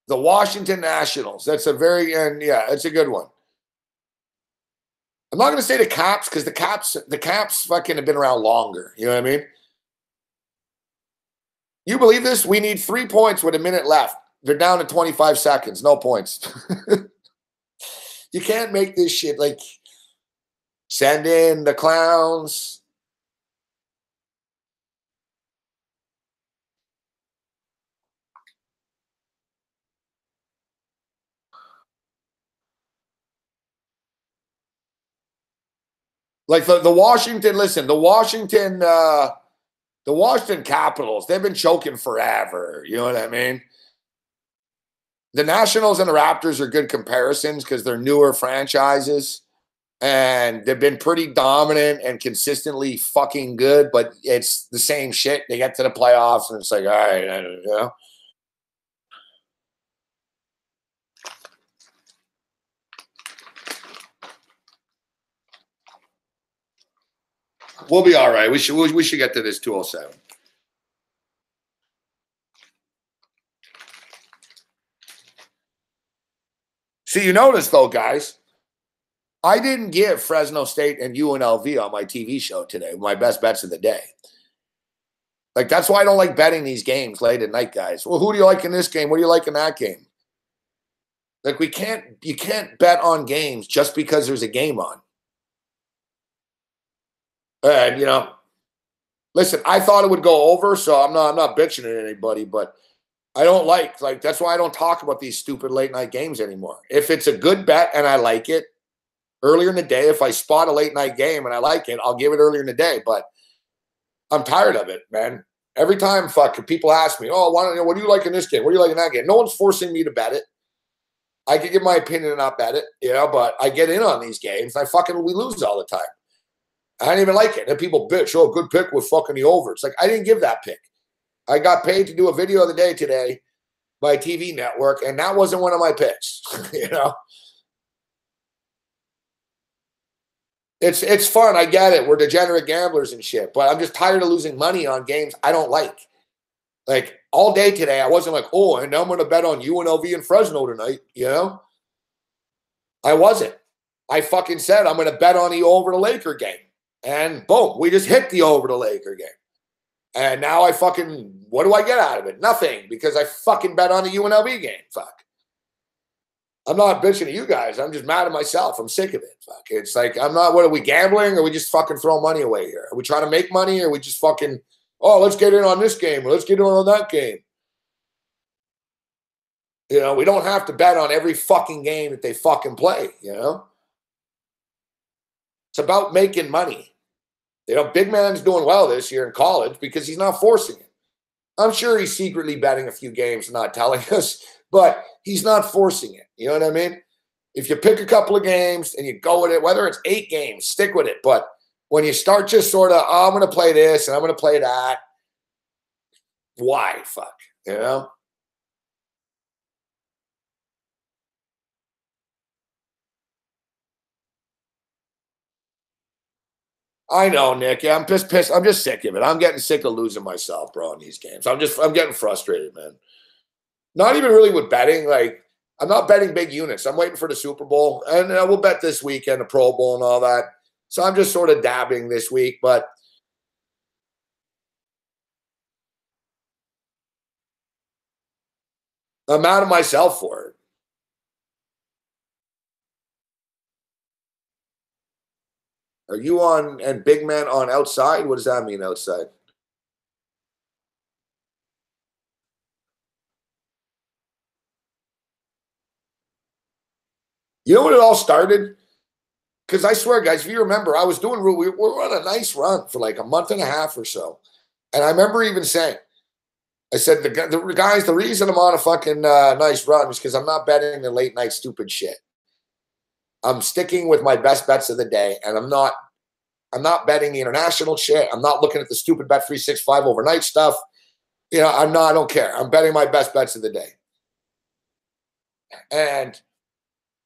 The Washington Nationals. That's a very, and yeah, it's a good one. I'm not going to say the Caps because the Caps fucking have been around longer. You know what I mean? You believe this? We need 3 points with a minute left. They're down to 25 seconds. No points. You can't make this shit like send in the clowns. Like the Washington, listen, the Washington Capitals, they've been choking forever. You know what I mean? The Nationals and the Raptors are good comparisons because they're newer franchises and they've been pretty dominant and consistently fucking good, but it's the same shit. They get to the playoffs and it's like, all right, you know. We'll be all right. We should get to this 207. See, you notice though, guys, I didn't give Fresno State and UNLV on my TV show today, my best bets of the day. Like, that's why I don't like betting these games late at night, guys. Well, who do you like in this game? What do you like in that game? Like, you can't bet on games just because there's a game on. And, you know, listen, I thought it would go over, so I'm not bitching at anybody, but I don't like that's why I don't talk about these stupid late night games anymore. If it's a good bet and I like it earlier in the day, if I spot a late night game and I like it, I'll give it earlier in the day. But I'm tired of it, man. Every time people ask me, oh, what do you like in this game? What do you like in that game? No one's forcing me to bet it. I could give my opinion and not bet it, you know, but I get in on these games. We lose all the time. I don't even like it. And people bitch, oh, good pick with fucking the over. It's like, I didn't give that pick. I got paid to do a video of the day today by TV network, and that wasn't one of my picks, you know? It's fun. I get it. We're degenerate gamblers and shit, but I'm just tired of losing money on games I don't like. Like, all day today, I wasn't like, oh, and now I'm going to bet on UNLV and Fresno tonight, you know? I wasn't. I fucking said I'm going to bet on the over the Laker game. And boom, we just hit the over the Laker game. And now what do I get out of it? Nothing, because I fucking bet on the UNLV game. Fuck. I'm not bitching at you guys. I'm just mad at myself. I'm sick of it. Fuck. It's like, what are we gambling? Or are we just fucking throwing money away here? Are we trying to make money? Or are we just fucking, oh, let's get in on this game. Or let's get in on that game. You know, we don't have to bet on every fucking game that they fucking play, you know? It's about making money. You know, Big Man's doing well this year in college because he's not forcing it. I'm sure he's secretly betting a few games and not telling us, but he's not forcing it. You know what I mean? If you pick a couple of games and you go with it, whether it's 8 games, stick with it. But when you start just sort of, oh, I'm going to play this and I'm going to play that, why? Fuck, you know? I know, Nick. Yeah, I'm just pissed. I'm just sick of it. I'm getting sick of losing myself, bro, in these games. I'm getting frustrated, man. Not even really with betting. Like, I'm not betting big units. I'm waiting for the Super Bowl. And we'll bet this weekend, the Pro Bowl and all that. So I'm just sort of dabbing this week. But I'm mad at myself for it. Are you on and Big Man on outside? What does that mean, outside? You know when it all started? Because I swear, guys, if you remember, I was doing, we were on a nice run for like a month and a half or so. And I remember even saying, I said, the guys, the reason I'm on a fucking nice run is because I'm not betting the late night stupid shit. I'm sticking with my best bets of the day, and I'm not betting the international shit. I'm not looking at the stupid Bet365 overnight stuff. You know, I don't care. I'm betting my best bets of the day. And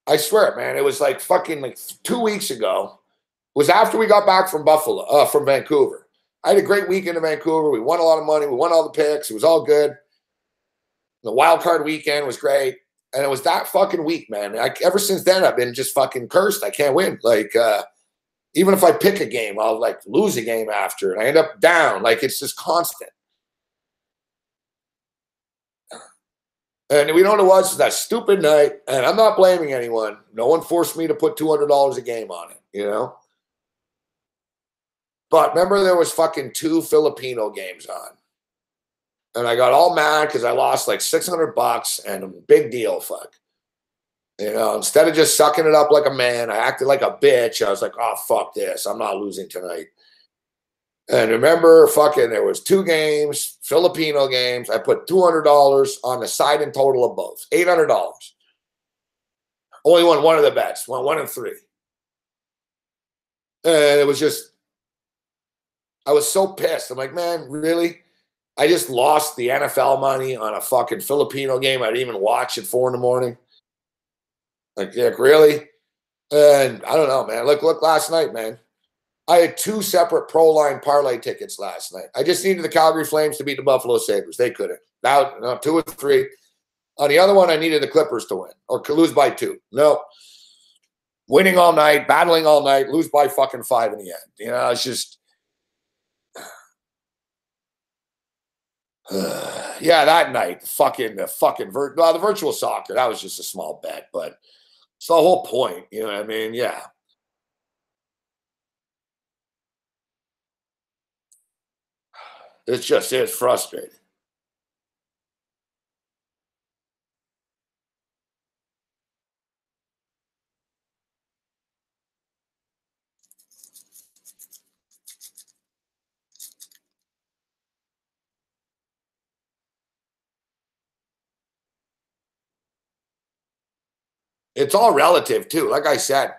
I swear, man, it was like fucking like 2 weeks ago. It was after we got back from from Vancouver. I had a great weekend in Vancouver. We won a lot of money. We won all the picks. It was all good. The wild card weekend was great. And it was that fucking week, man. Ever since then, I've been just fucking cursed. I can't win. Like, even if I pick a game, I'll like lose a game after, and I end up down. Like, it's just constant. And we know what it was that stupid night. And I'm not blaming anyone. No one forced me to put $200 a game on it, you know? But remember, there was fucking 2 Filipino games on. And I got all mad because I lost like $600 and a big deal, fuck. You know, instead of just sucking it up like a man, I acted like a bitch. I was like, oh, fuck this. I'm not losing tonight. And remember, fucking, there was 2 games, Filipino games. I put $200 on the side and total of both. $800. Only won one of the bets. Won 1 and 3. And it was just, I was so pissed. I'm like, man, really? I just lost the NFL money on a fucking Filipino game I didn't even watch at 4 in the morning. Like, really? And I don't know, man. Look last night, man. I had 2 separate pro line parlay tickets last night. I just needed the Calgary Flames to beat the Buffalo Sabres. They couldn't. Now, no, 2 or 3. On the other one, I needed the Clippers to win or to lose by 2. No. Winning all night, battling all night, lose by fucking 5 in the end. You know, it's just, yeah, that night, the virtual soccer, that was just a small bet, but it's the whole point. You know what I mean? Yeah. It's frustrating. It's all relative too. Like I said,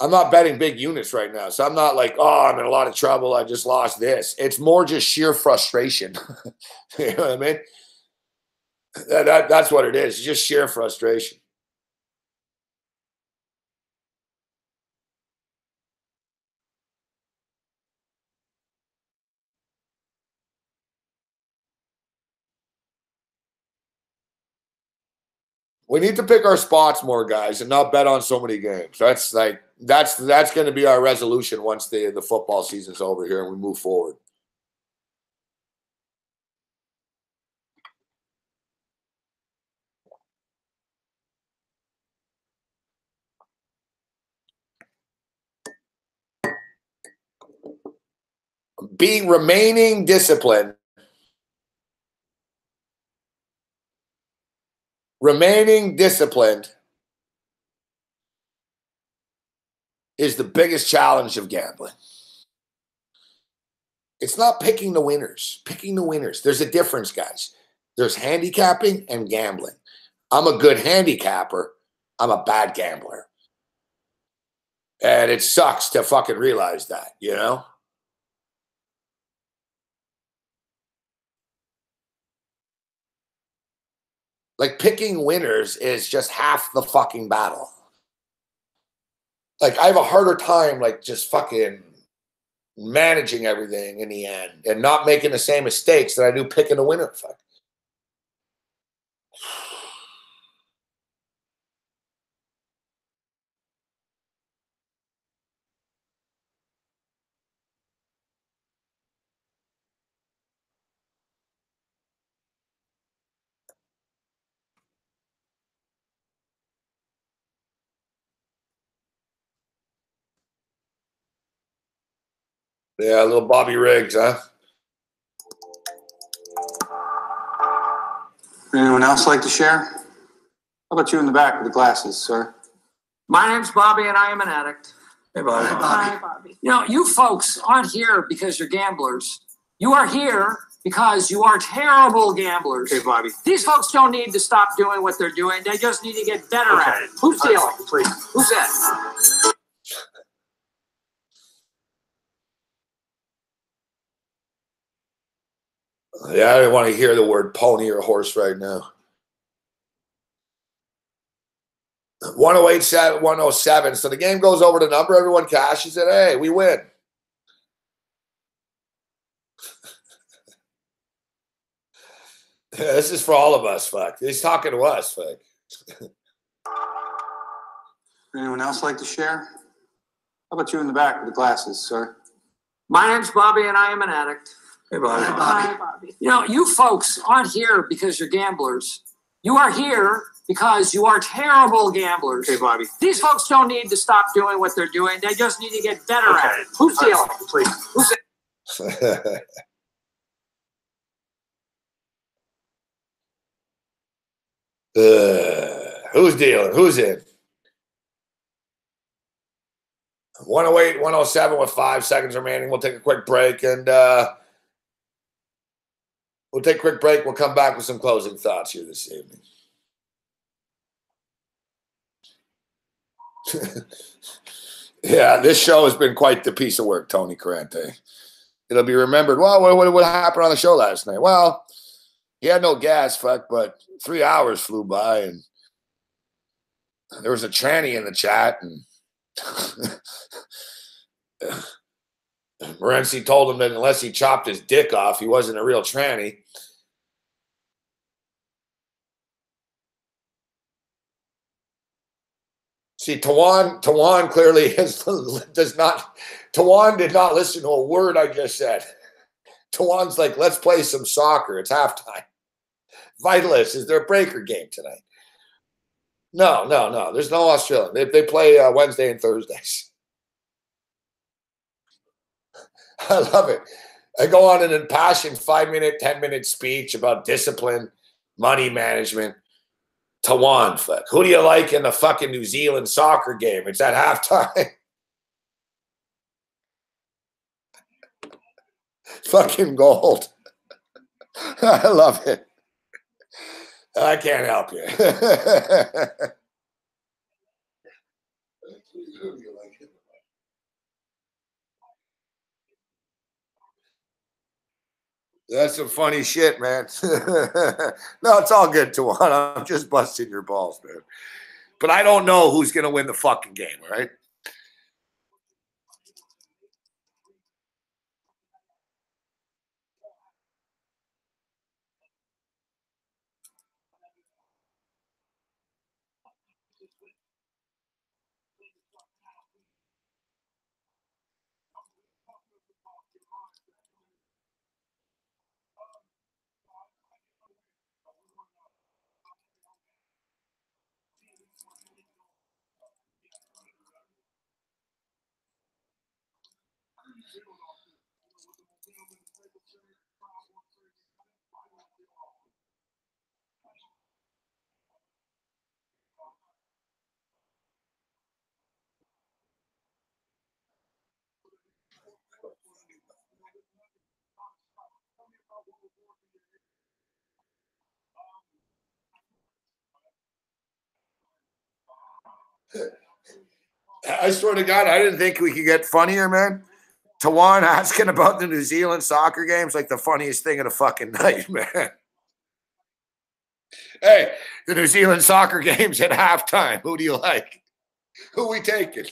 I'm not betting big units right now. So I'm not like, oh, I'm in a lot of trouble. I just lost this. It's more just sheer frustration. You know what I mean? That's what it is. It's just sheer frustration. We need to pick our spots more, guys, and not bet on so many games. That's going to be our resolution once the football season's over here and we move forward. Remaining disciplined. Remaining disciplined is the biggest challenge of gambling. It's not picking the winners. Picking the winners. There's a difference, guys. There's handicapping and gambling. I'm a good handicapper. I'm a bad gambler. And it sucks to fucking realize that, you know? Like, picking winners is just half the fucking battle. Like, I have a harder time, like, just fucking managing everything in the end and not making the same mistakes that I do picking a winner. Fuck. Yeah, a little Bobby Riggs, huh? Anyone else like to share? How about you in the back with the glasses, sir? My name's Bobby, and I am an addict. Hey, Bobby. Hi, Bobby. You know, you folks aren't here because you're gamblers. You are here because you are terrible gamblers. Hey, Bobby. These folks don't need to stop doing what they're doing. They just need to get better at it. Who's dealing? Please. Who's that? Yeah, I don't want to hear the word pony or horse right now. 108, 107. So the game goes over the number. Everyone cashes it. Hey, we win. This is for all of us, fuck. He's talking to us, fuck. Anyone else like to share? How about you in the back with the glasses, sir? My name's Bobby, and I am an addict. Hey, Bobby. Hi, Bobby. You know, you folks aren't here because you're gamblers. You are here because you are terrible gamblers. Hey, Bobby. These folks don't need to stop doing what they're doing. They just need to get better at it. Who's dealing? Please. Who's it? Who's dealing? Who's in? 108, 107 with 5 seconds remaining. We'll take a quick break and we'll take a quick break. We'll come back with some closing thoughts here this evening. Yeah, this show has been quite the piece of work, Tony Carente. It'll be remembered. Well, what happened on the show last night? Well, he had no gas, fuck, but 3 hours flew by, and there was a tranny in the chat, and Morency told him that unless he chopped his dick off, he wasn't a real tranny. See, Tawan clearly Tawan did not listen to a word I just said. Tawan's like, let's play some soccer. It's halftime. Vitalist, is there a breaker game tonight? No. There's no Australian. They play Wednesday and Thursdays. I love it. I go on an impassioned 5-minute, 10-minute speech about discipline, money management. Tawan, fuck. Who do you like in the fucking New Zealand soccer game? It's at halftime. Fucking gold. I love it. I can't help you. That's some funny shit, man. No, it's all good, Tawan. I'm just busting your balls, man. But I don't know who's going to win the fucking game, right? I swear to God, I didn't think we could get funnier, man. Tawan asking about the New Zealand soccer games like the funniest thing of the fucking night, man. Hey, the New Zealand soccer games at halftime. Who do you like? Who we taking?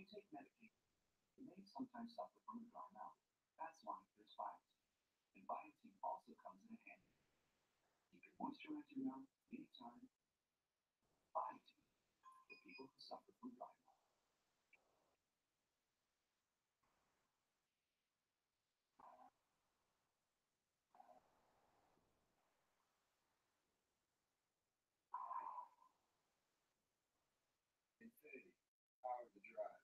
you take medication, you may sometimes suffer from a dry mouth. That's why there's Biotin. And Biotin also comes in handy. You can moisturize your mouth anytime. Biotin, for people who suffer from dry mouth. Infinity, power to drive.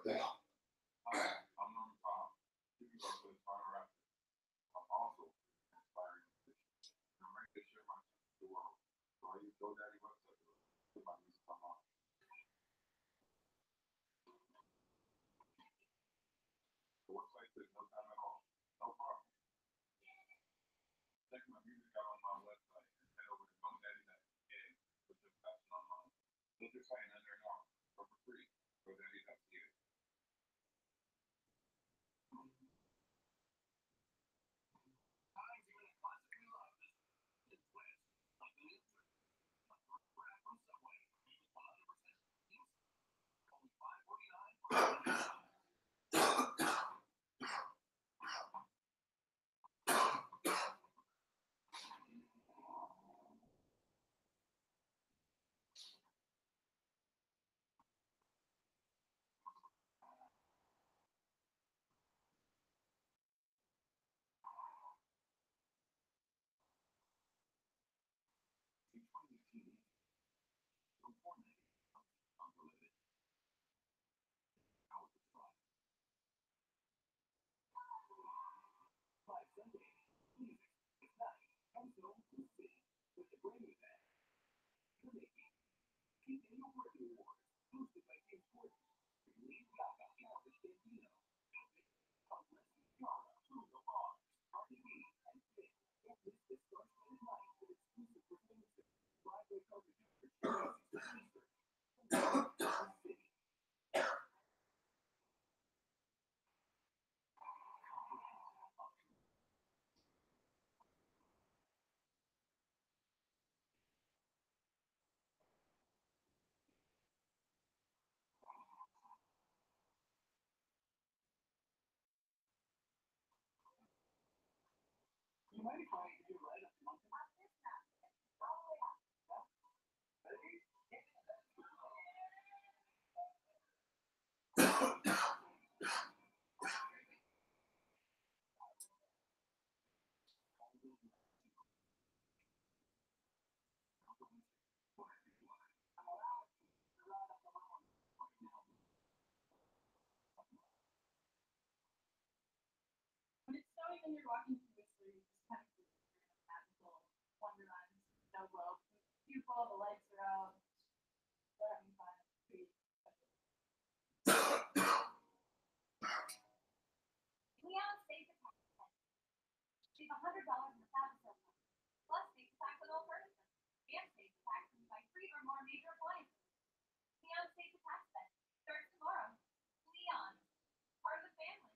I'm on top. You can go to the final rapid. I'm also inspiring musician. And I'm ready to share my music with the world. So I use GoDaddy website to put my music online. The website says no time at all. No problem. Check my music out on my website and head over to GoDaddy.ca for just passing online. Look your site under now for free. GoDaddy.ca. You might be trying to do right up month. When it's snowing and you're walking through Whistler, you just kind of feel like magical wonderland, snow globe. It's beautiful, the lights are out, they're having fun. It's pretty special. Leon State Attack Event. Save $100 in the Fab Sale Fund. Plus, State Attack with all furniture. And State Attack can buy 3 or more major appliances. Leon State Attack Event starts tomorrow. Leon, part of the family.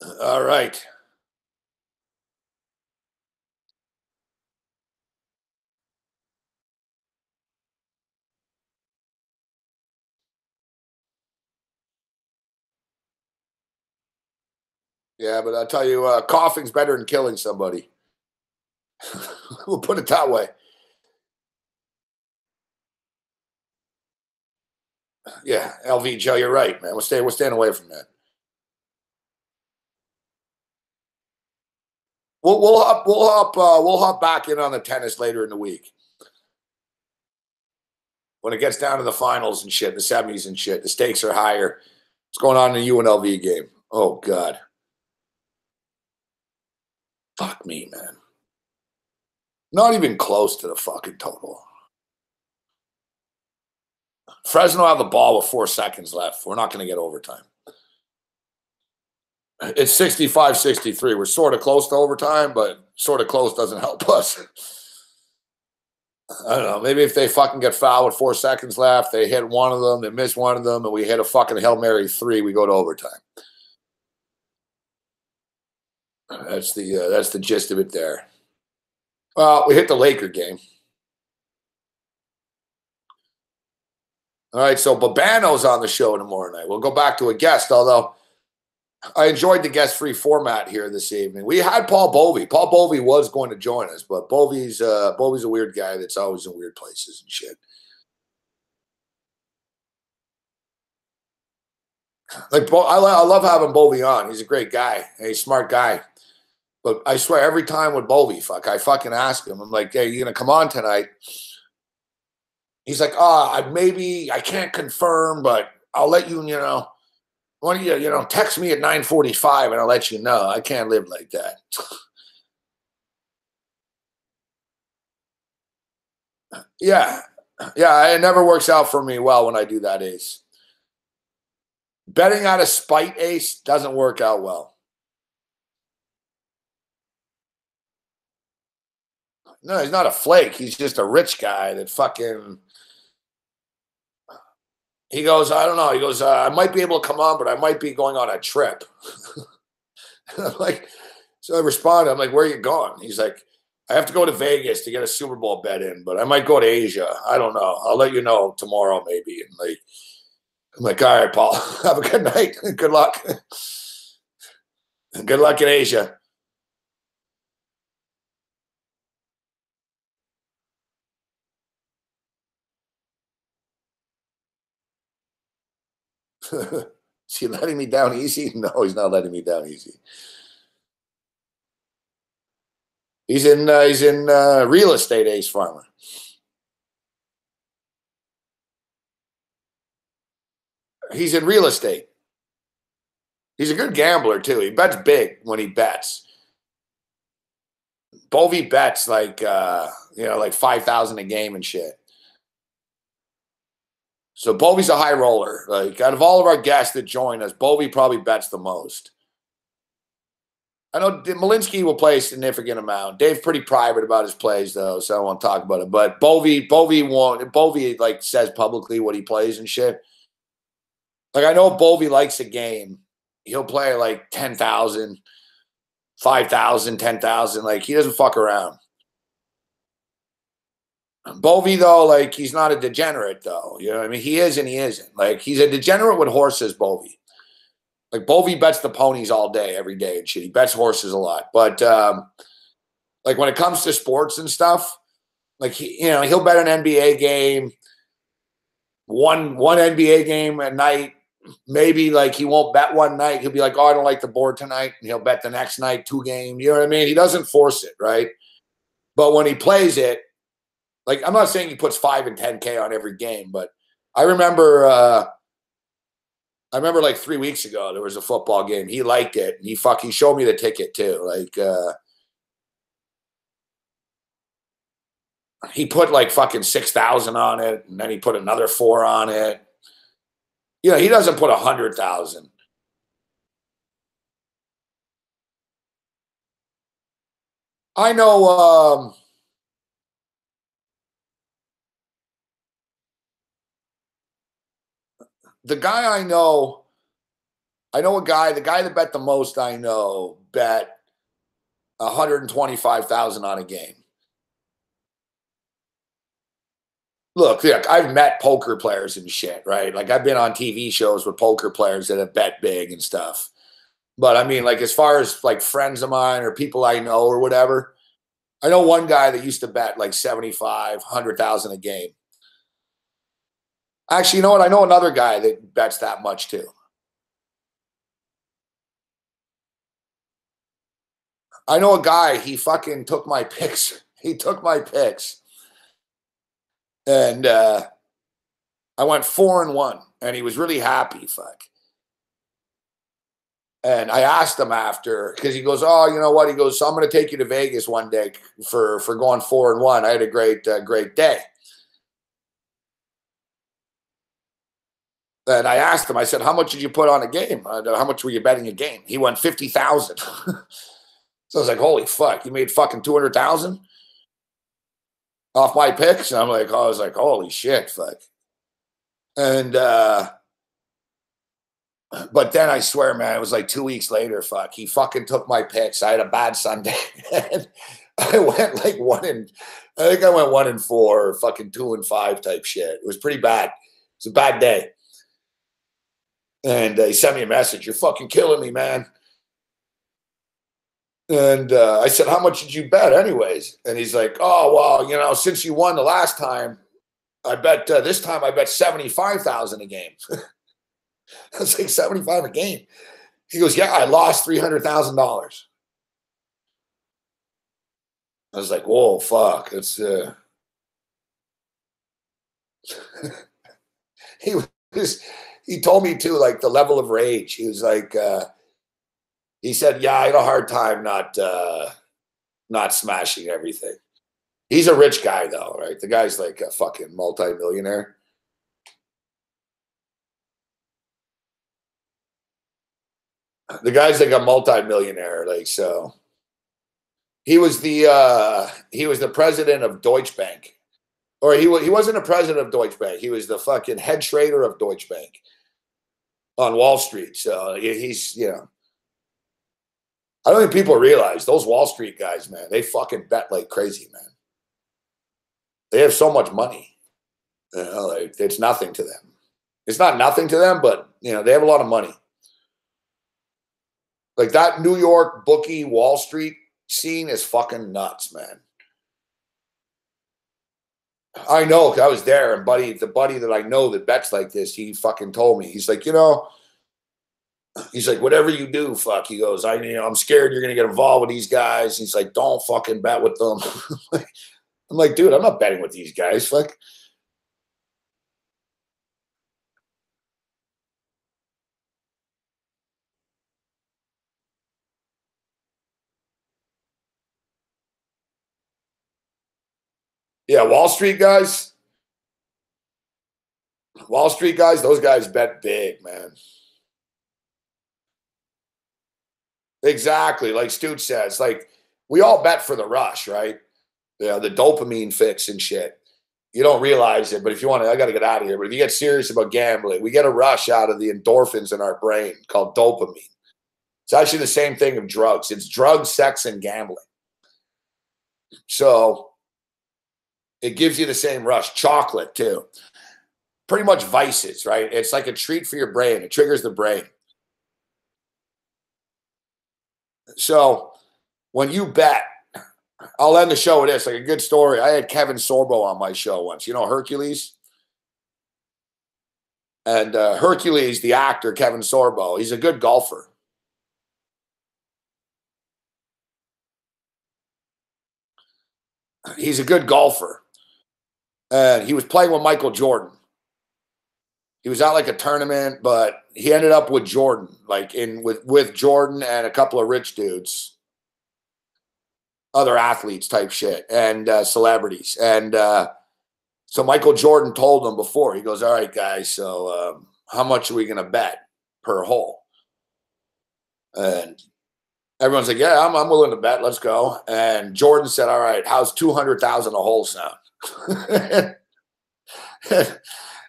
All right. Yeah, but I'll tell you, coughing's better than killing somebody. We'll put it that way. Yeah, LV Joe, you're right, man. We're staying away from that. We'll hop back in on the tennis later in the week when it gets down to the finals and shit, the semis and shit. The stakes are higher. What's going on in the UNLV game? Oh God, fuck me, man. Not even close to the fucking total. Fresno have the ball with 4 seconds left. We're not going to get overtime. It's 65-63. We're sort of close to overtime, but sort of close doesn't help us. I don't know. Maybe if they fucking get fouled with 4 seconds left, they hit one of them, they miss one of them, and we hit a fucking Hail Mary 3, we go to overtime. That's the gist of it there. Well, we hit the Laker game. All right, so Babano's on the show tomorrow night. We'll go back to a guest, although I enjoyed the guest-free format here this evening. We had Paul Bovey. Paul Bovey was going to join us, but Bovey's a weird guy that's always in weird places and shit. Like I love having Bovey on. He's a great guy. He's a smart guy. But I swear, every time with Bovey, I fucking ask him. I'm like, hey, you gonna come on tonight? He's like, maybe I can't confirm, but I'll let you, why don't you, text me at 9:45 and I'll let you know. I can't live like that. Yeah. It never works out for me well when I do that, Ace. Betting out of spite, Ace, doesn't work out well. No, he's not a flake. He's just a rich guy that fucking... He goes, I don't know. He goes, I might be able to come on, but I might be going on a trip. I'm like, so I responded. I'm like, where are you going? He's like, I have to go to Vegas to get a Super Bowl bet in, but I might go to Asia. I don't know. I'll let you know tomorrow, maybe. And like, I'm like, all right, Paul. Have a good night. Good luck. Good luck in Asia. Is he letting me down easy? No, he's not letting me down easy. He's in real estate, Ace Farmer. He's in real estate. He's a good gambler too. He bets big when he bets. Bovey bets like 5,000 a game and shit. So Bovey's a high roller. Like out of all of our guests that join us, Bovey probably bets the most. I know Malinsky will play a significant amount. Dave's pretty private about his plays, though, so I don't want to talk about it. But Bovey won't. Bovey like says publicly what he plays and shit. Like I know if Bovey likes a game, he'll play like 10,000, 5,000, 10,000. Like he doesn't fuck around. Bovey, though, like he's not a degenerate, though. You know what I mean? He is and he isn't. Like he's a degenerate with horses, Bovey. Like Bovey bets the ponies all day, every day and shit. He bets horses a lot. But like when it comes to sports and stuff, like he'll bet an NBA game, one NBA game at night. Maybe like he won't bet one night. He'll be like, oh, I don't like the board tonight. And he'll bet the next night 2 games. You know what I mean? He doesn't force it, right? But when he plays it, like I'm not saying he puts 5 and 10K on every game, but I remember like 3 weeks ago, there was a football game. He liked it. And he showed me the ticket too. Like, he put like fucking 6,000 on it. And then he put another 4 on it. You know, he doesn't put 100,000. I know, the guy I know I know a guy, the guy that bet the most I know bet 125,000 on a game. Look, I've met poker players and shit, right? Like I've been on TV shows with poker players that have bet big and stuff. But I mean, like as far as like friends of mine or people I know or whatever, I know one guy that used to bet like 75, 100,000 a game. Actually, you know what? I know another guy that bets that much too. I know a guy, he fucking took my picks. He took my picks. And I went 4-1, and he was really happy, fuck. And I asked him after, because he goes, oh, you know what? He goes, so I'm going to take you to Vegas one day for going 4-1. I had a great day. And I asked him, I said, how much did you put on a game? How much were you betting a game? He went 50,000. So I was like, holy fuck, you made fucking 200,000 off my picks? And I was like, holy shit, fuck. And, but then I swear, man, it was like 2 weeks later, fuck, he fucking took my picks. I had a bad Sunday. And I went like I think I went 1-4 or fucking 2-5 type shit. It was pretty bad. It was a bad day. And he sent me a message. You're fucking killing me, man. And I said, how much did you bet anyways? And he's like, oh, well, you know, since you won the last time, I bet this time I bet 75,000 a game. I was like, 75 a game? He goes, yeah, I lost $300,000. I was like, whoa, fuck. It's he told me too, like the level of rage. He was like, he said, yeah, I had a hard time not smashing everything. He's a rich guy though, right? The guy's like a fucking multi-millionaire. The guy's like a multi-millionaire, like, so he was the president of Deutsche Bank. Or he wasn't a president of Deutsche Bank. He was the fucking head trader of Deutsche Bank on Wall Street. So he's, you know, I don't think people realize those Wall Street guys, man, they fucking bet like crazy, man. They have so much money. You know, like, it's nothing to them. It's not nothing to them, but, you know, they have a lot of money. Like that New York bookie Wall Street scene is fucking nuts, man. I know, 'cause I was there, and the buddy that I know that bets like this, he fucking told me. He's like, you know, he's like, whatever you do, fuck. He goes, I'm scared you're gonna get involved with these guys. He's like, don't fucking bet with them. I'm like, dude, I'm not betting with these guys. Fuck. Yeah, Wall Street guys, those guys bet big, man. Exactly. Like Stu says, like we all bet for the rush, right? Yeah, the dopamine fix and shit. You don't realize it, but if you want to, I got to get out of here. But if you get serious about gambling, we get a rush out of the endorphins in our brain called dopamine. It's actually the same thing of drugs. It's drugs, sex, and gambling. So it gives you the same rush. Chocolate, too. Pretty much vices, right? It's like a treat for your brain. It triggers the brain. So when you bet, I'll end the show with this, like a good story. I had Kevin Sorbo on my show once. You know Hercules? And Hercules, the actor, Kevin Sorbo, he's a good golfer. He's a good golfer. And he was playing with Michael Jordan. He was at like a tournament, but he ended up with Jordan, like with Jordan and a couple of rich dudes, other athletes type shit, and celebrities. And so Michael Jordan told them before, he goes, all right, guys, so how much are we going to bet per hole? And everyone's like, yeah, I'm willing to bet. Let's go. And Jordan said, all right, how's 200,000 a hole sound?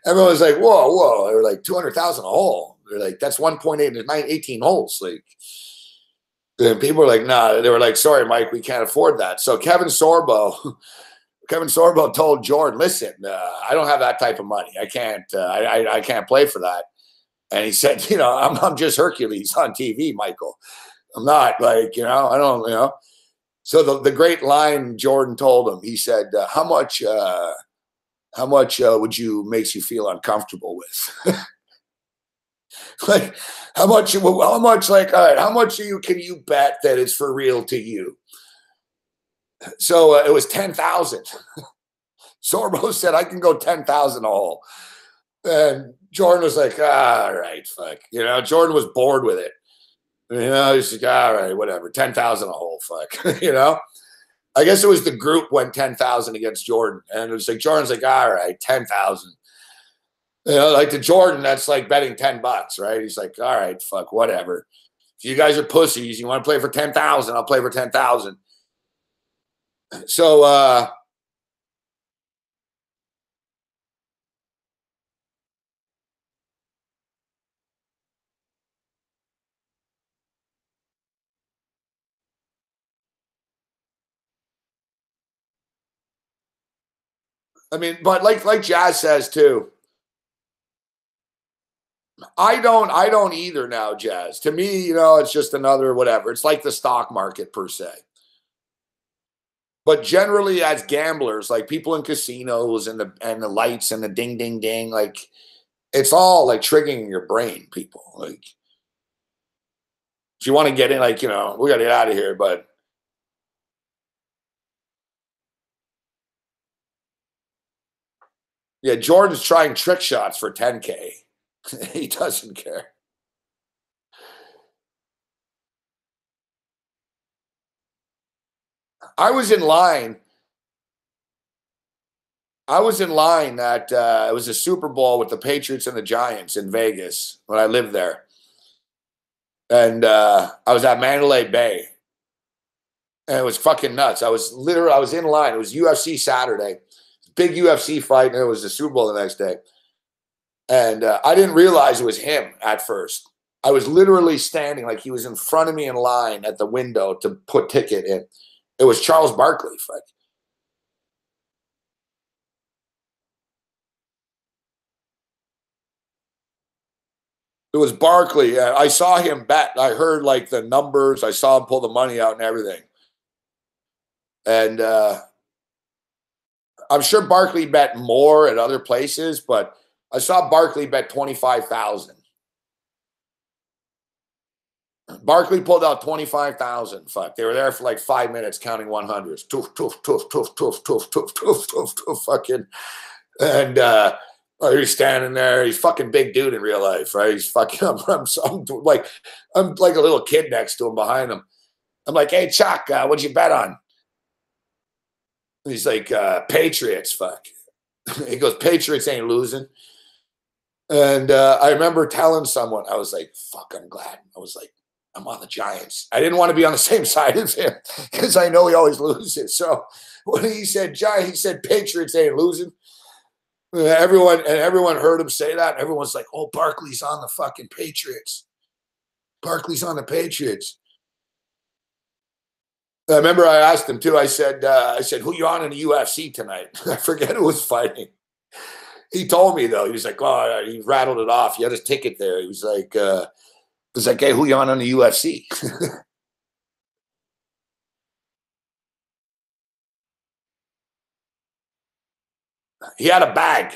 Everyone was like, whoa. They were like, 200,000 a hole. They're like, that's 1.8 and 18 holes. Like, and people were like, nah. They were like, sorry, Mike, we can't afford that. So Kevin Sorbo told Jordan, listen, I don't have that type of money. I can't. I can't play for that. And he said, you know, I'm just Hercules on TV, Michael. I'm not like, you know, I don't, you know. So the great line Jordan told him, he said, how much would you makes you feel uncomfortable with? Like, how much, like, all right, how much can you bet that it's for real to you? So it was 10,000. Sorbo said, I can go 10,000 a hole. And Jordan was like, all right, fuck. You know, Jordan was bored with it. You know, he's like, all right, whatever, 10,000 a hole, fuck. You know, I guess it was the group went 10,000 against Jordan. And it was like, Jordan's like, all right, 10,000. You know, like to Jordan, that's like betting $10, right? He's like, all right, fuck, whatever. If you guys are pussies, you want to play for 10,000, I'll play for 10,000. So, I mean, but like Jazz says too, I don't either now, Jazz. To me, you know, it's just another whatever. It's like the stock market per se. But generally, as gamblers, like people in casinos and the lights and the ding ding ding, like it's all like triggering your brain, people. Like if you want to get in, like, you know, we gotta get out of here, but yeah, Jordan's trying trick shots for 10K. He doesn't care. I was in line at it was a Super Bowl with the Patriots and the Giants in Vegas when I lived there. And I was at Mandalay Bay. And it was fucking nuts. I was in line. It was UFC Saturday. Big UFC fight, and it was the Super Bowl the next day. And I didn't realize it was him at first. I was literally standing like he was in front of me in line at the window to put ticket in. It was Charles Barkley. Fuck. It was Barkley. I saw him bet. I heard like the numbers. I saw him pull the money out and everything. And I'm sure Barkley bet more at other places, but I saw Barkley bet 25,000. Barkley pulled out 25,000. Fuck. They were there for like 5 minutes counting 100s. Toof, toof, toof, toof, toof, toof, toof, toof, toof, toof, fucking. And he's standing there. He's fucking big dude in real life, right? He's fucking, I'm like a little kid next to him behind him. I'm like, hey, Chuck, what'd you bet on? He's like, Patriots, fuck. He goes, Patriots ain't losing. And I remember telling someone, I was like, fuck, I'm glad. I was like, I'm on the Giants. I didn't want to be on the same side as him because I know he always loses. So when he said Giants, he said Patriots ain't losing. Everyone heard him say that. Everyone's like, oh, Barkley's on the fucking Patriots. Barkley's on the Patriots. I remember I asked him too. I said, who you on in the UFC tonight? I forget who was fighting. He told me though. He was like, oh, he rattled it off. He had his ticket there. He was like, hey, who you on the UFC? He had a bag.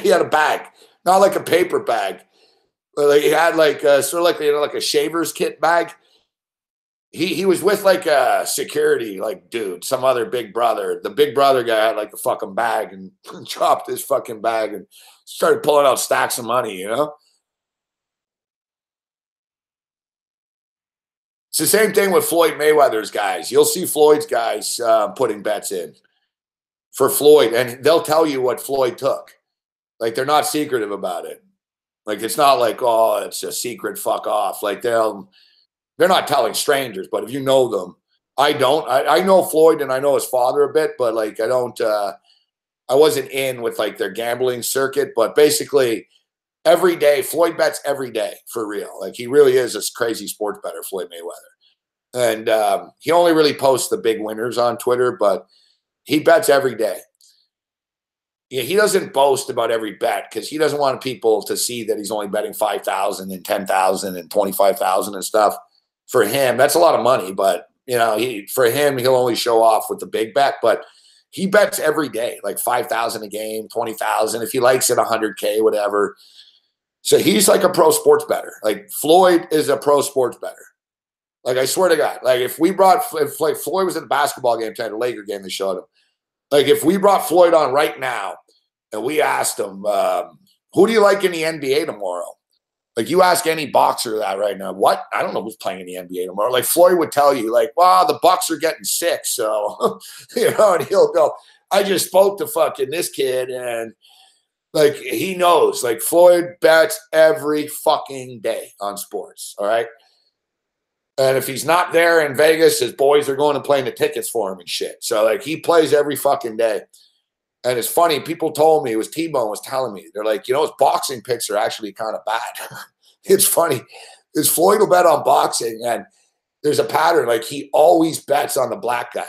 He had a bag, not like a paper bag. But like he had like sort of like, you know, like a shaver's kit bag. He was with like a security like dude, some other big brother. The big brother guy had like a fucking bag and dropped his fucking bag and started pulling out stacks of money, you know? It's the same thing with Floyd Mayweather's guys. You'll see Floyd's guys putting bets in for Floyd, and they'll tell you what Floyd took. Like they're not secretive about it. Like it's not like, oh, it's a secret, fuck off. Like they're not telling strangers, but if you know them, I don't. I know Floyd and I know his father a bit, but like I don't. I wasn't in with like their gambling circuit, but basically every day. Floyd bets every day for real. Like he really is this crazy sports bettor, Floyd Mayweather. And he only really posts the big winners on Twitter, but he bets every day. Yeah, he doesn't boast about every bet because he doesn't want people to see that he's only betting 5,000 and 10,000 and 25,000 and stuff. For him, that's a lot of money, but you know, for him, he'll only show off with the big bet. But he bets every day, like 5,000 a game, 20,000. If he likes it, 100K, whatever. So he's like a pro sports bettor. Like Floyd is a pro sports bettor. Like I swear to God, like if like Floyd was at a basketball game tonight, a Laker game, they showed him. Like if we brought Floyd on right now and we asked him, who do you like in the NBA tomorrow? Like you ask any boxer that right now, what? I don't know who's playing in the NBA tomorrow. Like Floyd would tell you, like, well, the Bucks are getting sick. So, you know, and he'll go, I just spoke to fucking this kid and like he knows, like Floyd bets every fucking day on sports. All right. And if he's not there in Vegas, his boys are going and playing the tickets for him and shit. So like he plays every fucking day. And it's funny, people told me, it was T-Bone was telling me, they're like, you know, his boxing picks are actually kind of bad. It's funny. Because Floyd will bet on boxing and there's a pattern. Like he always bets on the black guy.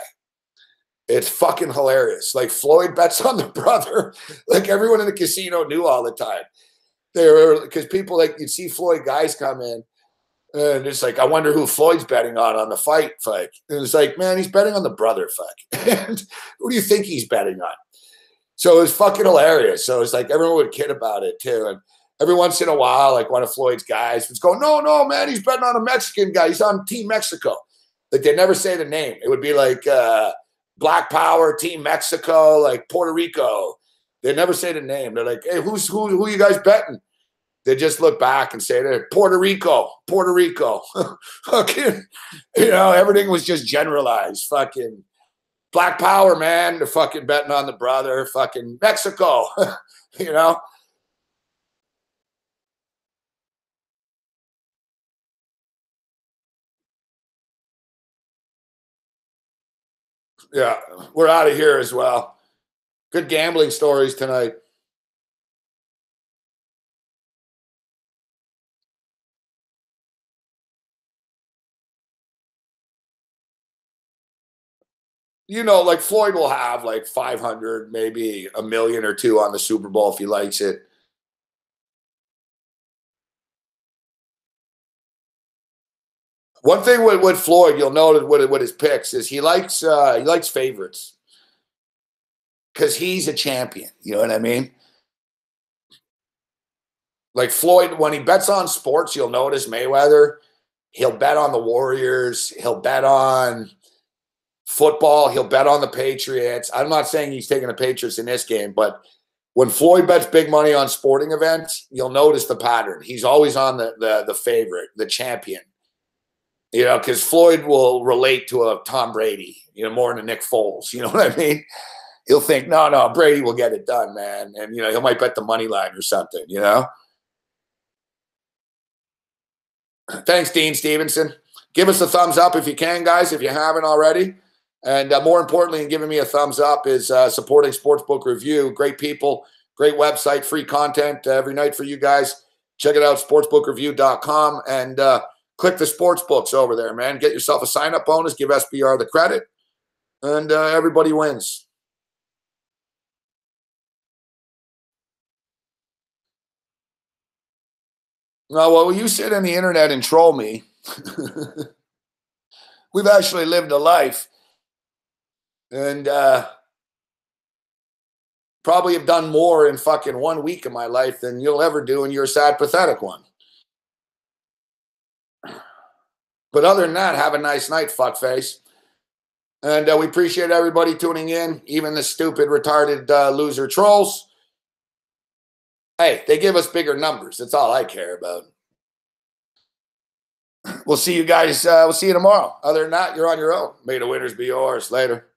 It's fucking hilarious. Like Floyd bets on the brother. Like everyone in the casino knew all the time. They were, because people like, you'd see Floyd guys come in. And it's like, I wonder who Floyd's betting on the fight. And it's like, man, he's betting on the brother. And who do you think he's betting on? So it was fucking hilarious. So it's like everyone would kid about it too. And every once in a while, like one of Floyd's guys was going, no, man, he's betting on a Mexican guy. He's on Team Mexico. Like they never say the name. It would be like Black Power, Team Mexico, like Puerto Rico. They never say the name. They're like, hey, who you guys betting? They just look back and say, Puerto Rico. Fucking, you know, everything was just generalized. Fucking Black Power, man. They're fucking betting on the brother. Fucking Mexico, you know. Yeah, we're out of here as well. Good gambling stories tonight. You know, like Floyd will have like 500, maybe $1 million or $2 million on the Super Bowl if he likes it. One thing with Floyd, you'll notice with his picks is he likes favorites because he's a champion. You know what I mean? Like Floyd, when he bets on sports, you'll notice Mayweather, he'll bet on the Warriors, he'll bet on football, he'll bet on the Patriots. I'm not saying he's taking the Patriots in this game, but when Floyd bets big money on sporting events, you'll notice the pattern. He's always on the favorite, the champion. You know, because Floyd will relate to a Tom Brady, you know, more than Nick Foles. You know what I mean? He'll think, no, Brady will get it done, man. And, you know, he might bet the money line or something, you know? Thanks, Dean Stevenson. Give us a thumbs up if you can, guys, if you haven't already. And more importantly, in giving me a thumbs up is supporting Sportsbook Review. Great people, great website, free content every night for you guys. Check it out, sportsbookreview.com. And click the sports books over there, man. Get yourself a sign-up bonus. Give SBR the credit. And everybody wins. No, well, you sit on the internet and troll me. We've actually lived a life. And probably have done more in fucking 1 week of my life than you'll ever do in your sad, pathetic one. But other than that, have a nice night, fuckface. And we appreciate everybody tuning in, even the stupid, retarded loser trolls. Hey, they give us bigger numbers. That's all I care about. We'll see you guys. We'll see you tomorrow. Other than that, you're on your own. May the winners be yours. Later.